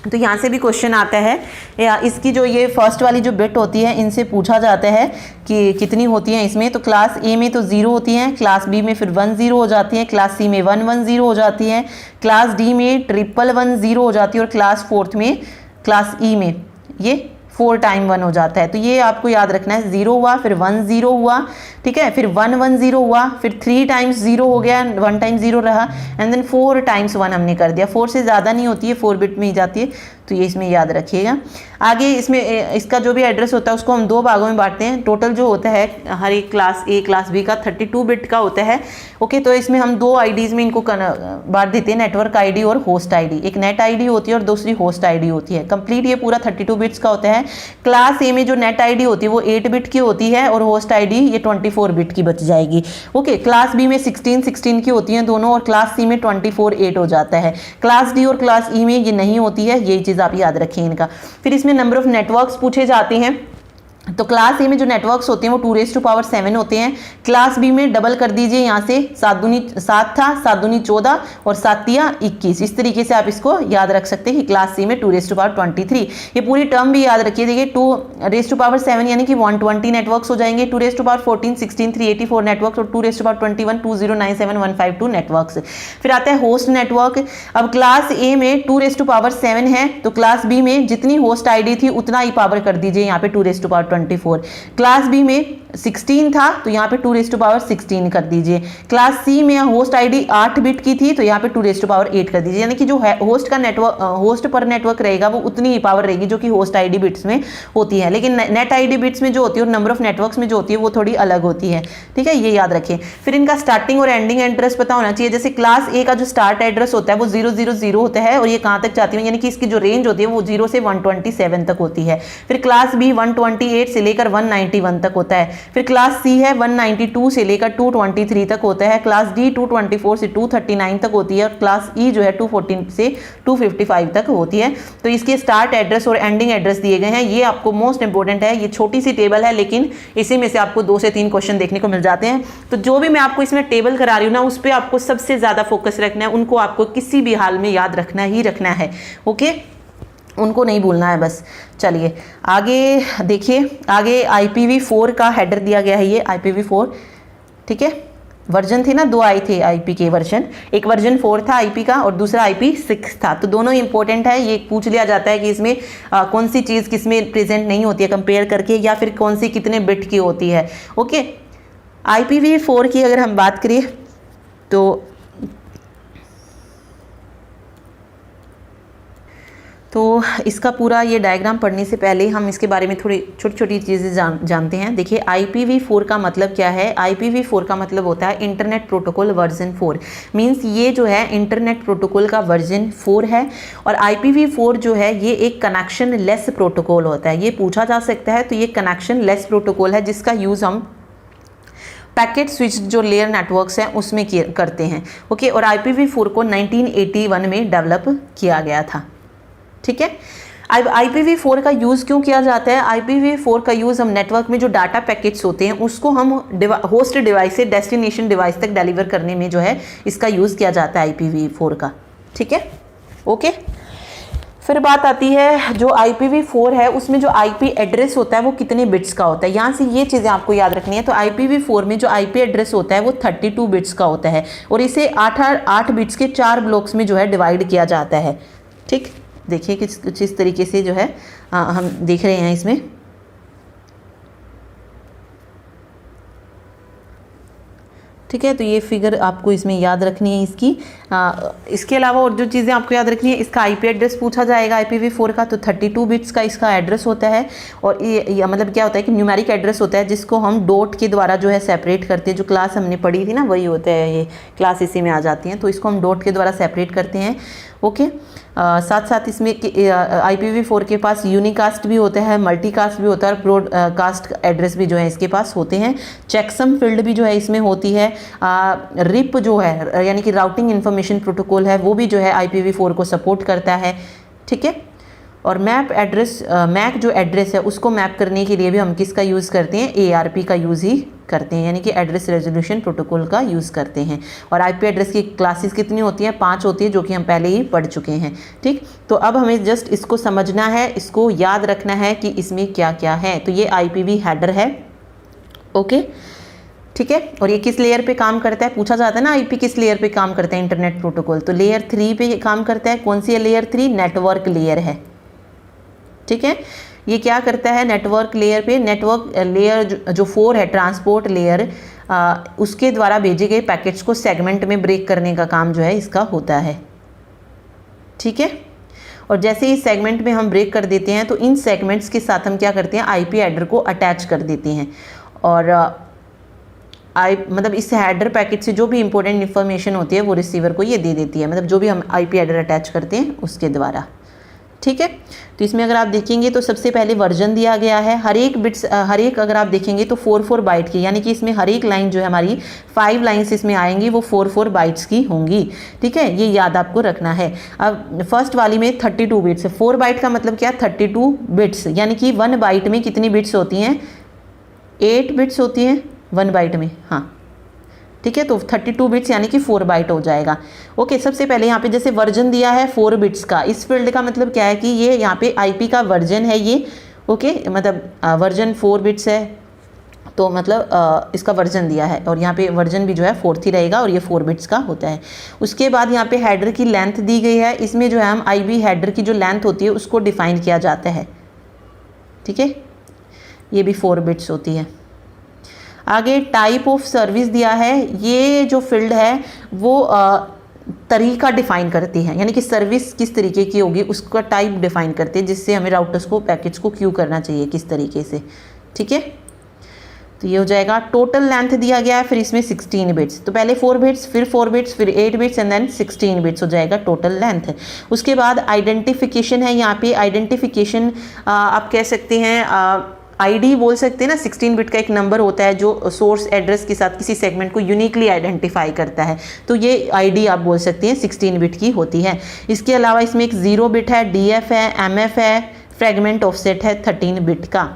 तो यहाँ से भी क्वेश्चन आता है, या इसकी जो ये फर्स्ट वाली जो बिट होती है इनसे पूछा जाता है कि कितनी होती हैं इसमें। तो क्लास A में तो 0 होती हैं, क्लास B में फिर 1 0 हो जाती है, क्लास C में 1 1 0 हो जाती है, क्लास D में 1 1 0 हो जाती है, और क्लास 4th में क्लास E में ये 4 टाइम 1 हो जाता है। तो ये आपको याद रखना है, 0 हुआ, फिर 1 0 हुआ, ठीक है, फिर 1 1 0 हुआ, फिर 3 टाइम्स 0 हो गया, 1 टाइम 0 रहा, एंड देन 4 टाइम्स 1 हमने कर दिया। 4 से ज़्यादा नहीं होती है, 4 बिट में ही जाती है, तो ये इसमें याद रखिएगा। आगे इसमें इसका जो भी एड्रेस होता है उसको हम 2 भागों में बांटते हैं। टोटल जो होता है हर एक क्लास A क्लास B का 32 बिट का होता है। ओके, तो इसमें हम 2 IDs में इनको बांट देते हैं, नेटवर्क ID और होस्ट ID। एक नेट ID होती है और दूसरी होस्ट ID होती है। कंप्लीट ये पूरा 32 बिट्स का होता है। क्लास A में जो नेट ID होती है वो 8 बिट की होती है, और होस्ट ID ये 24 बिट की बच जाएगी। ओके, क्लास B में 16 की होती हैं दोनों, और क्लास C में 24 8 हो जाता है। क्लास D और क्लास E में ये नहीं होती है, यही चीज़ आप याद रखें इनका। फिर इसमें नंबर ऑफ नेटवर्क्स पूछे जाते हैं। तो क्लास ए में जो नेटवर्क्स होते हैं वो 2⁻7 होते हैं। क्लास बी में डबल कर दीजिए, यहाँ से 7 दूनी 7 था, 7 दूनी 14 और 7 तिया 21। इस तरीके से आप इसको याद रख सकते हैं कि क्लास सी में 2⁻23। ये पूरी टर्म भी याद रखिए। देखिए 2⁻7 यानी कि 120 नेटवर्क्स हो जाएंगे, 2⁻14 16 384 नेटवर्क्स और 2⁻21 2097 152 नेटवर्क्स। फिर आता है होस्ट नेटवर्क। अब क्लास ए में 2⁻7 है तो क्लास बी में जितनी होस्ट आईडी थी उतना ही पावर कर दीजिए, यहाँ पे 2⁻24। क्लास बी में 16 था तो यहाँ पे 2⁻16 कर दीजिए। क्लास सी में होस्ट आईडी 8 बिट की थी तो यहाँ पे 2⁻8 कर दीजिए। यानी कि जो होस्ट का नेटवर्क होस्ट पर नेटवर्क रहेगा वो उतनी ही पावर रहेगी जो कि होस्ट आईडी बिट्स में होती है, लेकिन नेट आईडी बिट्स में जो होती है और नंबर ऑफ नेटवर्क्स में जो होती है वो थोड़ी अलग होती है। ठीक है, ये याद रखें। फिर इनका स्टार्टिंग और एंडिंग एड्रेस पता होना चाहिए। जैसे क्लास ए का जो स्टार्ट एड्रेस होता है वो 000 होता है और ये कहाँ तक जाती है, यानी कि इसकी जो रेंज होती है वो 0 से 127 तक होती है। फिर क्लास बी 128 से लेकर 191 तक होता है। फिर क्लास सी है 192 से लेकर 223 तक होता है। क्लास डी 224 से 239 तक होती है और क्लास ई जो है 214 से 255 तक होती है। तो इसके स्टार्ट एड्रेस और एंडिंग एड्रेस दिए गए हैं। ये आपको मोस्ट इंपॉर्टेंट है। ये छोटी सी टेबल है लेकिन इसी में से आपको 2 से 3 क्वेश्चन देखने को मिल जाते हैं। तो जो भी मैं आपको इसमें टेबल करा रही हूँ ना, उस पर आपको सबसे ज्यादा फोकस रखना है। उनको आपको किसी भी हाल में याद रखना ही रखना है। ओके, उनको नहीं भूलना है बस। चलिए आगे देखिए, आगे IPv4 का हेडर दिया गया है। ये IPv4, ठीक है, वर्जन थे ना, 2 आए थे IP के वर्जन। एक वर्जन 4 था IP का और दूसरा IP6 था। तो दोनों इंपॉर्टेंट है। ये पूछ लिया जाता है कि इसमें कौन सी चीज़ किसमें प्रेजेंट नहीं होती है कंपेयर करके, या फिर कौन सी कितने बिट की होती है। ओके, IPv4 की अगर हम बात करें तो इसका पूरा ये डायग्राम पढ़ने से पहले हम इसके बारे में थोड़ी छोटी छोटी चीज़ें जानते हैं। देखिए IPv4 का मतलब क्या है। IPv4 का मतलब होता है इंटरनेट प्रोटोकॉल वर्जन 4। मींस ये जो है इंटरनेट प्रोटोकॉल का वर्जन 4 है। और IPv4 जो है ये एक कनेक्शन लेस प्रोटोकॉल होता है। ये पूछा जा सकता है, तो ये कनेक्शन लेस प्रोटोकॉल है जिसका यूज़ हम पैकेट स्विच जो लेयर नेटवर्क्स हैं उसमें करते हैं। ओके, और IPv4 को 1981 में डेवलप किया गया था। ठीक है, IPv4 का यूज़ क्यों किया जाता है। IPv4 का यूज़ हम नेटवर्क में जो डाटा पैकेट्स होते हैं उसको हम होस्ट डिवाइस से डेस्टिनेशन डिवाइस तक डिलीवर करने में जो है इसका यूज़ किया जाता है IPv4 का। ठीक है, ओके। फिर बात आती है जो IPv4 है उसमें जो IP एड्रेस होता है वो कितने बिट्स का होता है। यहाँ से ये चीज़ें आपको याद रखनी है। तो IPv4 में जो IP एड्रेस होता है वो 32 बिट्स का होता है और इसे 8 बिट्स के 4 ब्लॉक्स में जो है डिवाइड किया जाता है। ठीक, देखिए कुछ इस तरीके से जो है हम देख रहे हैं इसमें। ठीक है, तो ये फिगर आपको इसमें याद रखनी है इसकी। इसके अलावा और जो चीज़ें आपको याद रखनी है, इसका IP एड्रेस पूछा जाएगा IPv4 का, तो 32 बिट्स का इसका एड्रेस होता है। और ये मतलब क्या होता है कि न्यूमेरिक एड्रेस होता है जिसको हम डॉट के द्वारा जो है सेपरेट करते हैं। जो क्लास हमने पढ़ी थी ना वही होता है, ये क्लास इसी में आ जाती हैं। तो इसको हम डॉट के द्वारा सेपरेट करते हैं। ओके, साथ साथ इसमें IPv4 के पास यूनिकास्ट भी होता है, मल्टीकास्ट भी होता है और ब्रॉडकास्ट एड्रेस भी जो है इसके पास होते हैं। चेकसम फील्ड भी जो है इसमें होती है। रिप जो है यानी कि राउटिंग इन्फॉर्मेशन प्रोटोकॉल है वो भी जो है IPv4 को सपोर्ट करता है। ठीक है, और मैप एड्रेस मैक जो एड्रेस है उसको मैप करने के लिए भी हम किसका यूज़ करते हैं, ARP का यूज़ ही करते हैं, यानी कि एड्रेस रेजोल्यूशन प्रोटोकॉल का यूज़ करते हैं। और IP एड्रेस की क्लासेस कितनी होती हैं, 5 होती है, जो कि हम पहले ही पढ़ चुके हैं। ठीक, तो अब हमें जस्ट इसको समझना है, इसको याद रखना है कि इसमें क्या क्या है। तो ये IPv हेडर है। ओके, ठीक है, और ये किस लेयर पे काम करता है, पूछा जाता है ना IP किस लेयर पे काम करता है इंटरनेट प्रोटोकॉल, तो लेयर 3 पे काम करता है। कौन सी है लेयर 3, नेटवर्क लेयर है। ठीक है, ये क्या करता है नेटवर्क लेयर पे, नेटवर्क लेयर जो 4 है ट्रांसपोर्ट लेयर, उसके द्वारा भेजे गए पैकेट्स को सेगमेंट में ब्रेक करने का काम जो है इसका होता है। ठीक है, और जैसे ही सेगमेंट में हम ब्रेक कर देते हैं तो इन सेगमेंट्स के साथ हम क्या करते हैं, IP हेडर को अटैच कर देते हैं। और मतलब इस हेडर पैकेट से जो भी इंपॉर्टेंट इन्फॉर्मेशन होती है वो रिसीवर को ये दे देती है, मतलब जो भी हम IP हेडर अटैच करते हैं उसके द्वारा। ठीक है। तो इसमें अगर आप देखेंगे तो सबसे पहले वर्जन दिया गया है, हर एक अगर आप देखेंगे तो 4 बाइट की, यानी कि इसमें हर एक लाइन जो है हमारी 5 लाइन्स इसमें आएंगी, वो 4 बाइट्स की होंगी। ठीक है, ये याद आपको रखना है। अब फर्स्ट वाली में 32 बिट्स है, 4 बाइट का मतलब क्या, 32 बिट्स, यानी कि 1 बाइट में कितनी बिट्स होती हैं, 8 बिट्स होती हैं 1 बाइट में। हाँ ठीक है, तो 32 बिट्स यानी कि 4 बाइट हो जाएगा। ओके, सबसे पहले यहाँ पे जैसे वर्जन दिया है 4 बिट्स का, इस फील्ड का मतलब क्या है कि ये यहाँ पे आईपी का वर्जन है ये। ओके, मतलब वर्जन 4 बिट्स है, तो मतलब इसका वर्जन दिया है, और यहाँ पे वर्जन भी जो है 4 ही रहेगा, और ये 4 बिट्स का होता है। उसके बाद यहाँ पे हेडर की लेंथ दी गई है, इसमें जो है हम आईबी हेडर की जो लेंथ होती है उसको डिफाइन किया जाता है। ठीक है, ये भी 4 बिट्स होती है। आगे टाइप ऑफ सर्विस दिया है, ये जो फील्ड है वो तरीका डिफाइन करती है, यानी कि सर्विस किस तरीके की होगी उसका टाइप डिफाइन करती है, जिससे हमें राउटर्स को पैकेट्स को क्यू करना चाहिए किस तरीके से। ठीक है, तो ये हो जाएगा। टोटल लेंथ दिया गया है फिर इसमें 16 बिट्स, तो पहले 4 बिट्स, फिर 4 बिट्स, फिर 8 बिट्स एंड देन 16 बिट्स हो जाएगा टोटल लेंथ। उसके बाद आइडेंटिफिकेशन है, यहाँ पे आइडेंटिफिकेशन आप कह सकते हैं आईडी बोल सकते हैं ना, 16 बिट का एक नंबर होता है जो सोर्स एड्रेस के साथ किसी सेगमेंट को यूनिकली आइडेंटिफाई करता है, तो ये आईडी आप बोल सकते हैं 16 बिट की होती है। इसके अलावा इसमें एक 0 बिट है, डीएफ है, एमएफ है, फ्रेगमेंट ऑफसेट है 13 बिट का।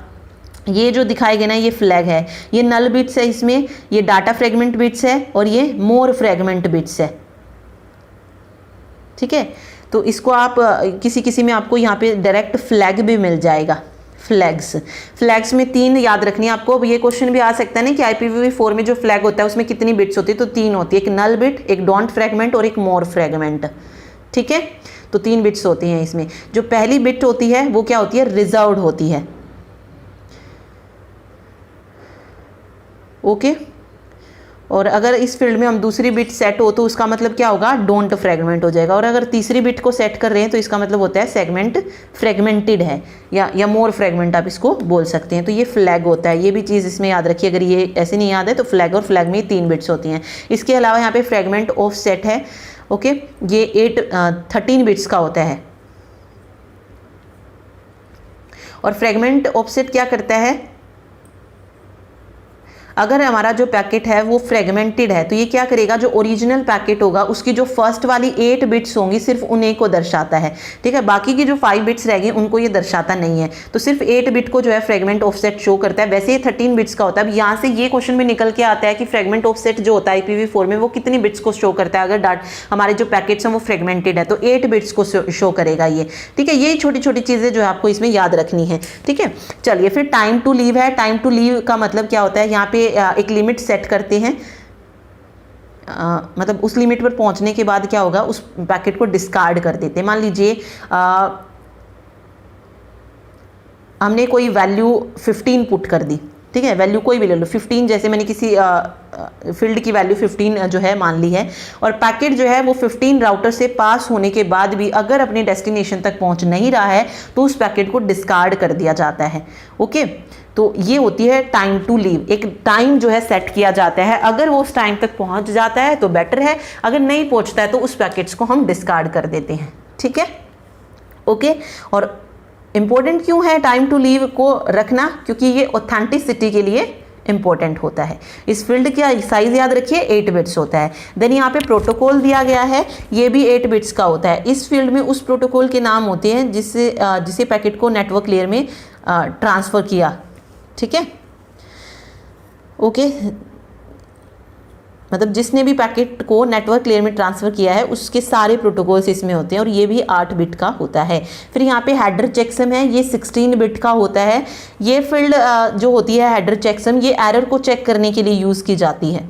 ये जो दिखाए गए ना ये फ्लैग है, ये नल बिट्स है, इसमें ये डाटा फ्रेगमेंट बिट्स है, और ये मोर फ्रेगमेंट बिट्स है। ठीक है, तो इसको आप किसी में आपको यहाँ पे डायरेक्ट फ्लैग भी मिल जाएगा। फ्लैग्स में 3 याद रखनी है आपको। अब ये क्वेश्चन भी आ सकता है ना कि IPv4 में जो फ्लैग होता है उसमें कितनी बिट्स होती है, तो 3 होती है, एक नल बिट, एक डोंट फ्रेगमेंट और एक मोर फ्रेगमेंट। ठीक है, तो 3 बिट्स होती हैं इसमें। जो पहली बिट होती है वो क्या होती है, रिजर्व्ड होती है। ओके, और अगर इस फील्ड में हम दूसरी बिट सेट हो तो उसका मतलब क्या होगा, डोंट फ्रेगमेंट हो जाएगा, और अगर तीसरी बिट को सेट कर रहे हैं तो इसका मतलब होता है सेगमेंट फ्रेगमेंटेड है, या मोर फ्रेगमेंट आप इसको बोल सकते हैं। तो ये फ्लैग होता है, ये भी चीज़ इसमें याद रखिए, अगर ये ऐसे नहीं याद है तो फ्लैग, और फ्लैग में 3 बिट्स होती हैं। इसके अलावा यहाँ पे फ्रेगमेंट ऑफ सेट है। ओके, ये 13 बिट्स का होता है, और फ्रेगमेंट ऑफसेट क्या करता है, अगर हमारा जो पैकेट है वो फ्रेगमेंटेड है तो ये क्या करेगा, जो ओरिजिनल पैकेट होगा उसकी जो फर्स्ट वाली 8 बिट्स होंगी सिर्फ उन्हीं को दर्शाता है। ठीक है, बाकी की जो 5 बिट्स रहेगी उनको ये दर्शाता नहीं है, तो सिर्फ 8 बिट को जो है फ्रेगमेंट ऑफसेट शो करता है। वैसे ये 13 बिट्स का होता है। अब यहाँ से ये क्वेश्चन में निकल के आता है कि फ्रेगमेंट ऑफसेट जो होता है IPv4 में वो कितनी बिट्स को शो करता है। अगर हमारे जो पैकेट्स हैं वो फ्रेगमेंटेड है तो 8 बिट्स को शो करेगा ये। ठीक है, यही छोटी छोटी चीज़ें जो है आपको इसमें याद रखनी है। ठीक है, चलिए फिर टाइम टू लीव है। टाइम टू लीव का मतलब क्या होता है, यहाँ पे एक लिमिट सेट करते हैं, मतलब उस लिमिट पर पहुंचने के बाद क्या होगा, उस पैकेट को डिस्कार्ड कर देते हैं। मान लीजिए हमने कोई वैल्यू 15 पुट कर दी। ठीक है, वैल्यू कोई भी ले लो, 15, जैसे मैंने किसी फील्ड की वैल्यू 15 जो है मान ली है, और पैकेट जो है वो 15 राउटर से पास होने के बाद भी अगर अपने डेस्टिनेशन तक पहुंच नहीं रहा है तो उस पैकेट को डिस्कार्ड कर दिया जाता है। ओके, तो ये होती है टाइम टू लीव। एक टाइम जो है सेट किया जाता है, अगर वो उस टाइम तक पहुंच जाता है तो बेटर है, अगर नहीं पहुंचता है तो उस पैकेट्स को हम डिस्कार्ड कर देते हैं। ठीक है, ओके, और इंपॉर्टेंट क्यों है टाइम टू लीव को रखना, क्योंकि ये ऑथेंटिसिटी के लिए इंपॉर्टेंट होता है। इस फील्ड का साइज याद रखिए 8 बिट्स होता है। देन यहाँ पे प्रोटोकॉल दिया गया है, ये भी 8 बिट्स का होता है। इस फील्ड में उस प्रोटोकॉल के नाम होते हैं जिसे पैकेट को नेटवर्क लेयर में ट्रांसफ़र किया। ठीक है, ओके, मतलब जिसने भी पैकेट को नेटवर्क लेयर में ट्रांसफ़र किया है उसके सारे प्रोटोकॉल्स इसमें होते हैं, और ये भी 8 बिट का होता है। फिर यहाँ पे हेडर चेकसम है, ये 16 बिट का होता है। ये फील्ड जो होती है हेडर चेकसम, ये एरर को चेक करने के लिए यूज़ की जाती है।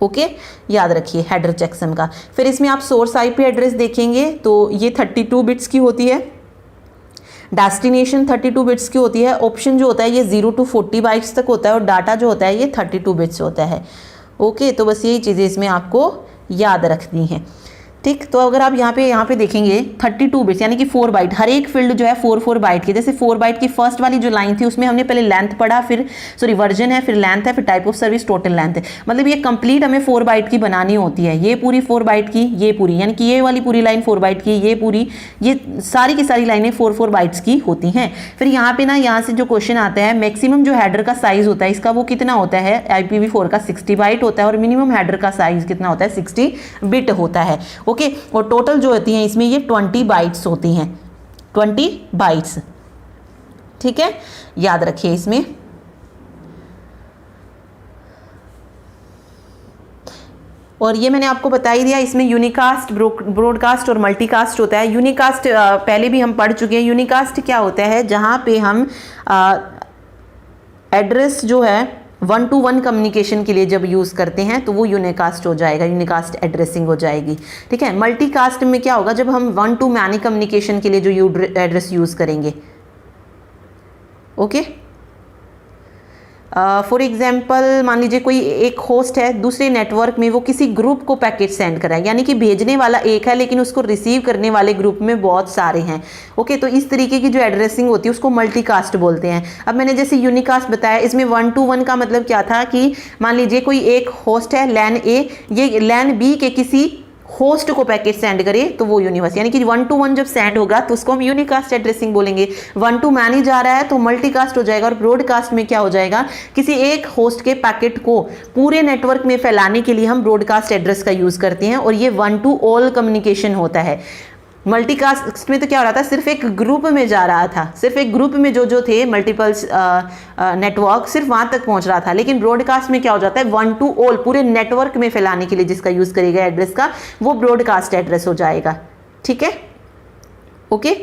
ओके, याद रखिए हेडर चेकसम का। फिर इसमें आप सोर्स IP एड्रेस देखेंगे तो ये 32 बिट्स की होती है, डेस्टिनेशन 32 बिट्स की होती है, ऑप्शन जो होता है ये 0 to 40 बाइट्स तक होता है, और डाटा जो होता है ये 32 बिट्स होता है। ओके, तो बस यही चीज़ें इसमें आपको याद रखनी है। ठीक। तो अगर आप यहाँ पे देखेंगे 32 बिट्स यानी कि 4 बाइट, हर एक फील्ड जो है 4 बाइट की। जैसे 4 बाइट की फर्स्ट वाली जो लाइन थी उसमें हमने पहले लेंथ पढ़ा, फिर सॉरी वर्जन है, फिर लेंथ है, फिर type of service, total length है। मतलब ये कंप्लीट हमें 4 बाइट की बनानी होती है। ये पूरी 4 बाइट की, ये पूरी, यानी कि ये वाली पूरी लाइन 4 बाइट की, ये पूरी, ये सारी की सारी लाइनें 4 बाइट्स की होती हैं। फिर यहाँ पे ना, यहाँ से जो क्वेश्चन आता है, मैक्सिमम जो हेडर का साइज होता है इसका वो कितना होता है, IPv4 का 60 बाइट होता है, और मिनिमम हेडर का साइज कितना होता है, 60 बिट होता है। ओके, और टोटल जो होती हैं इसमें ये 20 बाइट्स होती हैं, 20 बाइट्स। ठीक है, याद रखिए इसमें। और ये मैंने आपको बता ही दिया, इसमें यूनिकास्ट, ब्रॉडकास्ट और मल्टीकास्ट होता है। यूनिकास्ट पहले भी हम पढ़ चुके हैं। यूनिकास्ट क्या होता है, जहां पे हम एड्रेस जो है 1-to-1 कम्युनिकेशन के लिए जब यूज़ करते हैं तो वो यूनिकास्ट हो जाएगा, यूनिकास्ट एड्रेसिंग हो जाएगी। ठीक है। मल्टीकास्ट में क्या होगा, जब हम 1-to-many कम्युनिकेशन के लिए जो एड्रेस यूज़ करेंगे। ओके, फॉर एग्जाम्पल मान लीजिए कोई एक होस्ट है दूसरे नेटवर्क में, वो किसी ग्रुप को पैकेट सेंड कर रहा है, यानी कि भेजने वाला एक है लेकिन उसको रिसीव करने वाले ग्रुप में बहुत सारे हैं। ओके, तो इस तरीके की जो एड्रेसिंग होती है उसको मल्टीकास्ट बोलते हैं। अब मैंने जैसे यूनिकास्ट बताया, इसमें 1-to-1 का मतलब क्या था कि मान लीजिए कोई एक होस्ट है लैन ए, ये लैन बी के किसी होस्ट को पैकेट सेंड करे तो वो यूनिवर्स, यानी कि 1-to-1 जब सेंड होगा तो उसको हम यूनिकास्ट एड्रेसिंग बोलेंगे। 1-to-many जा रहा है तो मल्टीकास्ट हो जाएगा। और ब्रॉडकास्ट में क्या हो जाएगा, किसी एक होस्ट के पैकेट को पूरे नेटवर्क में फैलाने के लिए हम ब्रॉडकास्ट एड्रेस का यूज करते हैं, और ये 1-to-all कम्युनिकेशन होता है। मल्टीकास्ट में तो क्या हो रहा था, सिर्फ एक ग्रुप में जा रहा था, सिर्फ एक ग्रुप में जो थे मल्टीपल्स नेटवर्क सिर्फ वहां तक पहुंच रहा था। लेकिन ब्रॉडकास्ट में क्या हो जाता है, 1-to-all पूरे नेटवर्क में फैलाने के लिए जिसका यूज करेगा एड्रेस का, वो ब्रॉडकास्ट एड्रेस हो जाएगा। ठीक है, ओके।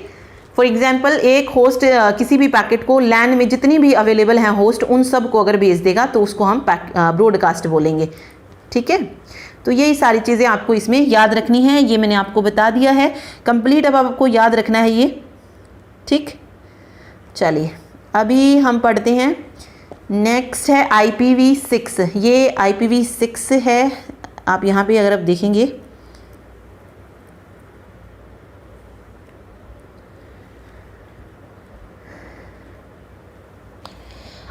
फॉर एग्जाम्पल एक होस्ट किसी भी पैकेट को लैन में जितनी भी अवेलेबल हैं होस्ट, उन सब को अगर भेज देगा तो उसको हम ब्रॉडकास्ट बोलेंगे। ठीक है, तो यही सारी चीज़ें आपको इसमें याद रखनी है। ये मैंने आपको बता दिया है कंप्लीट, अब आपको याद रखना है ये। ठीक, चलिए अभी हम पढ़ते हैं। नेक्स्ट है IPv6। ये IPv6 है। आप यहाँ पे अगर आप देखेंगे,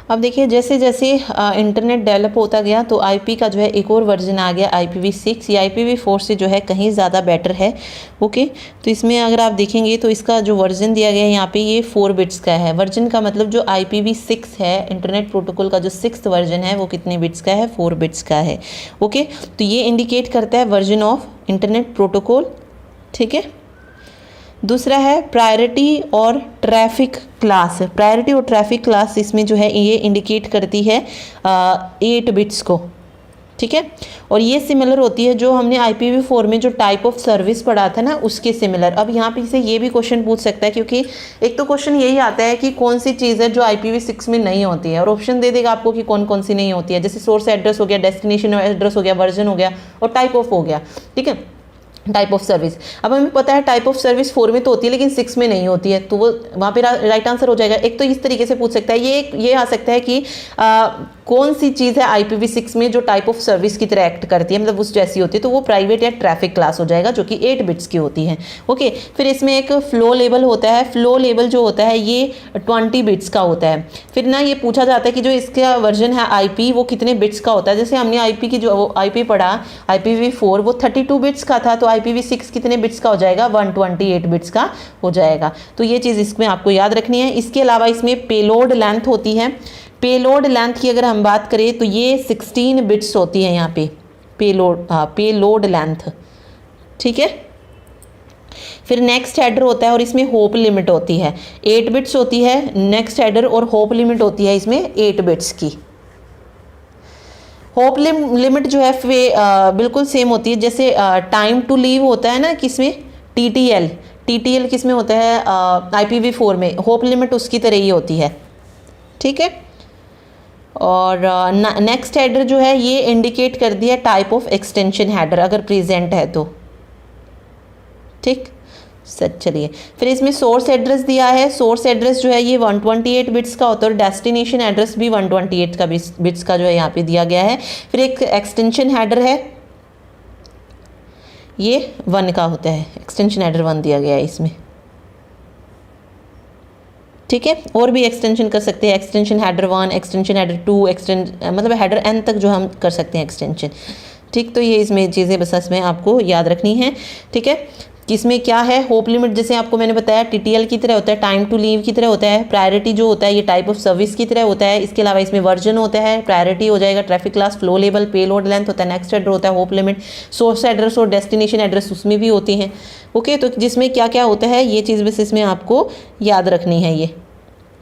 अब देखिए जैसे जैसे इंटरनेट डेवलप होता गया तो IP का जो है एक और वर्जन आ गया IPv6। ये IPv4 से जो है कहीं ज़्यादा बेटर है। ओके, तो इसमें अगर आप देखेंगे तो इसका जो वर्जन दिया गया है यहाँ पे ये 4 बिट्स का है। वर्जन का मतलब जो IPv6 है इंटरनेट प्रोटोकॉल का जो 6th वर्जन है वो कितने बिट्स का है, 4 बिट्स का है। ओके, तो ये इंडिकेट करता है वर्जन ऑफ इंटरनेट प्रोटोकॉल। ठीक है, दूसरा है प्रायोरिटी और ट्रैफिक क्लास। प्रायोरिटी और ट्रैफिक क्लास इसमें जो है ये इंडिकेट करती है 8 बिट्स को। ठीक है, और ये सिमिलर होती है जो हमने IPv4 में जो टाइप ऑफ सर्विस पढ़ा था ना उसके सिमिलर। अब यहाँ पे से ये भी क्वेश्चन पूछ सकता है, क्योंकि एक तो क्वेश्चन यही आता है कि कौन सी चीज़ है जो IPv6 में नहीं होती है, और ऑप्शन दे देगा आपको कि कौन कौन सी नहीं होती है। जैसे सोर्स एड्रेस हो गया, डेस्टिनेशन एड्रेस हो गया, वर्जन हो गया, और टाइप ऑफ हो गया। ठीक है, टाइप ऑफ सर्विस। अब हमें पता है टाइप ऑफ सर्विस 4 में तो होती है लेकिन 6 में नहीं होती है, तो वो वहाँ पे राइट आंसर हो जाएगा। एक तो इस तरीके से पूछ सकता है, ये आ सकता है कि कौन सी चीज़ है IPv6 में जो टाइप ऑफ सर्विस की तरह एक्ट करती है, मतलब उस जैसी होती है, तो वो प्राइवेट या ट्रैफिक क्लास हो जाएगा जो कि 8 बिट्स की होती है। ओके, फिर इसमें एक फ्लो लेवल होता है। फ्लो लेवल जो होता है ये 20 बिट्स का होता है। फिर ना ये पूछा जाता है कि जो इसका वर्जन है IP वो कितने बिट्स का होता है। जैसे हमने IP की जो IP पढ़ा IPv4 वो 32 बिट्स का था, तो IPv6 कितने बिट्स का हो जाएगा, 128 बिट्स का हो जाएगा। तो ये चीज़ इसमें आपको याद रखनी है। इसके अलावा इसमें पेलोड लेंथ होती है। पेलोड लेंथ की अगर हम बात करें तो ये 16 बिट्स होती है यहाँ पे पेलोड लेंथ। ठीक है, फिर नेक्स्ट हेडर होता है और इसमें होप लिमिट होती है, 8 बिट्स होती है नेक्स्ट हेडर, और होप लिमिट होती है इसमें 8 बिट्स की। होप लिमिट जो है बिल्कुल सेम होती है जैसे टाइम टू लीव होता है ना किसमें, TTL किसमें होता है IPv4 में, होप लिमिट उसकी तरह ही होती है। ठीक है, और नेक्स्ट हेडर जो है ये इंडिकेट कर दिया टाइप ऑफ एक्सटेंशन हेडर अगर प्रेजेंट है तो। ठीक, सच, चलिए फिर इसमें सोर्स एड्रेस दिया है। सोर्स एड्रेस जो है ये 128 बिट्स का होता है, और डेस्टिनेशन एड्रेस भी 128 का बिट्स का जो है यहाँ पे दिया गया है। फिर एक एक्सटेंशन हेडर है, ये 1 का होता है, एक्सटेंशन हेडर 1 दिया गया है इसमें, ठीक है। और भी एक्सटेंशन कर सकते हैं, एक्सटेंशन हेडर 1, एक्सटेंशन हेडर 2, मतलब हेडर n तक जो हम कर सकते हैं एक्सटेंशन, ठीक। तो ये इसमें चीज़ें बस इसमें आपको याद रखनी है, ठीक है। कि इसमें क्या है, होप लिमिट जैसे आपको मैंने बताया TTL की तरह होता है, टाइम टू लीव की तरह होता है, प्रायोरिटी जो होता है ये टाइप ऑफ सर्विस की तरह होता है। इसके अलावा इसमें वर्जन होता है, प्रायोरिटी हो जाएगा, traffic class, flow level, payload length होता है, नेक्स्ट एड्रेस होता है, होप लिमिट, सोर्स एड्रेस और डेस्टिनेशन एड्रेस उसमें भी होती हैं, ओके। तो जिसमें क्या क्या होता है ये चीज़ बस इसमें आपको याद रखनी है ये,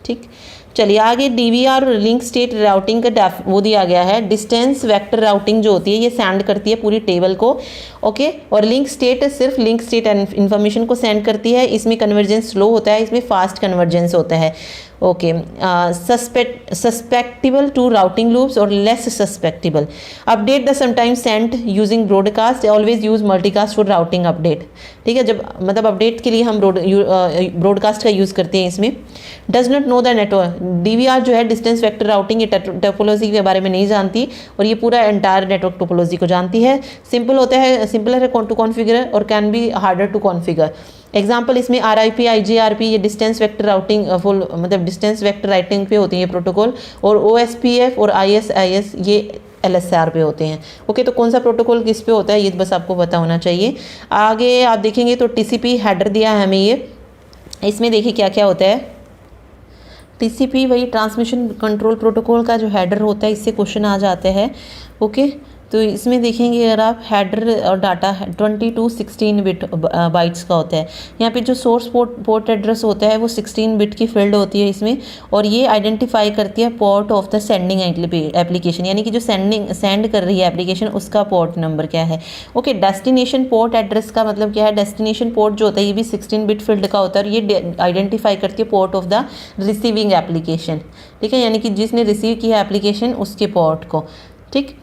ठीक। चलिए आगे DVR और लिंक स्टेट राउटिंग का वो दिया गया है। डिस्टेंस वेक्टर राउटिंग जो होती है ये सेंड करती है पूरी टेबल को, ओके। और लिंक स्टेट सिर्फ लिंक स्टेट इन्फॉर्मेशन को सेंड करती है। इसमें कन्वर्जेंस स्लो होता है, इसमें फास्ट कन्वर्जेंस होता है, okay. Susceptible to routing loops और less susceptible. Update the sometimes sent using broadcast, always use multicast for routing update, ठीक है। जब मतलब अपडेट के लिए हम ब्रॉडकास्ट का यूज़ करते हैं इसमें। Does not know the network, DVR जो है डिस्टेंस वेक्टर राउटिंग, ये टोपोलॉजी के बारे में नहीं जानती और ये पूरा एंटायर नेटवर्क टोपोलॉजी को जानती है। सिंपल होता है, सिंपलर है टू कॉन्फ़िगर और can be harder to configure. Example इसमें RIP, IGRP ये डिस्टेंस वेक्टर राउटिंग फुल मतलब डिस्टेंस वेक्टर राइटिंग पे होती है प्रोटोकॉल, और OSPF और ISIS ये LSR पे होते हैं, ओके। तो कौन सा प्रोटोकॉल किस पे होता है ये बस आपको पता होना चाहिए। आगे आप देखेंगे तो TCP हेडर दिया है हमें ये, इसमें देखिए क्या क्या होता है। TCP वही ट्रांसमिशन कंट्रोल प्रोटोकॉल का जो हेडर होता है, इससे क्वेश्चन आ जाते हैं, ओके। तो इसमें देखेंगे अगर आप हेडर और डाटा 22 16 बिट बाइट्स का होता है। यहाँ पे जो सोर्स पोर्ट एड्रेस होता है वो 16 बिट की फील्ड होती है इसमें, और ये आइडेंटिफाई करती है port of the sending application, यानी कि जो सेंड कर रही है एप्लीकेशन उसका पोर्ट नंबर क्या है, ओके। डेस्टिनेशन पोर्ट एड्रेस का मतलब क्या है, डेस्टिनेशन पोर्ट जो होता है ये भी 16 बिट फील्ड का होता है, और ये आइडेंटिफाई करती है port of the receiving application, ठीक है, यानी कि जिसने रिसीव किया एप्लीकेशन उसके पोर्ट को, ठीक।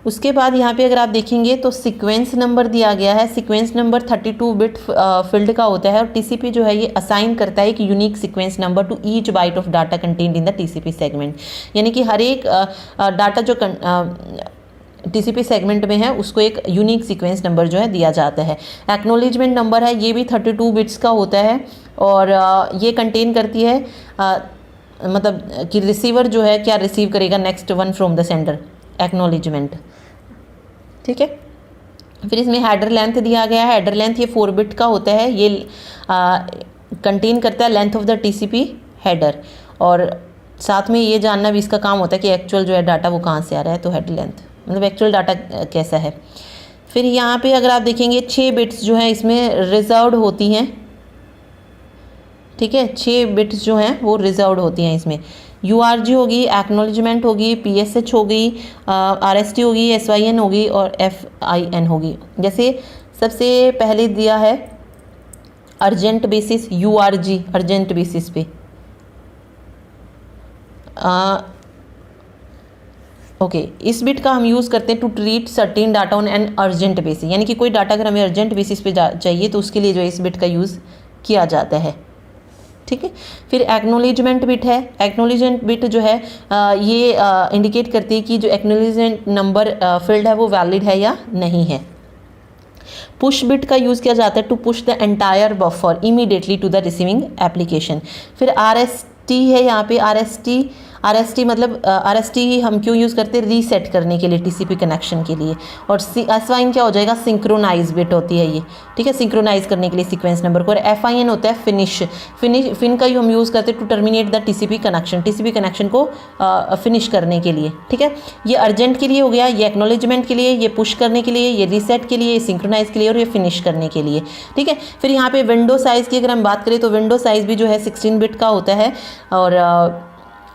उसके बाद यहाँ पे अगर आप देखेंगे तो सीक्वेंस नंबर दिया गया है। सीक्वेंस नंबर 32 बिट फील्ड का होता है, और TCP जो है ये असाइन करता है एक unique sequence number to each byte of data contained in the TCP segment, यानी कि हर एक डाटा जो TCP सेगमेंट में है उसको एक यूनिक सीक्वेंस नंबर जो है दिया जाता है। एक्नॉलेजमेंट नंबर है, ये भी 32 बिट्स का होता है, और ये कंटेन करती है मतलब कि रिसीवर जो है क्या रिसीव करेगा next one from the sender, acknowledgement, ठीक है। फिर इसमें हेडर लेंथ दिया गया है। हेडर लेंथ ये 4 बिट का होता है, ये कंटेन करता है length of the TCP header, और साथ में ये जानना भी इसका काम होता है कि एक्चुअल जो है डाटा वो कहाँ से आ रहा है, तो हेडर लेंथ मतलब एक्चुअल डाटा कैसा है। फिर यहाँ पे अगर आप देखेंगे 6 बिट्स जो हैं इसमें रिजर्व्ड होती हैं, ठीक है, 6 बिट्स जो हैं वो रिजर्व्ड होती हैं इसमें। URG होगी, एक्नॉलेजमेंट होगी, PSH होगी, RST होगी, SYN होगी और FIN होगी। जैसे सबसे पहले दिया है urgent basis, URG urgent basis पे, ओके। इस बिट का हम यूज़ करते हैं to treat certain data on an urgent basis, यानी कि कोई डाटा अगर हमें अर्जेंट बेसिस पे चाहिए तो उसके लिए जो है इस बिट का यूज़ किया जाता है, ठीक है। फिर एक्नॉलेजमेंट बिट है। एक्नॉलेजमेंट बिट जो है ये इंडिकेट करती है कि जो एक्नॉलेजमेंट नंबर फील्ड है वो वैलिड है या नहीं है। पुश बिट का यूज़ किया जाता है to push the entire buffer immediately to the receiving application. फिर RST है, यहाँ पे RST मतलब RST हम क्यों यूज़ करते हैं, रीसेट करने के लिए TCP कनेक्शन के लिए। और SYN क्या हो जाएगा, सिंक्रोनाइज बिट होती है ये, ठीक है, सिंक्रोनाइज करने के लिए सीक्वेंस नंबर को। और FIN होता है फिन का हम यूज़ करते हैं to terminate the TCP connection को फिनिश करने के लिए, ठीक है। ये अर्जेंट के लिए हो गया, ये एक्नॉलेजमेंट के लिए, ये पुश करने के लिए, ये रीसेट के लिए, ये सिंक्रोनाइज के लिए और ये फिनिश करने के लिए, ठीक है। फिर यहाँ पे विंडो साइज़ की अगर हम बात करें तो विंडो साइज़ भी जो है 16 बिट का होता है, और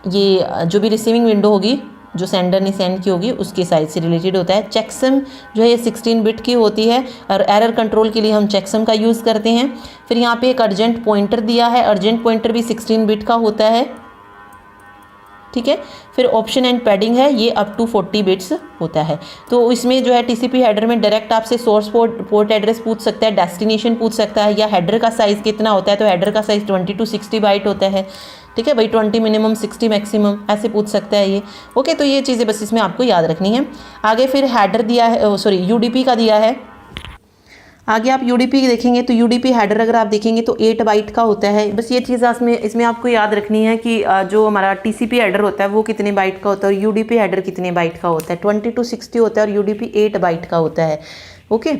ये जो भी रिसीविंग विंडो होगी जो सेंडर ने सेंड की होगी उसके साइज से रिलेटेड होता है। चेकसम जो है ये 16 बिट की होती है, और एरर कंट्रोल के लिए हम चेकसम का यूज़ करते हैं। फिर यहाँ पे एक अर्जेंट पॉइंटर दिया है, अर्जेंट पॉइंटर भी 16 बिट का होता है, ठीक है। फिर ऑप्शन एंड पैडिंग है, ये अप टू 40 बिट्स होता है। तो इसमें जो है TCP हेडर में डायरेक्ट आपसे सोर्स पोर्ट एड्रेस पूछ सकता है, डेस्टिनेशन पूछ सकता है, या हेडर का साइज़ कितना होता है, तो हेडर का साइज़ 20 to 60 बाइट होता है, ठीक है भाई, 20 मिनिमम 60 मैक्सिमम ऐसे पूछ सकता है ये, ओके। तो ये चीज़ें बस इसमें आपको याद रखनी है। आगे फिर हेडर दिया है, सॉरी UDP का दिया है। आगे आप यूडीपी देखेंगे तो यूडीपी हेडर अगर आप देखेंगे तो 8 बाइट का होता है। बस ये चीज़ इसमें आपको याद रखनी है कि जो हमारा टीसीपी हेडर होता है वो कितने बाइट का होता है और यूडीपी हेडर कितने बाइट का होता है। 20 to 60 होता है और यूडीपी 8 बाइट का होता है। ओके,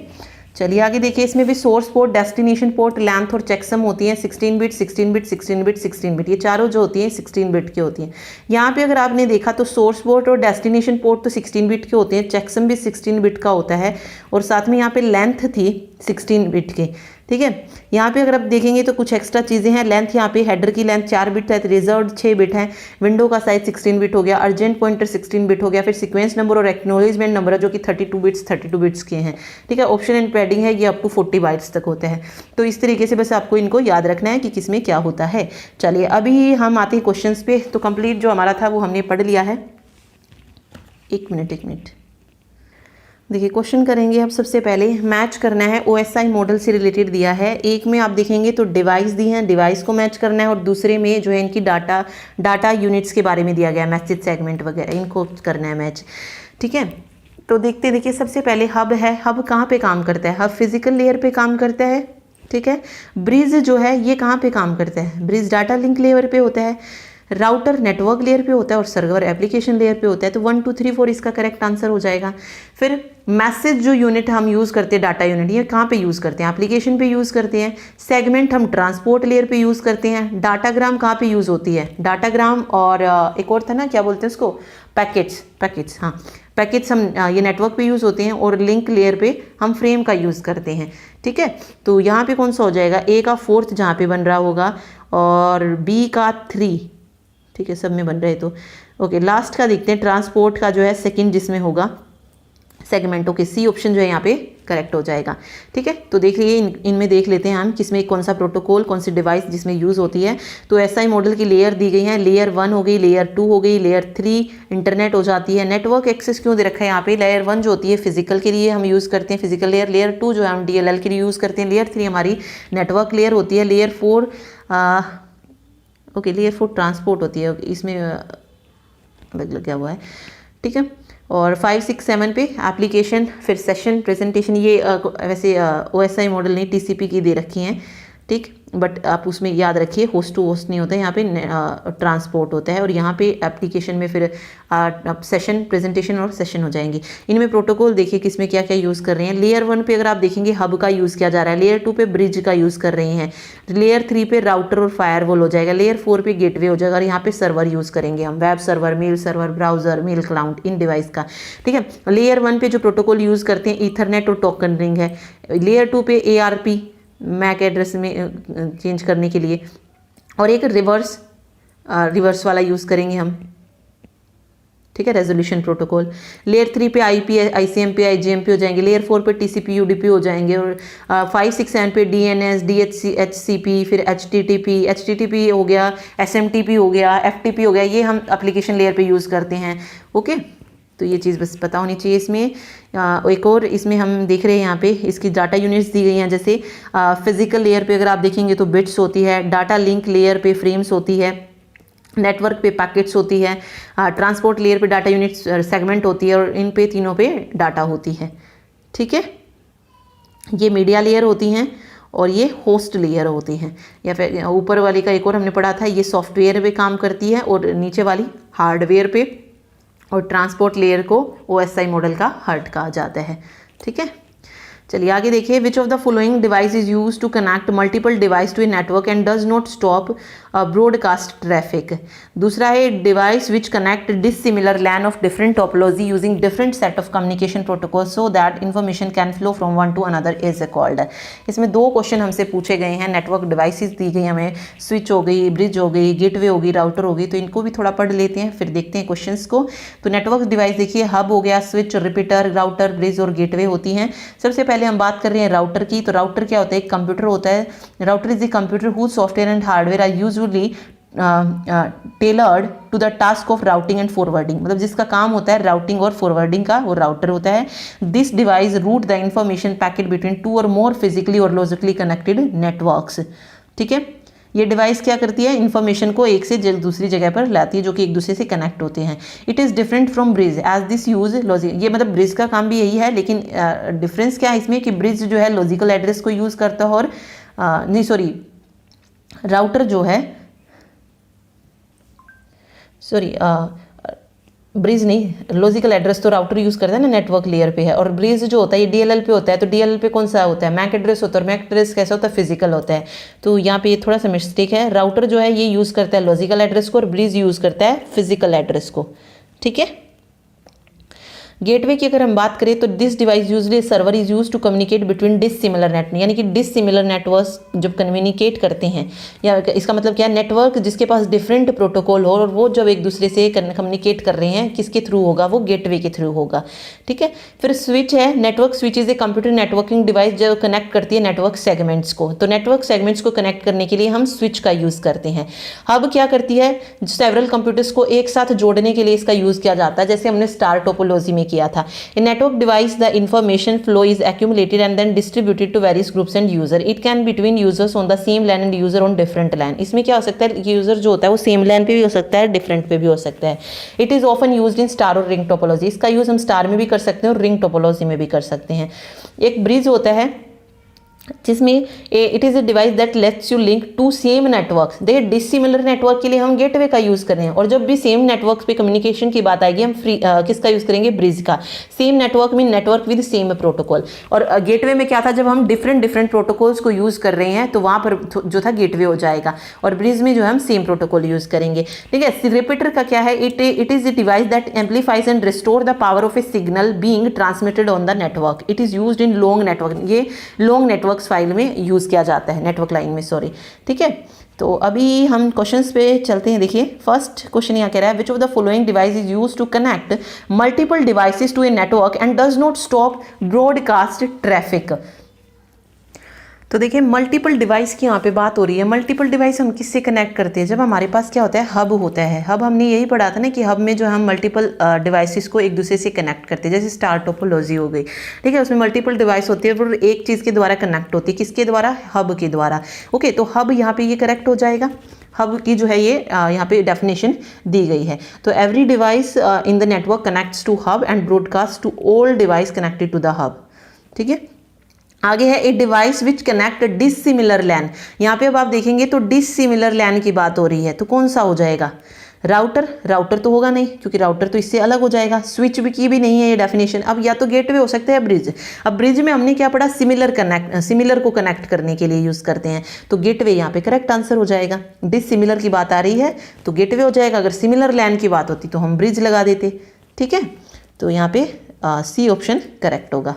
चलिए आगे देखिए। इसमें भी source port, destination port, length और चेकसम होती हैं 16 बिट, 16 बिट, 16 बिट, 16 बिट। ये चारों जो होती हैं 16 बिट की होती हैं। यहाँ पे अगर आपने देखा तो सोर्स पोर्ट और डेस्टिनेशन पोर्ट तो 16 बिट के होते हैं, चेकसम भी 16 बिट का होता है और साथ में यहाँ पे लेंथ थी 16 बिट के। ठीक है, यहाँ पे अगर आप देखेंगे तो कुछ एक्स्ट्रा चीज़ें हैं। लेंथ यहाँ पे हेडर की लेंथ 4 बिट है, रिजर्व 6 बिट है, विंडो का साइज 16 बिट हो गया, अर्जेंट पॉइंटर 16 बिट हो गया, फिर सीक्वेंस नंबर और एक्नॉलेजमेंट नंबर है जो कि 32 बिट्स के हैं। ठीक है, ऑप्शन एंड पैडिंग है, ये अप टू 40 बाइट्स तक होते हैं। तो इस तरीके से बस आपको इनको याद रखना है कि किसमें क्या होता है। चलिए अभी हम आते हैं क्वेश्चन पे। तो कंप्लीट जो हमारा था वो हमने पढ़ लिया है। एक मिनट देखिए, क्वेश्चन करेंगे अब। सबसे पहले मैच करना है, ओएसआई मॉडल से रिलेटेड दिया है। एक में आप देखेंगे तो डिवाइस दी हैं, डिवाइस को मैच करना है और दूसरे में जो है इनकी डाटा यूनिट्स के बारे में दिया गया है, मैसेज सेगमेंट वगैरह, इनको करना है मैच। ठीक है, तो देखिए सबसे पहले हब है। हब कहाँ पे काम करता है? हब फिजिकल लेयर पे काम करता है। ठीक है, ब्रिज जो है ये कहाँ पे काम करता है? ब्रिज डाटा लिंक लेयर पे होता है, राउटर नेटवर्क लेयर पे होता है और सर्वर एप्लीकेशन लेयर पे होता है। तो 1 2 3 4 इसका करेक्ट आंसर हो जाएगा। फिर मैसेज जो यूनिट हम यूज़ करते हैं, डाटा यूनिट, ये कहाँ पे यूज़ करते हैं? एप्लीकेशन पे यूज़ करते हैं। सेगमेंट हम ट्रांसपोर्ट लेयर पे यूज़ करते हैं। डाटाग्राम कहाँ पे यूज़ होती है? डाटाग्राम और एक और था ना, क्या बोलते हैं उसको, पैकेट्स। हाँ, पैकेट्स हम ये नेटवर्क पे यूज़ होते हैं और लिंक लेयर पे हम फ्रेम का यूज़ करते हैं। ठीक है, तो यहाँ पे कौन सा हो जाएगा? ए का 4th जहाँ पे बन रहा होगा और बी का 3। ठीक है, सब में बन रहे तो ओके। लास्ट का देखते हैं, ट्रांसपोर्ट का जो है 2nd जिसमें होगा सेगमेंट। ओके, सी ऑप्शन जो है यहाँ पे करेक्ट हो जाएगा। ठीक है, तो देख लीजिए इनमें देख लेते हैं हम किसमें कौन सा प्रोटोकॉल, कौन सी डिवाइस जिसमें यूज़ होती है। तो एसआई मॉडल की लेयर दी गई है, लेयर 1 हो गई, लेयर 2 हो गई, लेयर 3 इंटरनेट हो जाती है। नेटवर्क एक्सेस क्यों दे रखा है यहाँ पे? लेयर 1 जो होती है फिजिकल के लिए हम यूज़ करते हैं, फिजिकल लेयर। लेयर 2 जो है हम DLL के लिए यूज़ करते हैं। लेयर 3 हमारी नेटवर्क लेयर होती है। लेयर 4 ओके, लेयर 4 ट्रांसपोर्ट होती है, इसमें अलग लगा हुआ है। ठीक है, और 5 6 7 पे एप्लीकेशन, फिर सेशन, प्रेजेंटेशन। ये वैसे OSI मॉडल नहीं, TCP की दे रखी हैं। ठीक, बट आप उसमें याद रखिए होस्ट टू होस्ट नहीं होता है, यहाँ पे ट्रांसपोर्ट होता है और यहाँ पे एप्लीकेशन में फिर सेशन, प्रेजेंटेशन और सेशन हो जाएंगी। इनमें प्रोटोकॉल देखिए किसमें क्या क्या यूज़ कर रहे हैं। लेयर 1 पे अगर आप देखेंगे हब का यूज़ किया जा रहा है। लेयर 2 पे ब्रिज का यूज़ कर रहे हैं। लेयर 3 पे राउटर और फायरवॉल हो जाएगा। लेयर 4 पे गेटवे हो जाएगा और यहाँ पे सर्वर यूज़ करेंगे हम, web server, mail server, browser, mail cloud, इन डिवाइस का। ठीक है, लेयर 1 पे जो प्रोटोकॉल यूज़ करते हैं ईथरनेट और टोकन रिंग है। लेयर 2 पे ARP, मैक एड्रेस में चेंज करने के लिए, और एक रिवर्स वाला यूज़ करेंगे हम। ठीक है, रेजोल्यूशन प्रोटोकॉल। लेयर 3 पे IP, ICMP, IGMP हो जाएंगे। लेयर 4 पे TCP, UDP हो जाएंगे और 5 6 7 पे DNS, DHCP, फिर HTTP हो गया, SMTP हो गया, FTP हो गया। ये हम एप्लीकेशन लेयर पे यूज़ करते हैं। ओके, तो ये चीज़ बस पता होनी चाहिए। इसमें एक और इसमें हम देख रहे हैं यहाँ पे इसकी डाटा यूनिट्स दी गई हैं। जैसे फिजिकल लेयर पे अगर आप देखेंगे तो बिट्स होती है, डाटा लिंक लेयर पे फ्रेम्स होती है, नेटवर्क पे पैकेट्स होती है, ट्रांसपोर्ट लेयर पे डाटा यूनिट्स सेगमेंट होती है और इन पे तीनों पे डाटा होती है। ठीक है, ये मीडिया लेयर होती हैं और ये होस्ट लेयर होती हैं। या फिर ऊपर वाली का एक और हमने पढ़ा था, ये सॉफ्टवेयर पे काम करती है और नीचे वाली हार्डवेयर पे, और ट्रांसपोर्ट लेयर को OSI मॉडल का हार्ट कहा जाता है। ठीक है, चलिए आगे देखिए। Which of the following device is use to connect multiple device to a network and does not stop broadcast traffic. दूसरा है device which connect dissimilar LAN of different topology using different set of communication protocol so that information can flow from one to another is called. इसमें 2 question हमसे पूछे गए हैं। Network devices दी गई हमें, switch हो गई, ब्रिज हो गई, गेटवे हो गई, राउटर हो गई। तो इनको भी थोड़ा पढ़ लेते हैं फिर देखते हैं क्वेश्चंस को। तो नेटवर्क डिवाइस देखिए, हब हो गया, स्विच, रिपीटर, राउटर, ब्रिज और गेटवे होती हैं। सबसे पहले हम बात कर रहे हैं राउटर की। तो राउटर क्या होता है? एक कंप्यूटर होता है। Router is a computer whose software and hardware are usually tailored to the task of routing and forwarding. मतलब जिसका काम होता है राउटिंग और फॉरवर्डिंग का, वो राउटर होता है। This device route the information packet between 2 or more physically or logically connected networks. ठीक है, ये डिवाइस क्या करती है, इन्फॉर्मेशन को एक से दूसरी जगह पर लाती है जो कि एक दूसरे से कनेक्ट होते हैं। It is different from bridge as this use logic, ये मतलब ब्रिज का काम भी यही है, लेकिन डिफरेंस क्या है इसमें कि ब्रिज जो है लॉजिकल एड्रेस को यूज़ करता है और नहीं सॉरी राउटर जो है ब्रिज नहीं, लॉजिकल एड्रेस तो राउटर यूज़ करता है ना, नेटवर्क लेयर पे है, और ब्रिज जो होता है ये डीएलएल पे होता है। तो डीएलएल पे कौन सा होता है, मैक एड्रेस होता है, और मैक एड्रेस कैसा होता है, फिजिकल होता है। तो यहाँ पे ये थोड़ा सा मिस्टेक है, राउटर जो है ये यूज़ करता है लॉजिकल एड्रेस को और ब्रिज यूज़ करता है फिजिकल एड्रेस को, ठीक है। गेटवे की अगर हम बात करें तो this device usually server is use to communicate between dissimilar net, यानी कि डिसिमिलर नेटवर्क जब कम्युनिकेट करते हैं, या इसका मतलब क्या है, नेटवर्क जिसके पास डिफरेंट प्रोटोकॉल हो और वो जब एक दूसरे से कम्युनिकेट कर रहे हैं, किसके थ्रू होगा, वो गेटवे के थ्रू होगा, ठीक है। फिर स्विच है, network switch is a computer networking device जो कनेक्ट करती है नेटवर्क सेगमेंट्स को। तो नेटवर्क सेगमेंट्स को कनेक्ट करने के लिए हम स्विच का यूज़ करते हैं। हब क्या करती है, सेवरल कंप्यूटर्स को एक साथ जोड़ने के लिए इसका यूज़ किया जाता है, जैसे हमने स्टार टोपोलॉजी में किया था। In network device, the information flow is accumulated and then distributed to various groups and user. It can be between users on the same LAN and user on different LAN. इसमें क्या हो सकता है, user जो होता है वो same LAN पे भी हो सकता है, डिफरेंट पे भी हो सकता है। It is often used in star और रिंग टोपोलॉजी, इसका यूज हम स्टार में भी कर सकते हैं और रिंग टोपोलॉजी में भी कर सकते हैं। एक ब्रिज होता है जिसमें it is a device that lets you link two same network. देखिए डिसिमिलर नेटवर्क के लिए हम गेटवे का यूज़ कर रहे हैं, और जब भी सेम नेटवर्क पे कम्युनिकेशन की बात आएगी हम किसका यूज़ करेंगे, ब्रिज का। Same network mean network with same protocol, और गेटवे में क्या था, जब हम डिफरेंट प्रोटोकॉल्स को यूज़ कर रहे हैं तो वहाँ पर जो था गेटवे हो जाएगा, और ब्रिज में जो है हम सेम प्रोटोकॉल यूज़ करेंगे, ठीक है। रिपीटर का क्या है, it is a device that amplifies and restore the power of A signal being transmitted on the network. It is used in long network, ये लॉन्ग नेटवर्क फाइल में use किया जाता है, नेटवर्क लाइन में, sorry, ठीक है। तो अभी हम क्वेश्चंस पे चलते हैं। देखिए फर्स्ट क्वेश्चन यहाँ कह रहा है, which of the following device is use to connect multiple devices to a network and does not stop broadcast traffic. तो देखिए मल्टीपल डिवाइस की यहाँ पे बात हो रही है। मल्टीपल डिवाइस हम किससे कनेक्ट करते हैं, जब हमारे पास क्या होता है, हब होता है। हब हमने यही पढ़ा था ना कि हब में जो हम मल्टीपल डिवाइसेस को एक दूसरे से कनेक्ट करते हैं, जैसे स्टार टोपोलॉजी हो गई, ठीक है, उसमें मल्टीपल डिवाइस होती है और एक चीज़ के द्वारा कनेक्ट होती है, किसके द्वारा, हब के द्वारा। ओके, तो हब यहाँ पे ये करेक्ट हो जाएगा। हब की जो है ये यहाँ पे डेफिनेशन दी गई है। तो every device in the network connects to hub and broadcast to all device connected to the hub, ठीक है। आगे है a device which connect dissimilar LAN. यहाँ पे अब आप देखेंगे तो डिसिमिलर लैन की बात हो रही है, तो कौन सा हो जाएगा, राउटर तो होगा नहीं, क्योंकि राउटर तो इससे अलग हो जाएगा। स्विच भी की भी नहीं है ये डेफिनेशन। अब या तो गेटवे हो सकता है, ब्रिज। अब ब्रिज में हमने क्या पढ़ा, सिमिलर को कनेक्ट करने के लिए यूज़ करते हैं, तो गेटवे यहाँ पे करेक्ट आंसर हो जाएगा। डिसिमिलर की बात आ रही है तो गेटवे हो जाएगा, अगर सिमिलर लैन की बात होती तो हम ब्रिज लगा देते, ठीक है। तो यहाँ पे सी ऑप्शन करेक्ट होगा।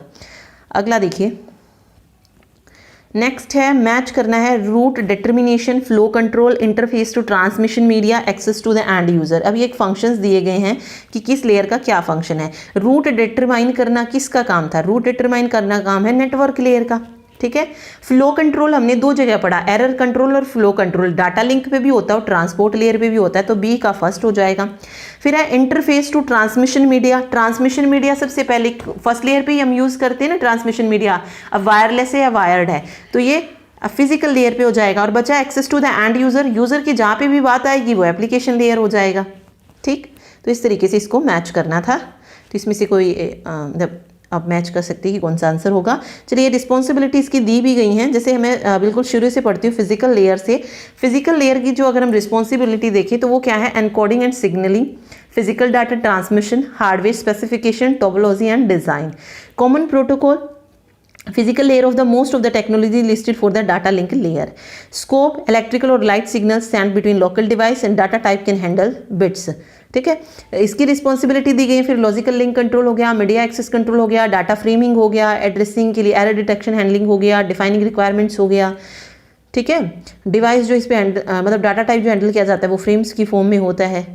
अगला देखिए, नेक्स्ट है मैच करना है route determination, flow control, interface to transmission media, access to the end user. अब ये एक फंक्शंस दिए गए हैं कि किस लेयर का क्या फंक्शन है। रूट डिटरमाइन करना किसका काम था, रूट डिटरमाइन करना काम है नेटवर्क लेयर का, ठीक है। फ्लो कंट्रोल हमने दो जगह पढ़ा, एरर कंट्रोल और फ्लो कंट्रोल। डाटा लिंक पे भी होता है और ट्रांसपोर्ट लेयर पे भी होता है, तो बी का फर्स्ट हो जाएगा। फिर है interface to transmission media. Transmission media सबसे पहले फर्स्ट लेयर पे ही हम यूज़ करते हैं ना ट्रांसमिशन मीडिया। अब वायरलेस है या वायर्ड है, तो ये फिजिकल लेयर पे हो जाएगा। और बचा access to the end user, user की जहाँ पे भी बात आएगी वो एप्लीकेशन लेयर हो जाएगा, ठीक। तो इस तरीके से इसको मैच करना था। तो इसमें से कोई आप मैच कर सकते हैं कि कौन सा आंसर होगा। चलिए रिस्पॉन्सिबिलिटी इसकी दी भी गई हैं, जैसे हमें बिल्कुल शुरू से पढ़ती हूँ फिजिकल लेयर से। फिजिकल लेयर की जो अगर हम रिस्पॉन्सिबिलिटी देखें तो वो क्या है, encoding and signalling, physical data transmission, hardware specification, topology and design. Common protocol, physical layer of the most of the technology listed for the data link layer. Scope, electrical और light signals sent between local device and data type can handle bits, ठीक है। इसकी responsibility दी गई है। फिर logical link control हो गया, media access control हो गया, डाटा फ्रेमिंग हो गया, एड्रेसिंग के लिए एरर डिटेक्शन हैंडलिंग हो गया, डिफाइनिंग रिक्वायरमेंट्स हो गया, ठीक है। डिवाइस जो इस पे मतलब डाटा टाइप जो हैंडल किया जाता है वो फ्रेम्स की फॉर्म में होता है।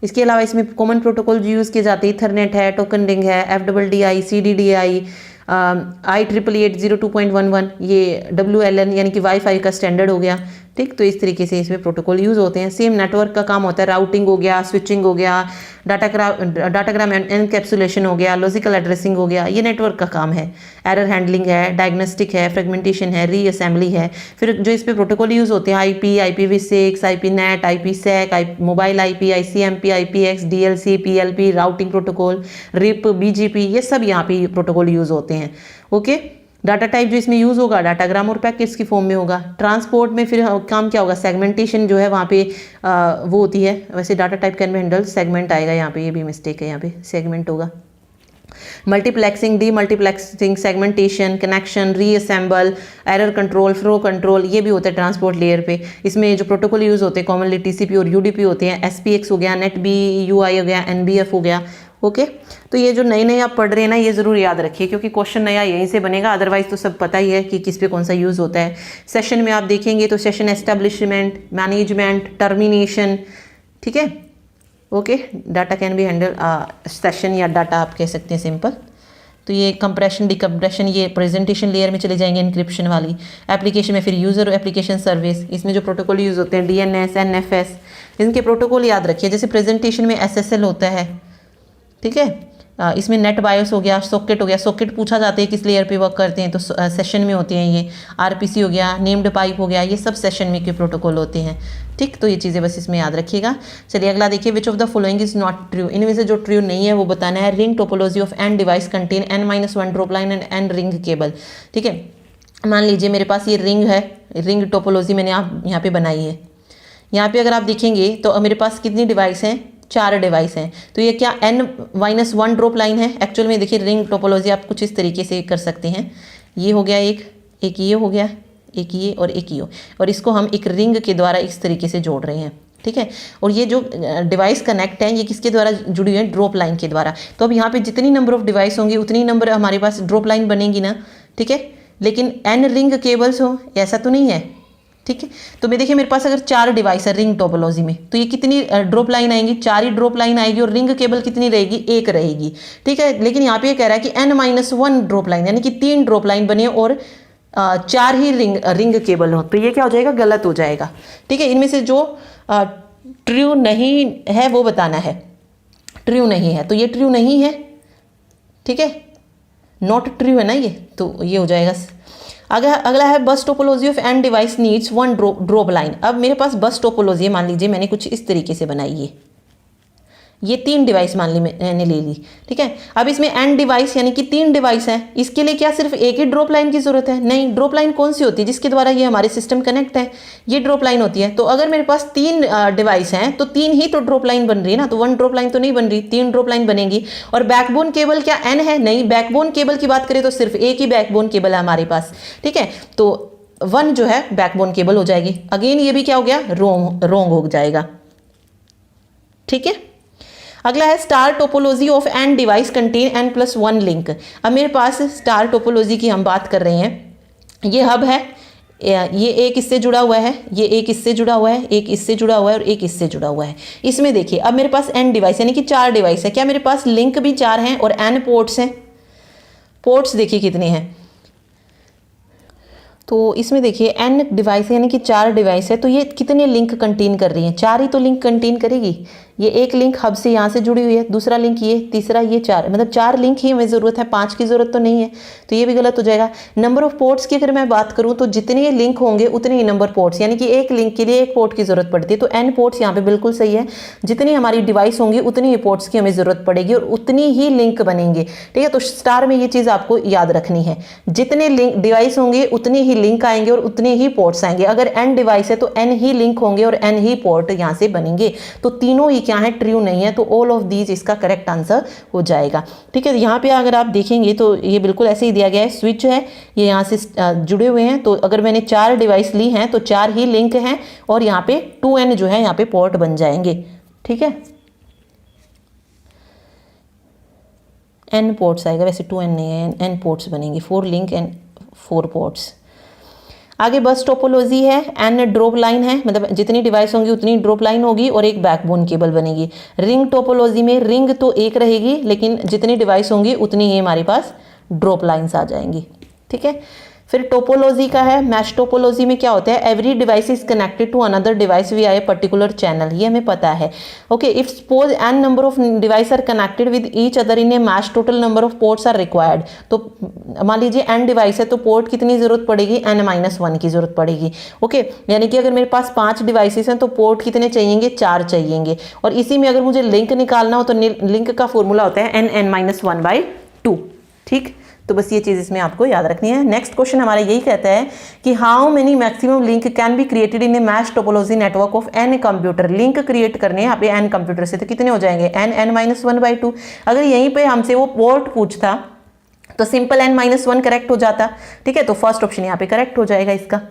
इसके अलावा इसमें कॉमन प्रोटोकॉल जो यूज़ किए जाते हैं, ईथरनेट है, टोकन रिंग है, FDDI, CDDI, IEEE 802.11, ये WLAN यानी कि वाईफाई का स्टैंडर्ड हो गया, ठीक। तो इस तरीके से इसमें प्रोटोकॉल यूज़ होते हैं। सेम नेटवर्क का काम होता है, राउटिंग हो गया, स्विचिंग हो गया, डाटाग्राम एनकैप्सुलेशन हो गया, लॉजिकल एड्रेसिंग हो गया, ये नेटवर्क का काम है। एरर हैंडलिंग है, डायग्नोस्टिक है, फ्रेगमेंटेशन है, रीअसेंबली है। फिर जो इस पे प्रोटोकॉल यूज़ होते हैं IP, IPv6, IPNet, IPsec, mobile IP, ICMP, IPX, DLC, PLP, routing protocol, RIP, BGP, ये सब यहाँ पे प्रोटोकॉल यूज़ होते हैं। ओके। डाटा टाइप जो इसमें यूज़ होगा डाटाग्राम और पैकेट्स की फॉर्म में होगा। ट्रांसपोर्ट में फिर काम क्या होगा, सेगमेंटेशन जो है वहाँ पे वो होती है। वैसे data type can be handle, segment आएगा यहाँ पे, ये भी मिस्टेक है, यहाँ पे सेगमेंट होगा। Multiplexing, D multiplexing, segmentation, connection, reassemble, error control, flow control, ये भी होता है ट्रांसपोर्ट लेयर पे। इसमें जो प्रोटोकॉल यूज़ होते हैं कॉमनली TCP और UDP होते हैं। SPX हो गया, NetBEUI हो गया, NBF हो गया। ओके। तो ये जो नए नए आप पढ़ रहे हैं ना, ये ज़रूर याद रखिए क्योंकि क्वेश्चन नया यहीं से बनेगा। अदरवाइज तो सब पता ही है कि किस पे कौन सा यूज़ होता है। सेशन में आप देखेंगे तो सेशन एस्टेब्लिशमेंट, मैनेजमेंट, टर्मिनेशन, ठीक है। Okay. Data can be handle session या डाटा आप कह सकते हैं सिंपल। तो ये कंप्रेशन, डिकम्प्रेशन, ये प्रेजेंटेशन लेयर में चले जाएंगे, इंक्रिप्शन वाली। एप्लीकेशन में फिर यूज़र एप्लीकेशन सर्विस, इसमें जो प्रोटोकॉल यूज़ होते हैं DNS, NFS, इनके प्रोटोकॉल याद रखिए। जैसे प्रेजेंटेशन में SSL होता है, ठीक है। इसमें नेट बायोस हो गया, सॉकेट हो गया। सॉकेट पूछा जाते हैं किस लेयर पे वर्क करते हैं, तो सेशन में होते हैं ये। RPC हो गया, नेम्ड पाइप हो गया, ये सब सेशन में के प्रोटोकॉल होते हैं, ठीक। तो ये चीज़ें बस इसमें याद रखिएगा। चलिए अगला देखिए, which of the following is not true, इनमें से जो ट्रू नहीं है वो बताना है। Ring topology of N device contain N-1 drop line and N ring cable, ठीक है। मान लीजिए मेरे पास ये रिंग है, रिंग टोपोलॉजी मैंने यहाँ पे बनाई है। यहाँ पे अगर आप देखेंगे तो मेरे पास कितनी डिवाइस हैं, 4 डिवाइस हैं। तो ये क्या N-1 ड्रॉप लाइन है। एक्चुअल में देखिए रिंग टोपोलॉजी आप कुछ इस तरीके से कर सकते हैं। ये हो गया एक ये हो गया, एक ये और एक ये, और इसको हम एक रिंग के द्वारा इस तरीके से जोड़ रहे हैं, ठीक है। और ये जो डिवाइस कनेक्ट है ये किसके द्वारा जुड़ी हुई है, ड्रॉप लाइन के द्वारा। तो अब यहाँ पे जितनी नंबर ऑफ डिवाइस होंगी उतनी नंबर हमारे पास ड्रॉप लाइन बनेगी ना, ठीक है। लेकिन N रिंग केबल्स हो ऐसा तो नहीं है, ठीक है। तो मैं देखिए मेरे पास अगर 4 डिवाइस है रिंग टोपोलॉजी में, तो ये कितनी ड्रॉप लाइन आएंगी, 4 ही ड्रॉप लाइन आएगी। और रिंग केबल कितनी रहेगी, 1 रहेगी, ठीक है। लेकिन यहाँ पे ये कह रहा है कि N-1 ड्रॉप लाइन, यानी कि 3 ड्रॉप लाइन बने और 4 ही रिंग केबल हो। तो ये क्या हो जाएगा, गलत हो जाएगा, ठीक है। इनमें से जो ट्रू नहीं है वो बताना है। ट्रू नहीं है तो ये ट्रू नहीं है, ठीक है। नॉट ट्रू है ना ये, तो ये हो जाएगा। अगला है bus topology of N device needs 1 drop line. अब मेरे पास बस टोपोलॉजी है, मान लीजिए मैंने कुछ इस तरीके से बनाई है। ये 3 डिवाइस मान ली मैंने ले ली, ठीक है। अब इसमें एन डिवाइस यानी कि 3 डिवाइस हैं। इसके लिए क्या सिर्फ एक ही ड्रॉप लाइन की जरूरत है, नहीं। ड्रॉप लाइन कौन सी होती है, जिसके द्वारा ये हमारे सिस्टम कनेक्ट है, ये ड्रॉप लाइन होती है। तो अगर मेरे पास 3 डिवाइस हैं तो 3 ही तो ड्रॉप लाइन बन रही है ना, तो 1 ड्रॉप लाइन तो नहीं बन रही, 3 ड्रॉप लाइन बनेगी। और बैकबोन केबल क्या एन है, नहीं। बैकबोन केबल की बात करें तो सिर्फ एक ही बैकबोन केबल है हमारे पास, ठीक है। तो 1 जो है बैकबोन केबल हो जाएगी। अगेन ये भी क्या हो गया, रॉन्ग हो जाएगा, ठीक है। अगला है star topology of N device contain N+1 link. अब मेरे पास स्टार टोपोलॉजी की हम बात कर रहे हैं। ये हब है, ये एक इससे जुड़ा हुआ है, ये एक इससे जुड़ा हुआ है, एक इससे जुड़ा हुआ है और एक इससे जुड़ा हुआ है। इसमें देखिए अब मेरे पास N डिवाइस यानी कि 4 डिवाइस है। क्या मेरे पास लिंक भी 4 हैं और N पोर्ट्स हैं। पोर्ट्स देखिए कितने हैं, तो इसमें देखिए N डिवाइस है यानी कि 4 डिवाइस है। तो ये कितने लिंक कंटेन कर रही हैं, 4 ही तो लिंक कंटेन करेगी। ये एक लिंक हब से यहाँ से जुड़ी हुई है, दूसरा लिंक ये, तीसरा ये, 4 मतलब 4 लिंक ही हमें ज़रूरत है, 5 की ज़रूरत तो नहीं है। तो ये भी गलत हो जाएगा। नंबर ऑफ पोर्ट्स की अगर मैं बात करूँ तो जितने लिंक होंगे उतने ही नंबर पोर्ट्स, यानी कि एक लिंक के लिए एक पोर्ट की ज़रूरत पड़ती है। तो N पोर्ट्स यहाँ पे बिल्कुल सही है। जितनी हमारी डिवाइस होंगी उतनी ही पोर्ट्स की हमें ज़रूरत पड़ेगी और उतनी ही लिंक बनेंगे, ठीक है। तो स्टार में ये चीज़ आपको याद रखनी है। जितने लिंक डिवाइस होंगे उतने ही लिंक आएंगे और उतने ही पोर्ट्स आएंगे। अगर N डिवाइस है तो N ही लिंक होंगे और N ही पोर्ट यहाँ से बनेंगे। तो तीनों ही क्या है, ट्रू नहीं है। तो ऑल ऑफ दीज इसका करेक्ट आंसर हो जाएगा, ठीक है। यहाँ पे अगर आप देखेंगे तो ये बिल्कुल ऐसे ही दिया गया है। स्विच है, ये यहाँ से जुड़े हुए हैं। तो अगर मैंने 4 डिवाइस ली हैं तो 4 ही लिंक हैं और यहाँ पे 2N जो है यहाँ पे पोर्ट बन जाएंगे, ठीक है। N पोर्ट्स आएगा, वैसे 2N नहीं है, N पोर्ट्स बनेंगे। 4 लिंक एंड 4 पोर्ट्स। आगे बस टोपोलॉजी है, N ड्रॉप लाइन है, मतलब जितनी डिवाइस होंगी उतनी ड्रॉप लाइन होगी और एक बैकबोन केबल बनेगी। रिंग टोपोलॉजी में रिंग तो एक रहेगी लेकिन जितनी डिवाइस होंगी उतनी ही हमारे पास ड्रॉप लाइन्स आ जाएंगी, ठीक है। फिर टोपोलॉजी का है, मैश टोपोलॉजी में क्या होता है, every device is connected to another device via a particular channel, ये हमें पता है। Okay, if suppose N number of device are connected with each other in a mesh, total number of ports are required. तो मान लीजिए N device है तो port कितनी जरूरत पड़ेगी, n-1 की जरूरत पड़ेगी। ओके, यानी कि अगर मेरे पास 5 डिवाइसेस हैं तो पोर्ट कितने चाहिएंगे, 4 चाहिएंगे। और इसी में अगर मुझे लिंक निकालना हो तो लिंक का फॉर्मूला होता है n(n-1/2). ठीक, तो बस ये चीज़ इसमें आपको याद रखनी है। नेक्स्ट क्वेश्चन हमारा यही कहता है कि how many maximum link can be created in a mesh topology network of n computer. Link create करने हैं यहाँ पे n कंप्यूटर से, तो कितने हो जाएंगे, n(n-1/2). अगर यहीं पे हमसे वो पोर्ट पूछता तो सिंपल n-1 करेक्ट हो जाता। ठीक है, तो फर्स्ट ऑप्शन यहाँ पे करेक्ट हो जाएगा इसका।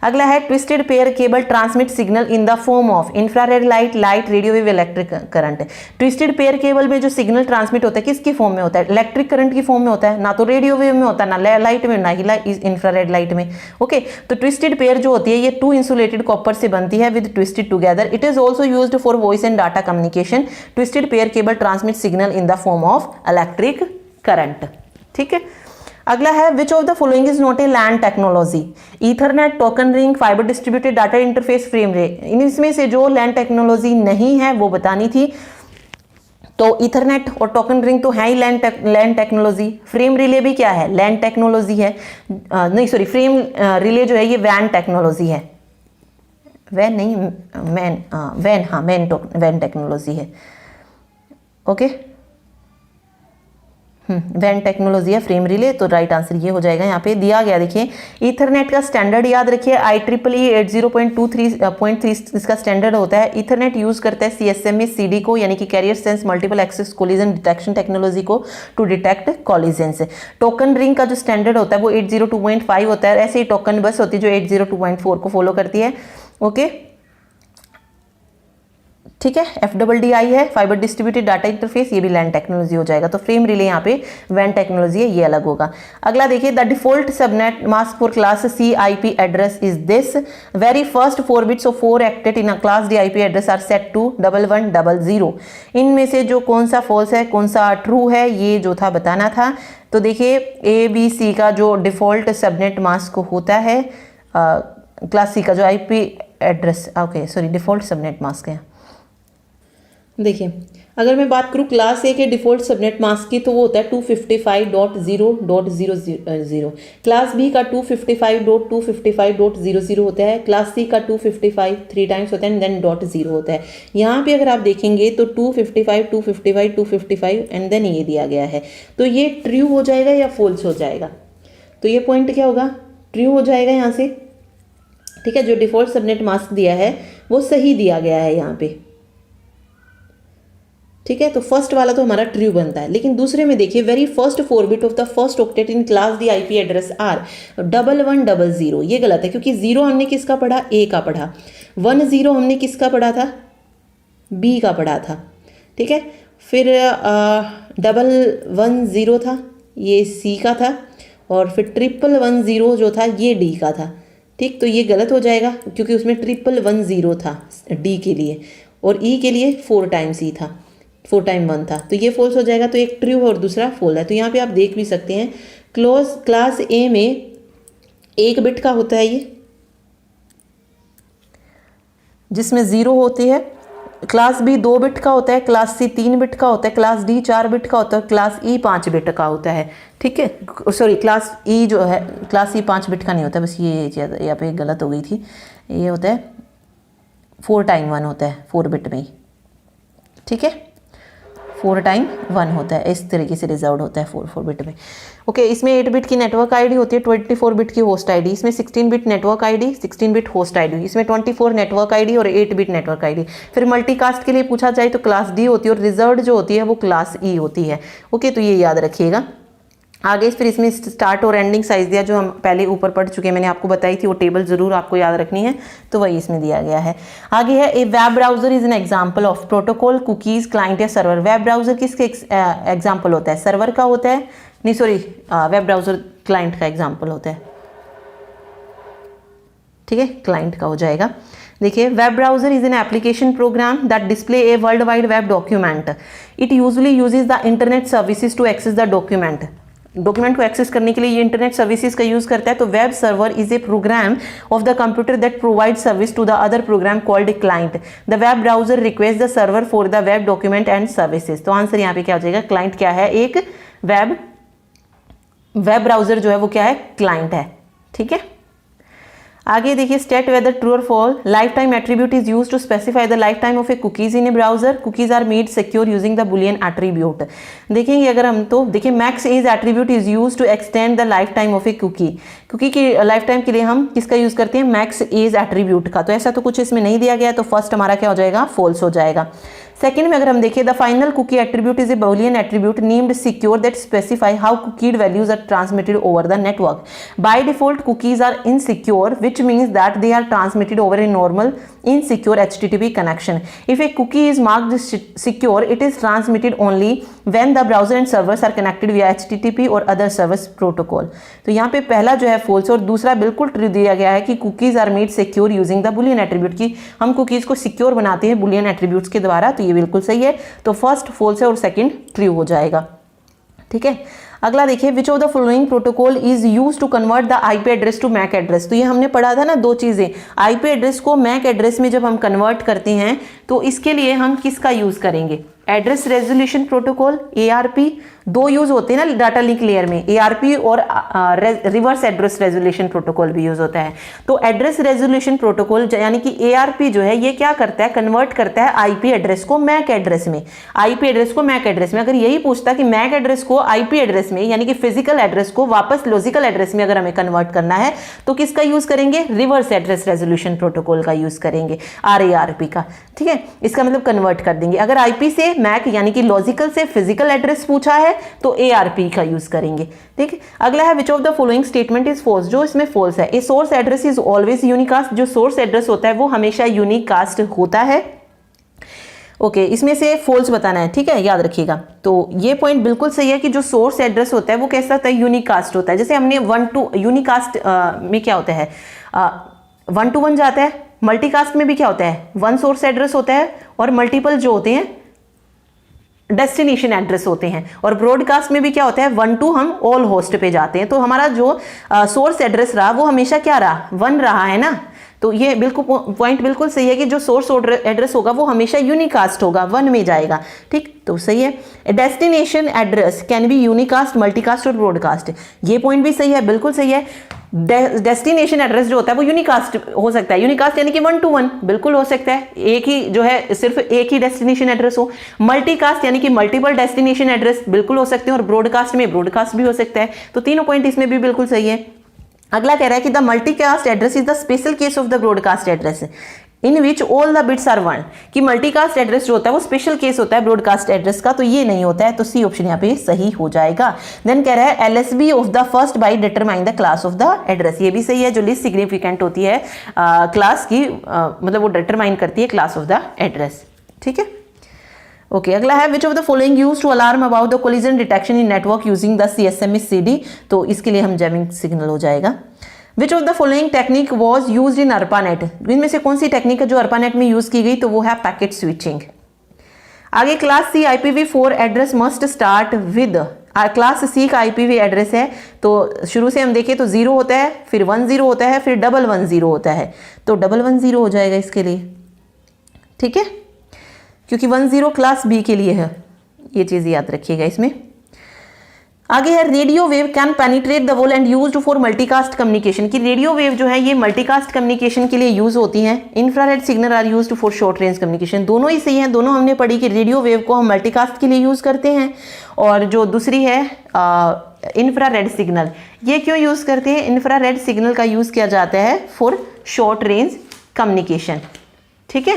अगला है twisted pair cable transmit signal in the form of infrared light, light, radio wave, electric current. Twisted pair cable में जो सिग्नल ट्रांसमिट होता है किसकी फॉर्म में होता है, इलेक्ट्रिक करंट की फॉर्म में होता है, ना तो रेडियो वेव में होता है, ना लाइट में, ना ही इंफ्रारेड लाइट में। ओके, तो ट्विस्टेड पेयर जो होती है ये 2 इंसुलेटेड कॉपर से बनती है with twisted together. It is also used for voice and data communication. Twisted pair cable transmit signal in the form of electric current. ठीक है, अगला है which of the following is not a LAN technology, Ethernet, token ring, fibre distributed data interface, frame ray. इनमें से जो लैन technology नहीं है वो बतानी थी। तो ईथरनेट और टोकन रिंग तो है ही लैन टेक्नोलॉजी। फ्रेम रिले भी क्या है, लैन टेक्नोलॉजी है। नहीं सॉरी, फ्रेम रिले जो है ये वैन टेक्नोलॉजी है। वैन नहीं, मैन, वैन, हाँ वैन टेक्नोलॉजी है। ओके, वैन टेक्नोलॉजी है फ्रेम रिले, तो राइट आंसर ये हो जाएगा। यहाँ पे दिया गया देखिए, ईथरनेट का स्टैंडर्ड याद रखिए, IEEE 80.23.3 इसका स्टैंडर्ड होता है। ईथरनेट यूज करता है CSMA CD को, यानी कि carrier sense multiple access collision detection technology को, टू डिटेक्ट कोलिजन से। टोकन रिंग का जो स्टैंडर्ड होता है वो 802.5 होता है। ऐसे ही टोकन बस होती है जो 802.4 को फॉलो करती है। ओके, ठीक है, FDDI है, फाइबर डिस्ट्रीब्यूटेड डाटा इंटरफेस, ये भी लैन टेक्नोलॉजी हो जाएगा। तो फ्रेम रिले यहाँ पे वैन टेक्नोलॉजी है, ये अलग होगा। अगला देखिए, the default subnet mask for class C IP address is this, very first 4 bits of 4 octet in a class D IP address are set to 1100। इनमें से जो कौन सा फॉल्स है कौन सा ट्रू है, ये जो था बताना था। तो देखिए ABC का जो डिफॉल्ट सबनेट मास्क होता है क्लास C का जो IP address, okay sorry, default subnet mask है। देखिए, अगर मैं बात करूँ क्लास A के डिफॉल्ट सबनेट मास्क की तो वो होता है 255.0.000। क्लास B का 255.255.00 होता है। क्लास C का 255 3 टाइम्स होता है, देन .0 होता है। यहाँ पे अगर आप देखेंगे तो 255 255 255 एंड देन ये दिया गया है। तो ये ट्रू हो जाएगा या फॉल्स हो जाएगा, तो ये पॉइंट क्या होगा, ट्रू हो जाएगा यहाँ से। ठीक है, जो डिफॉल्ट सबनेट मास्क दिया है वो सही दिया गया है यहाँ पे। ठीक है, तो फर्स्ट वाला तो हमारा ट्रू बनता है। लेकिन दूसरे में देखिए, very first 4 bit of the first octet in class D IP address are 1100। ये गलत है क्योंकि 0 हमने किसका पढ़ा, A का पढ़ा। 10 हमने किसका पढ़ा था, B का पढ़ा था। ठीक है, फिर 110 था, ये C का था, और फिर 1110 जो था ये D का था। ठीक, तो ये गलत हो जाएगा क्योंकि उसमें 1110 था D के लिए, और E के लिए 4 टाइम्स E था, 4 टाइम 1 था, तो ये फॉल्स हो जाएगा। तो एक ट्रू और दूसरा फॉल्स है। तो यहाँ पे आप देख भी सकते हैं, क्लास A में 1 बिट का होता है ये, जिसमें 0 होती है। क्लास B 2 बिट का होता है, क्लास C 3 बिट का होता है, क्लास D 4 बिट का होता है, क्लास E 5 बिट का होता है। ठीक है, सॉरी, क्लास E जो है, क्लास E 5 बिट का नहीं होता, बस ये यहाँ पे गलत हो गई थी। ये होता है 4 टाइम 1 होता है, 4 बिट में ही। ठीक है, 4 टाइम 1 होता है, इस तरीके से रिजर्व होता है 4 बिट में। ओके, इसमें 8 बिट की नेटवर्क आईडी होती है, 24 बिट की होस्ट आईडी, इसमें 16 bit network ID, 16 bit host ID, इसमें 24 नेटवर्क आईडी और 8 बिट नेटवर्क आईडी। फिर मल्टीकास्ट के लिए पूछा जाए तो क्लास D होती है, और रिजर्व जो होती है वो क्लास E होती है। ओके, तो ये याद रखिएगा। आगे फिर इसमें स्टार्ट और एंडिंग साइज दिया, जो हम पहले ऊपर पढ़ चुके हैं, मैंने आपको बताई थी, वो टेबल जरूर आपको याद रखनी है, तो वही इसमें दिया गया है। आगे है, a web browser is an example of protocol, cookies, client या सर्वर। वेब ब्राउजर किसके एग्जांपल होता है, सर्वर का होता है, नहीं सॉरी, वेब ब्राउजर क्लाइंट का एग्जांपल होता है। ठीक है, क्लाइंट का हो जाएगा। देखिए, web browser is an application program that display a world wide web document. It usually uses the internet services to access the document. Document को एक्सेस करने के लिए ये इंटरनेट सर्विसेज का यूज करता है। तो web server is a program of the computer that provide service to the other program called a client. The web browser request the server for the web document and services. तो answer यहाँ पे क्या हो जाएगा, client क्या है, एक web browser जो है वो क्या है, क्लाइंट है। ठीक है, आगे देखिए state whether true or false. Life time attribute is use to specify the life time of a cookies in a browser. Cookies are made secure using the Boolean attribute. देखेंगे अगर हम तो देखिए max age attribute is use to extend the life time of a cookie. Cookie की life time के लिए हम किसका यूज करते हैं, मैक्स एज एट्रीब्यूट का। तो ऐसा तो कुछ इसमें नहीं दिया गया, तो फर्स्ट हमारा क्या हो जाएगा, फॉल्स हो जाएगा। सेकंड में अगर हम देखें, the final cookie attribute is a boolean attribute named secure that specify how cookie values are transmitted over the network. By default cookies are insecure which means that they are transmitted over a normal insecure HTTP connection. If a cookie is marked secure, it is transmitted only when the browser and servers are connected via HTTP or other service protocol. तो यहाँ पे पहला जो है false और दूसरा बिल्कुल true दिया गया है कि cookies are made secure using the boolean attribute, कि हम cookies को secure बनाते हैं boolean attributes के द्वारा। तो ये बिल्कुल सही है, तो फर्स्ट false है और सेकंड ट्रू हो जाएगा। ठीक है, अगला देखिए, which of the following protocol is use to convert the IP address to MAC address. तो ये हमने पढ़ा था ना, दो चीजें, आईपी एड्रेस को मैक एड्रेस में जब हम कन्वर्ट करते हैं तो इसके लिए हम किसका यूज करेंगे, एड्रेस रेजोल्यूशन प्रोटोकॉल, एआरपी। दो यूज होते हैं ना डाटा लिंक लेयर में, एआरपी और रिवर्स एड्रेस रेजोल्यूशन प्रोटोकॉल भी यूज होता है। तो एड्रेस रेजोल्यूशन प्रोटोकॉल यानी कि एआरपी जो है ये क्या करता है, कन्वर्ट करता है आईपी एड्रेस को मैक एड्रेस में, आईपी एड्रेस को मैक एड्रेस में। अगर यही पूछता कि मैक एड्रेस को आईपी एड्रेस में यानी कि फिजिकल एड्रेस को वापस लॉजिकल एड्रेस में अगर हमें कन्वर्ट करना है तो किसका यूज करेंगे, रिवर्स एड्रेस रेजोल्यूशन प्रोटोकॉल का यूज करेंगे, आरएआरपी का। ठीक है, इसका मतलब कन्वर्ट कर देंगे। अगर आईपी से मैक यानी कि लॉजिकल से फिजिकल एड्रेस पूछा है तो एआरपी का यूज करेंगे। ठीक है, अगला है which of the following statement is false. जो इसमें फॉल्स है, a source address is always unicast. जो सोर्स एड्रेस होता है वो हमेशा यूनिकास्ट होता है। ओके, इसमें से फॉल्स बताना है। ठीक है, याद रखिएगा। तो ये पॉइंट बिल्कुल सही है कि जो सोर्स एड्रेस होता है वो कैसा होता है, यूनिकास्ट होता है। जैसे हमने 1 to यूनिकास्ट में क्या होता है, 1 to 1 जाता है। मल्टीकास्ट में भी क्या होता है, 1 सोर्स एड्रेस होता है और मल्टीपल जो होते हैं डेस्टिनेशन एड्रेस होते हैं। और ब्रॉडकास्ट में भी क्या होता है, 1 to हम ऑल होस्ट पे जाते हैं। तो हमारा जो सोर्स एड्रेस रहा वो हमेशा क्या रहा, 1 रहा है ना। तो ये बिल्कुल पॉइंट बिल्कुल सही है कि जो सोर्स एड्रेस होगा वो हमेशा यूनिकास्ट होगा, 1 में जाएगा। ठीक, तो सही है। Destination address can be unicast, multicast और ब्रॉडकास्ट। ये पॉइंट भी सही है, बिल्कुल सही है। डेस्टिनेशन एड्रेस जो होता है वो यूनिकास्ट हो सकता है, यूनिकास्ट यानी कि 1 to 1 बिल्कुल हो सकता है, एक ही जो है सिर्फ एक ही डेस्टिनेशन एड्रेस हो। मल्टीकास्ट यानी कि मल्टीपल डेस्टिनेशन एड्रेस बिल्कुल हो सकते हैं, और ब्रॉडकास्ट में ब्रॉडकास्ट भी हो सकता है। तो तीनों पॉइंट इसमें भी बिल्कुल सही है। अगला कह रहा है कि the multicast address is the special case of the broadcast address in which all the bits are 1। कि मल्टीकास्ट एड्रेस जो होता है वो स्पेशल केस होता है ब्रॉडकास्ट एड्रेस का, तो ये नहीं होता है। तो सी ऑप्शन यहाँ पे सही हो जाएगा। देन कह रहा है LSB of the first byte determine the class of the address. ये भी सही है, जो लिस्ट सिग्निफिकेंट होती है क्लास की, मतलब वो डिटरमाइन करती है क्लास ऑफ द एड्रेस। ठीक है, ओके, अगला है which of the following use to alarm about the collision detection in network using the CSMA CD। तो इसके लिए हम जैमिंग सिग्नल हो जाएगा। विच of the following technique was use in ARPANET। इनमें से कौन सी टेक्निक है जो ARPANET में यूज की गई, तो वो है पैकेट स्विचिंग। आगे class C IPv4 address must start with, class C का IPv एड्रेस है तो शुरू से हम देखें तो 0 होता है, फिर 10 होता है, फिर 110 होता है। तो 110 हो जाएगा इसके लिए। ठीक है, क्योंकि 10 क्लास B के लिए है, ये चीज़ याद रखिएगा इसमें। आगे है radio wave can penetrate the wall and used for multicast communication. की रेडियो वेव जो है ये मल्टीकास्ट कम्युनिकेशन के लिए यूज होती हैं। Infrared signal are used for short range communication. दोनों ही सही हैं, दोनों हमने पढ़ी कि रेडियो वेव को हम मल्टीकास्ट के लिए यूज करते हैं, और जो दूसरी है इंफ्रारेड सिग्नल, ये क्यों यूज करते हैं, इंफ्रारेड सिग्नल का यूज किया जाता है फॉर शॉर्ट रेंज कम्युनिकेशन। ठीक है,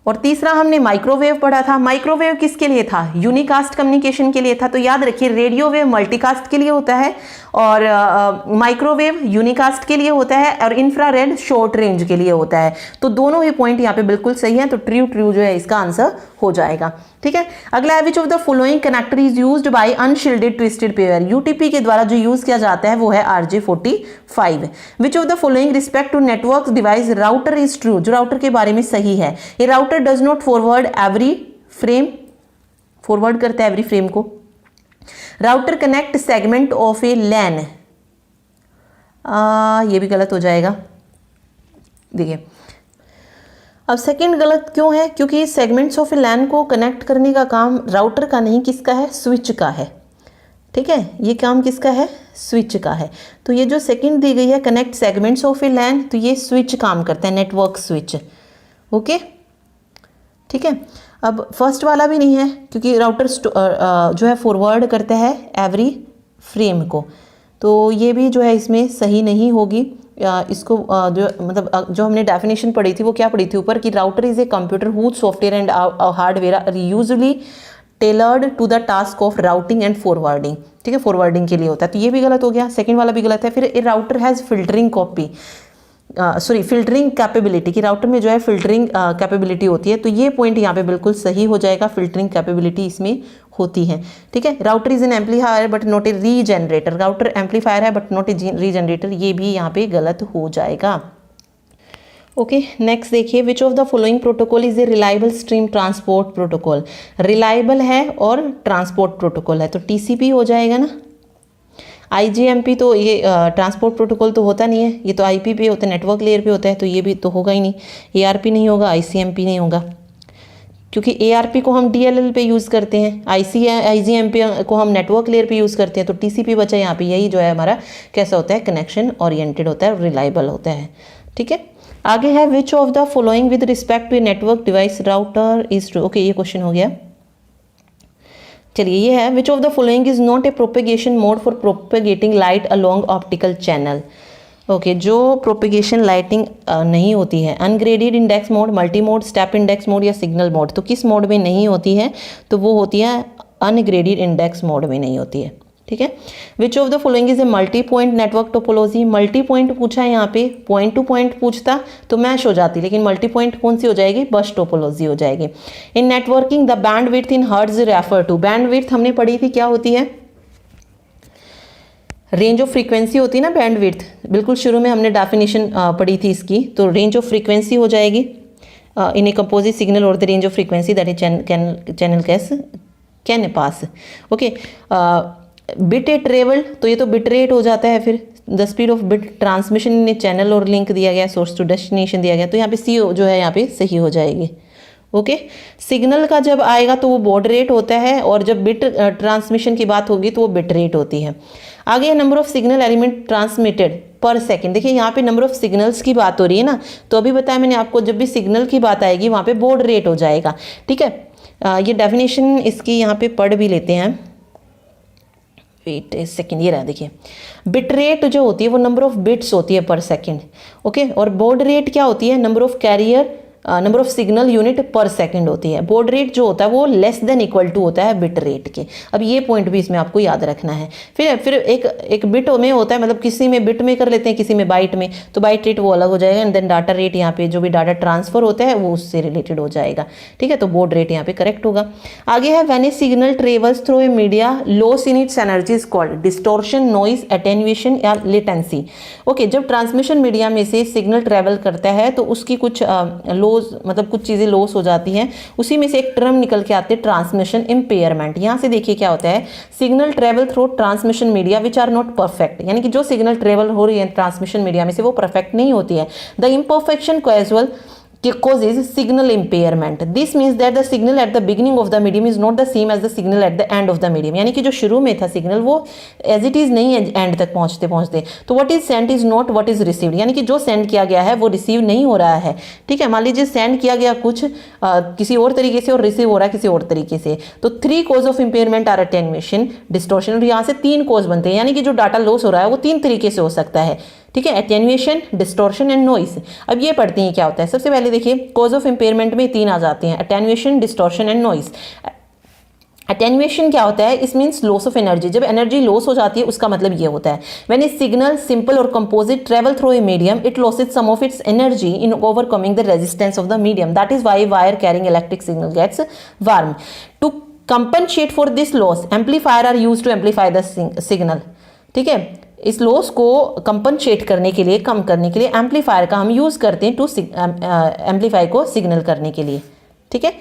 और तीसरा हमने माइक्रोवेव पढ़ा था। माइक्रोवेव किसके लिए था, यूनिकास्ट कम्युनिकेशन के लिए था। तो याद रखिए रेडियो वेव मल्टीकास्ट के लिए होता है, और माइक्रोवेव यूनिकास्ट के लिए होता है, और इंफ्रारेड शॉर्ट रेंज के लिए होता है। तो दोनों ही पॉइंट यहाँ पे बिल्कुल सही है, तो ट्रू जो है इसका आंसर हो जाएगा। ठीक है, अगला है which of the following connector is used by unshielded twisted pair. UTP के द्वारा जो यूज किया जाता है वो है RJ45। Which of the following respect to network device router is true. जो राउटर के बारे में सही है, ये router does not forward every frame forward करता है एवरी फ्रेम को। Router connect segment of a LAN, ये भी गलत हो जाएगा। देखिए अब सेकंड गलत क्यों है, क्योंकि सेगमेंट्स ऑफ ए लैन को कनेक्ट करने का काम राउटर का नहीं, किसका है, स्विच का है। ठीक है, ये काम किसका है, स्विच का है। तो ये जो सेकंड दी गई है कनेक्ट सेगमेंट्स ऑफ ए लैन, तो ये स्विच काम करता है, नेटवर्क स्विच। ओके ठीक है। अब फर्स्ट वाला भी नहीं है क्योंकि राउटर जो है फॉरवर्ड करता है एवरी फ्रेम को, तो ये भी जो है इसमें सही नहीं होगी। इसको जो मतलब जो हमने डेफिनेशन पढ़ी थी वो क्या पढ़ी थी ऊपर, कि router is a computer whose software and hardware are usually tailored to the task of routing and forwarding. ठीक है, फॉरवर्डिंग के लिए होता है, तो ये भी गलत हो गया, सेकंड वाला भी गलत है। फिर a router has filtering filtering capability, कि राउटर में जो है फिल्टरिंग कैपेबिलिटी होती है, तो ये पॉइंट यहाँ पे बिल्कुल सही हो जाएगा, फिल्टरिंग कैपेबिलिटी इसमें होती है। ठीक है, router is an amplifier but not a regenerator, router amplifier है बट नॉट ए रीजनरेटर, ये भी यहाँ पे गलत हो जाएगा। ओके नेक्स्ट देखिए, which of the following protocol is a reliable stream transport protocol. Reliable है और ट्रांसपोर्ट प्रोटोकॉल है, तो टीसीपी हो जाएगा ना। आईजीएमपी तो ये ट्रांसपोर्ट प्रोटोकॉल तो होता नहीं है, ये तो आईपी पे होता है, नेटवर्क लेयर पे होता है, तो ये भी तो होगा ही नहीं। एआरपी नहीं होगा, आईसीएमपी नहीं होगा, क्योंकि एआरपी को हम डीएलएल पे यूज़ करते हैं, आईजीएमपी को हम नेटवर्क लेयर पे यूज़ करते हैं, तो टीसीपी बचा यहाँ पे। यही जो है हमारा कैसा होता है, कनेक्शन ओरिएंटेड होता है, रिलायबल होता है। ठीक है, आगे है which of the following with respect to network device router is true. Okay ये क्वेश्चन हो गया। चलिए ये है, which of the following is not a propagation mode for propagating light along optical channel. Okay, जो प्रोपेगेशन लाइटिंग नहीं होती है, ungraded index mode, multi mode, step index mode या सिग्नल मोड, तो किस मोड में नहीं होती है, तो वो होती है अनग्रेडेड इंडेक्स मोड में नहीं होती है। ठीक है, which of the following is a multi point network topology. Multi point पूछा है यहाँ पे, पॉइंट टू पॉइंट पूछता तो मैश हो जाती, लेकिन मल्टी पॉइंट कौन सी हो जाएगी, बस टोपोलॉजी हो जाएगी। In networking the bandwidth in hertz refer to, bandwidth हमने पढ़ी थी क्या होती है, रेंज ऑफ फ्रीक्वेंसी होती है ना बैंडविड्थ, बिल्कुल शुरू में हमने डेफिनेशन पढ़ी थी इसकी, तो रेंज ऑफ फ्रीक्वेंसी हो जाएगी इन ए कंपोजिट सिग्नल और the range of frequency that is channel can pass. Okay, bit A travel, तो ये तो बिट रेट हो जाता है, फिर the speed of bit transmission in channel और लिंक दिया गया, सोर्स टू डेस्टिनेशन दिया गया, तो यहाँ पे सी जो है यहाँ पे सही हो जाएगी। ओके, सिग्नल का जब आएगा तो वो बॉड रेट होता है, और जब बिट ट्रांसमिशन की बात होगी तो वो बिट रेट होती है। आगे number of signal element transmitted पर सेकंड। देखिए यहाँ पे नंबर ऑफ सिग्नल्स की बात हो रही है ना, तो अभी बताया मैंने आपको, जब भी सिग्नल की बात आएगी वहाँ पे बॉड रेट हो जाएगा। ठीक है, ये डेफिनेशन इसकी यहाँ पे पढ़ भी लेते हैं, वेट ए सेकेंड, ये रहा देखिए, बिट रेट जो होती है वो नंबर ऑफ बिट्स होती है पर सेकेंड। ओके, और बॉड रेट क्या होती है, number of carrier, number of signal unit per second होती है। बॉड रेट जो होता है वो लेस देन इक्वल टू होता है बिट रेट के। अब ये पॉइंट भी इसमें आपको याद रखना है। फिर एक बिट में होता है, मतलब किसी में बिट में कर लेते हैं, किसी में बाइट में, तो बाइट रेट वो अलग हो जाएगा, एंड देन डाटा रेट यहाँ पे जो भी डाटा ट्रांसफर होता है वो उससे रिलेटेड हो जाएगा। ठीक है, तो बॉड रेट यहाँ पे करेक्ट होगा। आगे है, when a signal travels through a media loss in its energy is called distortion, noise, attenuation या लेटेंसी। ओके, जब ट्रांसमिशन मीडिया में से सिग्नल ट्रेवल करता है तो उसकी कुछ मतलब कुछ चीज़ें लॉस हो जाती हैं, उसी में से एक टर्म निकल के आते हैं ट्रांसमिशन इम्पेयरमेंट। यहाँ से देखिए क्या होता है, signal travel through transmission media which are not perfect, यानी कि जो सिग्नल ट्रेवल हो रही है ट्रांसमिशन मीडिया में से वो परफेक्ट नहीं होती है। The imperfection casual causes signal impairment. This means that the signal at the beginning of the medium is not the same as the signal at the end of the medium. यानी कि जो शुरू में था signal वो as it is नहीं है and तक पहुँचते। तो what is sent is not what is received, यानी कि जो सेंड किया गया है वो रिसीव नहीं हो रहा है। ठीक है, मान लीजिए सेंड किया गया कुछ किसी और तरीके से और रिसीव हो रहा है किसी और तरीके से, तो 3 cause of impairment are attenuation, distortion, और यहाँ से 3 cause बनते हैं, यानी कि जो डाटा लॉस हो रहा है वो 3 तरीके से हो सकता है। ठीक है, एटेन्यूएशन, डिस्टॉर्शन एंड नॉइस। अब ये पढ़ते हैं क्या होता है। सबसे पहले देखिए, कॉज ऑफ इम्पेयरमेंट में 3 आ जाते हैं, attenuation, distortion and noise. Attenuation क्या होता है, is means loss of energy. जब एनर्जी लॉस हो जाती है उसका मतलब ये होता है, when a signal simple or composite travel through a medium it loses some of its energy in overcoming the resistance of the medium, that is why wire carrying electric signal gets warm. To compensate for this loss amplifier are used to amplify the signal. ठीक है, इस loss को compensate करने के लिए, कम करने के लिए एम्पलीफायर का हम यूज़ करते हैं टू एम्पलीफाई को सिग्नल करने के लिए। ठीक है,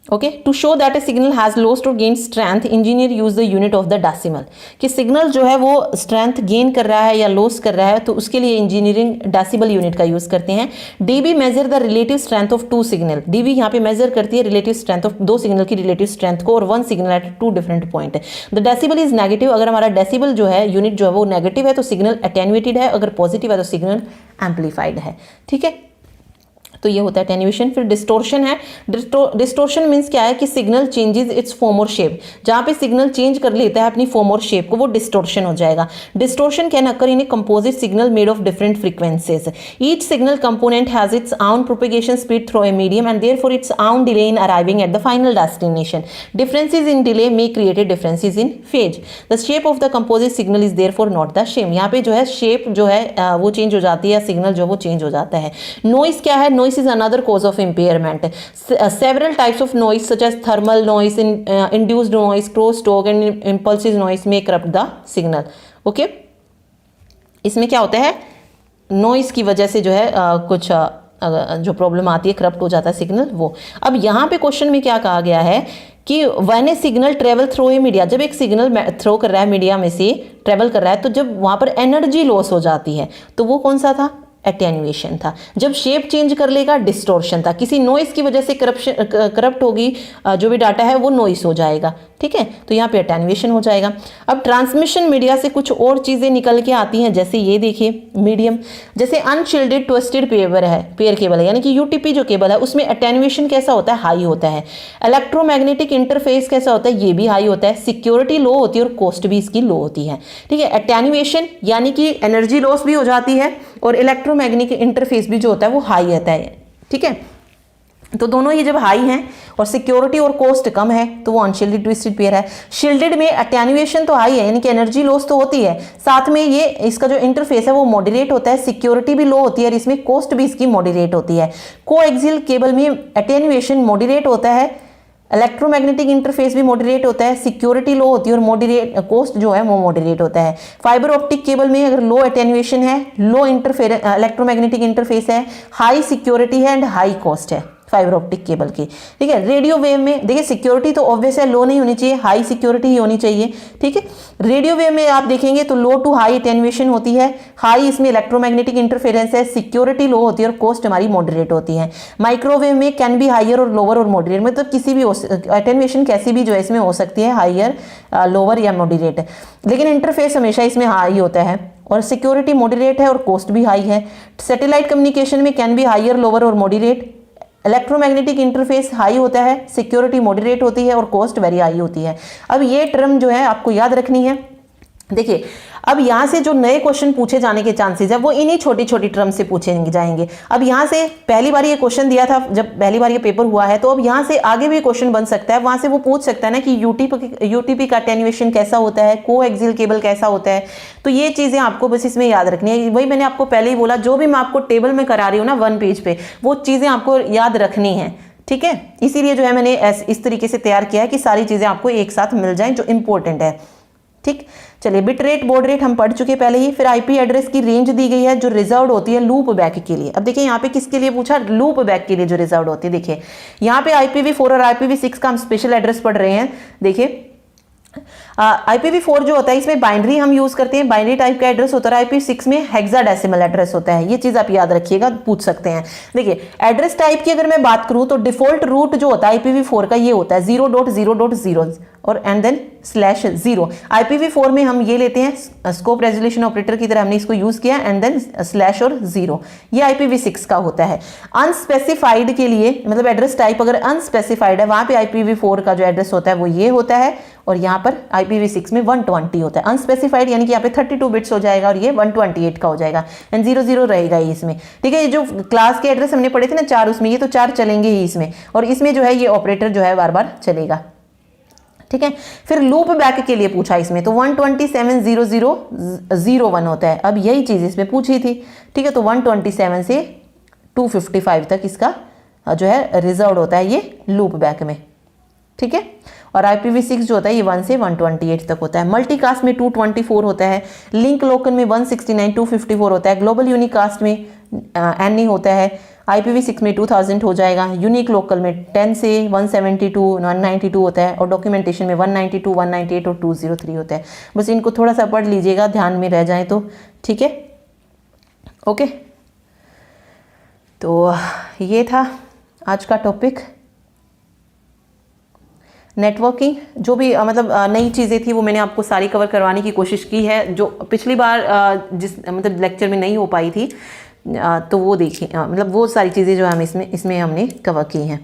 okay, to show that a signal has lost और gain strength engineer use the unit of the decimal, कि सिग्नल जो है वो स्ट्रेंथ गेन कर रहा है या लॉस कर रहा है तो उसके लिए इंजीनियरिंग डेसिमल यूनिट का यूज करते हैं। DB measure the relative strength of two signal, dB यहाँ पे मेजर करती है रिलेटिव स्ट्रेंथ ऑफ दो सिग्नल की रिलेटिव स्ट्रेंथ को or one signal at two different point. The decibel is negative, अगर हमारा डेसिबल जो है यूनिट जो है वो नेगेटिव है तो सिग्नल अटेन्यूएटेड है, अगर पॉजिटिव है तो सिग्नल एम्पलीफाइड है। ठीक है, तो ये होता है अटेन्यूएशन। फिर डिस्टोर्शन है, डिस्टोर्शन मीन्स क्या है कि सिग्नल चेंजेस इट्स फॉर्म और शेप, जहां पे सिग्नल चेंज कर लेता है अपनी फॉर्म और शेप को वो डिस्टोर्शन हो जाएगा। Distortion can occur in a composite signal made of different frequencies, each signal component has its own propagation speed through a medium and therefore its own delay in arriving at the final destination. Differences in delay may create differences in phase. The shape of the composite signal is therefore not the same. यहाँ पे जो है shape जो है वो change हो जाती है, सिग्नल जो वो चेंज हो जाता है। नॉइस क्या है, noise is another cause of impairment. Several types of noise such as thermal noise, induced noise, crosstalk and impulsive noise may corrupt the signal. Okay, इसमें क्या होता है, नॉइस की वजह से जो है कुछ जो प्रॉब्लम आती है, करप्ट हो जाता है सिग्नल वो। अब यहाँ पे क्वेश्चन में क्या कहा गया है कि when a signal travel through A media, जब एक सिग्नल थ्रो कर रहा है मीडिया में से ट्रेवल कर रहा है तो जब वहाँ पर एनर्जी लॉस हो जाती है तो वो कौन सा था, एटेन्यूएशन था। जब शेप चेंज कर लेगा डिस्टोर्शन था, किसी नॉइस की वजह से करप्ट होगी जो भी डाटा है वो नॉइस हो जाएगा। ठीक है, तो यहाँ पे एटेन्यूएशन हो जाएगा। अब ट्रांसमिशन मीडिया से कुछ और चीज़ें निकल के आती हैं, जैसे ये देखिए मीडियम, जैसे अनशील्डेड ट्विस्टेड पेयर केबल है, यानी कि यूटीपी जो केबल है उसमें एटेन्यूएशन कैसा होता है, हाई होता है। इलेक्ट्रोमैग्नेटिक इंटरफेस कैसा होता है, ये भी हाई होता है। सिक्योरिटी लो होती है और कॉस्ट भी इसकी लो होती है। ठीक है, एटेन्यूएशन यानी कि एनर्जी लॉस भी हो जाती है और इलेक्ट्रोमैग्नेटिक इंटरफेस भी जो होता है वो हाई रहता है। ठीक है, तो दोनों ही जब हाई हैं और सिक्योरिटी और कॉस्ट कम है तो वो अनशील्डेड ट्विस्टेड पेयर है। शील्डेड में एटेन्यूएशन तो हाई है यानी कि एनर्जी लॉस तो होती है, साथ में ये इसका जो इंटरफेस है वो मॉडरेट होता है, सिक्योरिटी भी लो होती है और इसमें कॉस्ट भी इसकी मॉडरेट होती है। कोएक्सियल केबल में एटेन्यूएशन मॉडरेट होता है, इलेक्ट्रोमैग्नेटिक इंटरफेस भी मॉडरेट होता है, सिक्योरिटी लो होती है और मॉडरेट कॉस्ट जो है वो मॉडरेट होता है। फाइबर ऑप्टिक केबल में अगर लो एटेन्यूएशन है, लो इलेक्ट्रोमैग्नेटिक इंटरफेस है, हाई सिक्योरिटी है एंड हाई कॉस्ट है फाइबर ऑप्टिक केबल की। ठीक है, रेडियो वेव में देखिए सिक्योरिटी तो ऑब्वियस है लो नहीं होनी चाहिए, हाई सिक्योरिटी ही होनी चाहिए। ठीक है, रेडियो वेव में आप देखेंगे तो लो टू हाई एटेन्यूएशन होती है, हाई इसमें इलेक्ट्रोमैग्नेटिक इंटरफेरेंस है, सिक्योरिटी लो होती है और कॉस्ट हमारी मॉडरेट होती है। माइक्रोवेव में कैन बी हाइयर और लोअर और मॉडरेट, मतलब किसी भी एटेन्यूएशन कैसी भी जो है इसमें हो सकती है, हाइयर लोअर या मॉडरेट, लेकिन इंटरफेस हमेशा इसमें हाई होता है और सिक्योरिटी मॉडरेट है और कॉस्ट भी हाई है। सैटेलाइट कम्युनिकेशन में कैन बी हाइयर लोअर और मॉडरेट, इलेक्ट्रोमैग्नेटिक इंटरफेस हाई होता है, सिक्योरिटी मॉडरेट होती है और कॉस्ट वेरी हाई होती है। अब ये टर्म जो है आपको याद रखनी है। देखिए अब यहाँ से जो नए क्वेश्चन पूछे जाने के चांसेस है वो इन्हीं छोटी छोटी टर्म से पूछे जाएंगे। अब यहाँ से पहली बार ये क्वेश्चन दिया था जब पहली बार ये पेपर हुआ है, तो अब यहाँ से आगे भी क्वेश्चन बन सकता है, वहाँ से वो पूछ सकता है ना कि यूटीपी का अटेन्यूएशन कैसा होता है, कोएक्सियल केबल कैसा होता है। तो ये चीज़ें आपको बस इसमें याद रखनी है। वही मैंने आपको पहले ही बोला, जो भी मैं आपको टेबल में करा रही हूँ ना 1 पेज पे, वो चीज़ें आपको याद रखनी है। ठीक है, इसीलिए जो है मैंने इस तरीके से तैयार किया है कि सारी चीज़ें आपको एक साथ मिल जाएं जो इंपॉर्टेंट है। ठीक, चलिए बिट रेट बॉड रेट हम पढ़ चुके पहले ही। फिर आईपी एड्रेस की रेंज दी गई है जो रिजर्व होती है लूप बैक के लिए। अब देखिए यहाँ पे किसके लिए पूछा, लूप बैक के लिए जो रिजर्व होती है। देखिए यहाँ पे IPv4 और IPv6 का हम स्पेशल एड्रेस पढ़ रहे हैं। देखिए IPv4 जो होता है इसमें बाइनरी हम यूज करते हैं, बाइनरी टाइप का एड्रेस होता है। IPv6 में हेक्साडेसिमल एड्रेस होता है, ये चीज आप याद रखिएगा, पूछ सकते हैं। देखिए एड्रेस टाइप की अगर मैं बात करूं तो डिफॉल्ट रूट जो होता है IPv4 का ये होता है 0.0.0 और एंड देन /0। IPv4 में हम ये लेते हैं स्कोप रेजोल्यूशन ऑपरेटर की तरह हमने इसको यूज किया एंड देन / और 0, ये IPv6 का होता है। अनस्पेसिफाइड के लिए मतलब एड्रेस टाइप अगर अनस्पेसिफाइड है वहां पे IPv4 का जो एड्रेस होता है वो ये होता है और यहाँ पर IPv6 में 120 होता है। अनस्पेसिफाइड यानी कि यहाँ पे 32 बिट्स हो जाएगा और ये 128 का हो जाएगा एंड 00 रहेगा ही इसमें। ठीक है, ये जो क्लास के एड्रेस हमने पढ़े थे ना 4, उसमें ये तो 4 चलेंगे ही इसमें, और इसमें जो है ये ऑपरेटर जो है बार बार चलेगा। ठीक है, फिर लूप बैक के लिए पूछा इसमें तो 127.00.01 होता है। अब यही चीज इसमें पूछी थी। ठीक है, तो 127 से 255 तक इसका जो है रिजर्व होता है ये लूप बैक में। ठीक है, और IPv6 जो होता है ये 1 से 128 तक होता है। मल्टीकास्ट में 224 होता है, लिंक लोकल में 169 254 होता है, ग्लोबल यूनिकास्ट में NE होता है, IPv6 में 2000 हो जाएगा, यूनिक लोकल में 10 से 172 192 होता है, और डॉक्यूमेंटेशन में 192 198 और 203 होता है। बस इनको थोड़ा सा पढ़ लीजिएगा, ध्यान में रह जाए तो, ठीक है, ओके। तो ये था आज का टॉपिक, नेटवर्किंग। जो भी मतलब नई चीज़ें थी वो मैंने आपको सारी कवर करवाने की कोशिश की है, जो पिछली बार जिस मतलब लेक्चर में नहीं हो पाई थी, तो वो देखिए, मतलब वो सारी चीज़ें जो हम इसमें हमने कवर की हैं।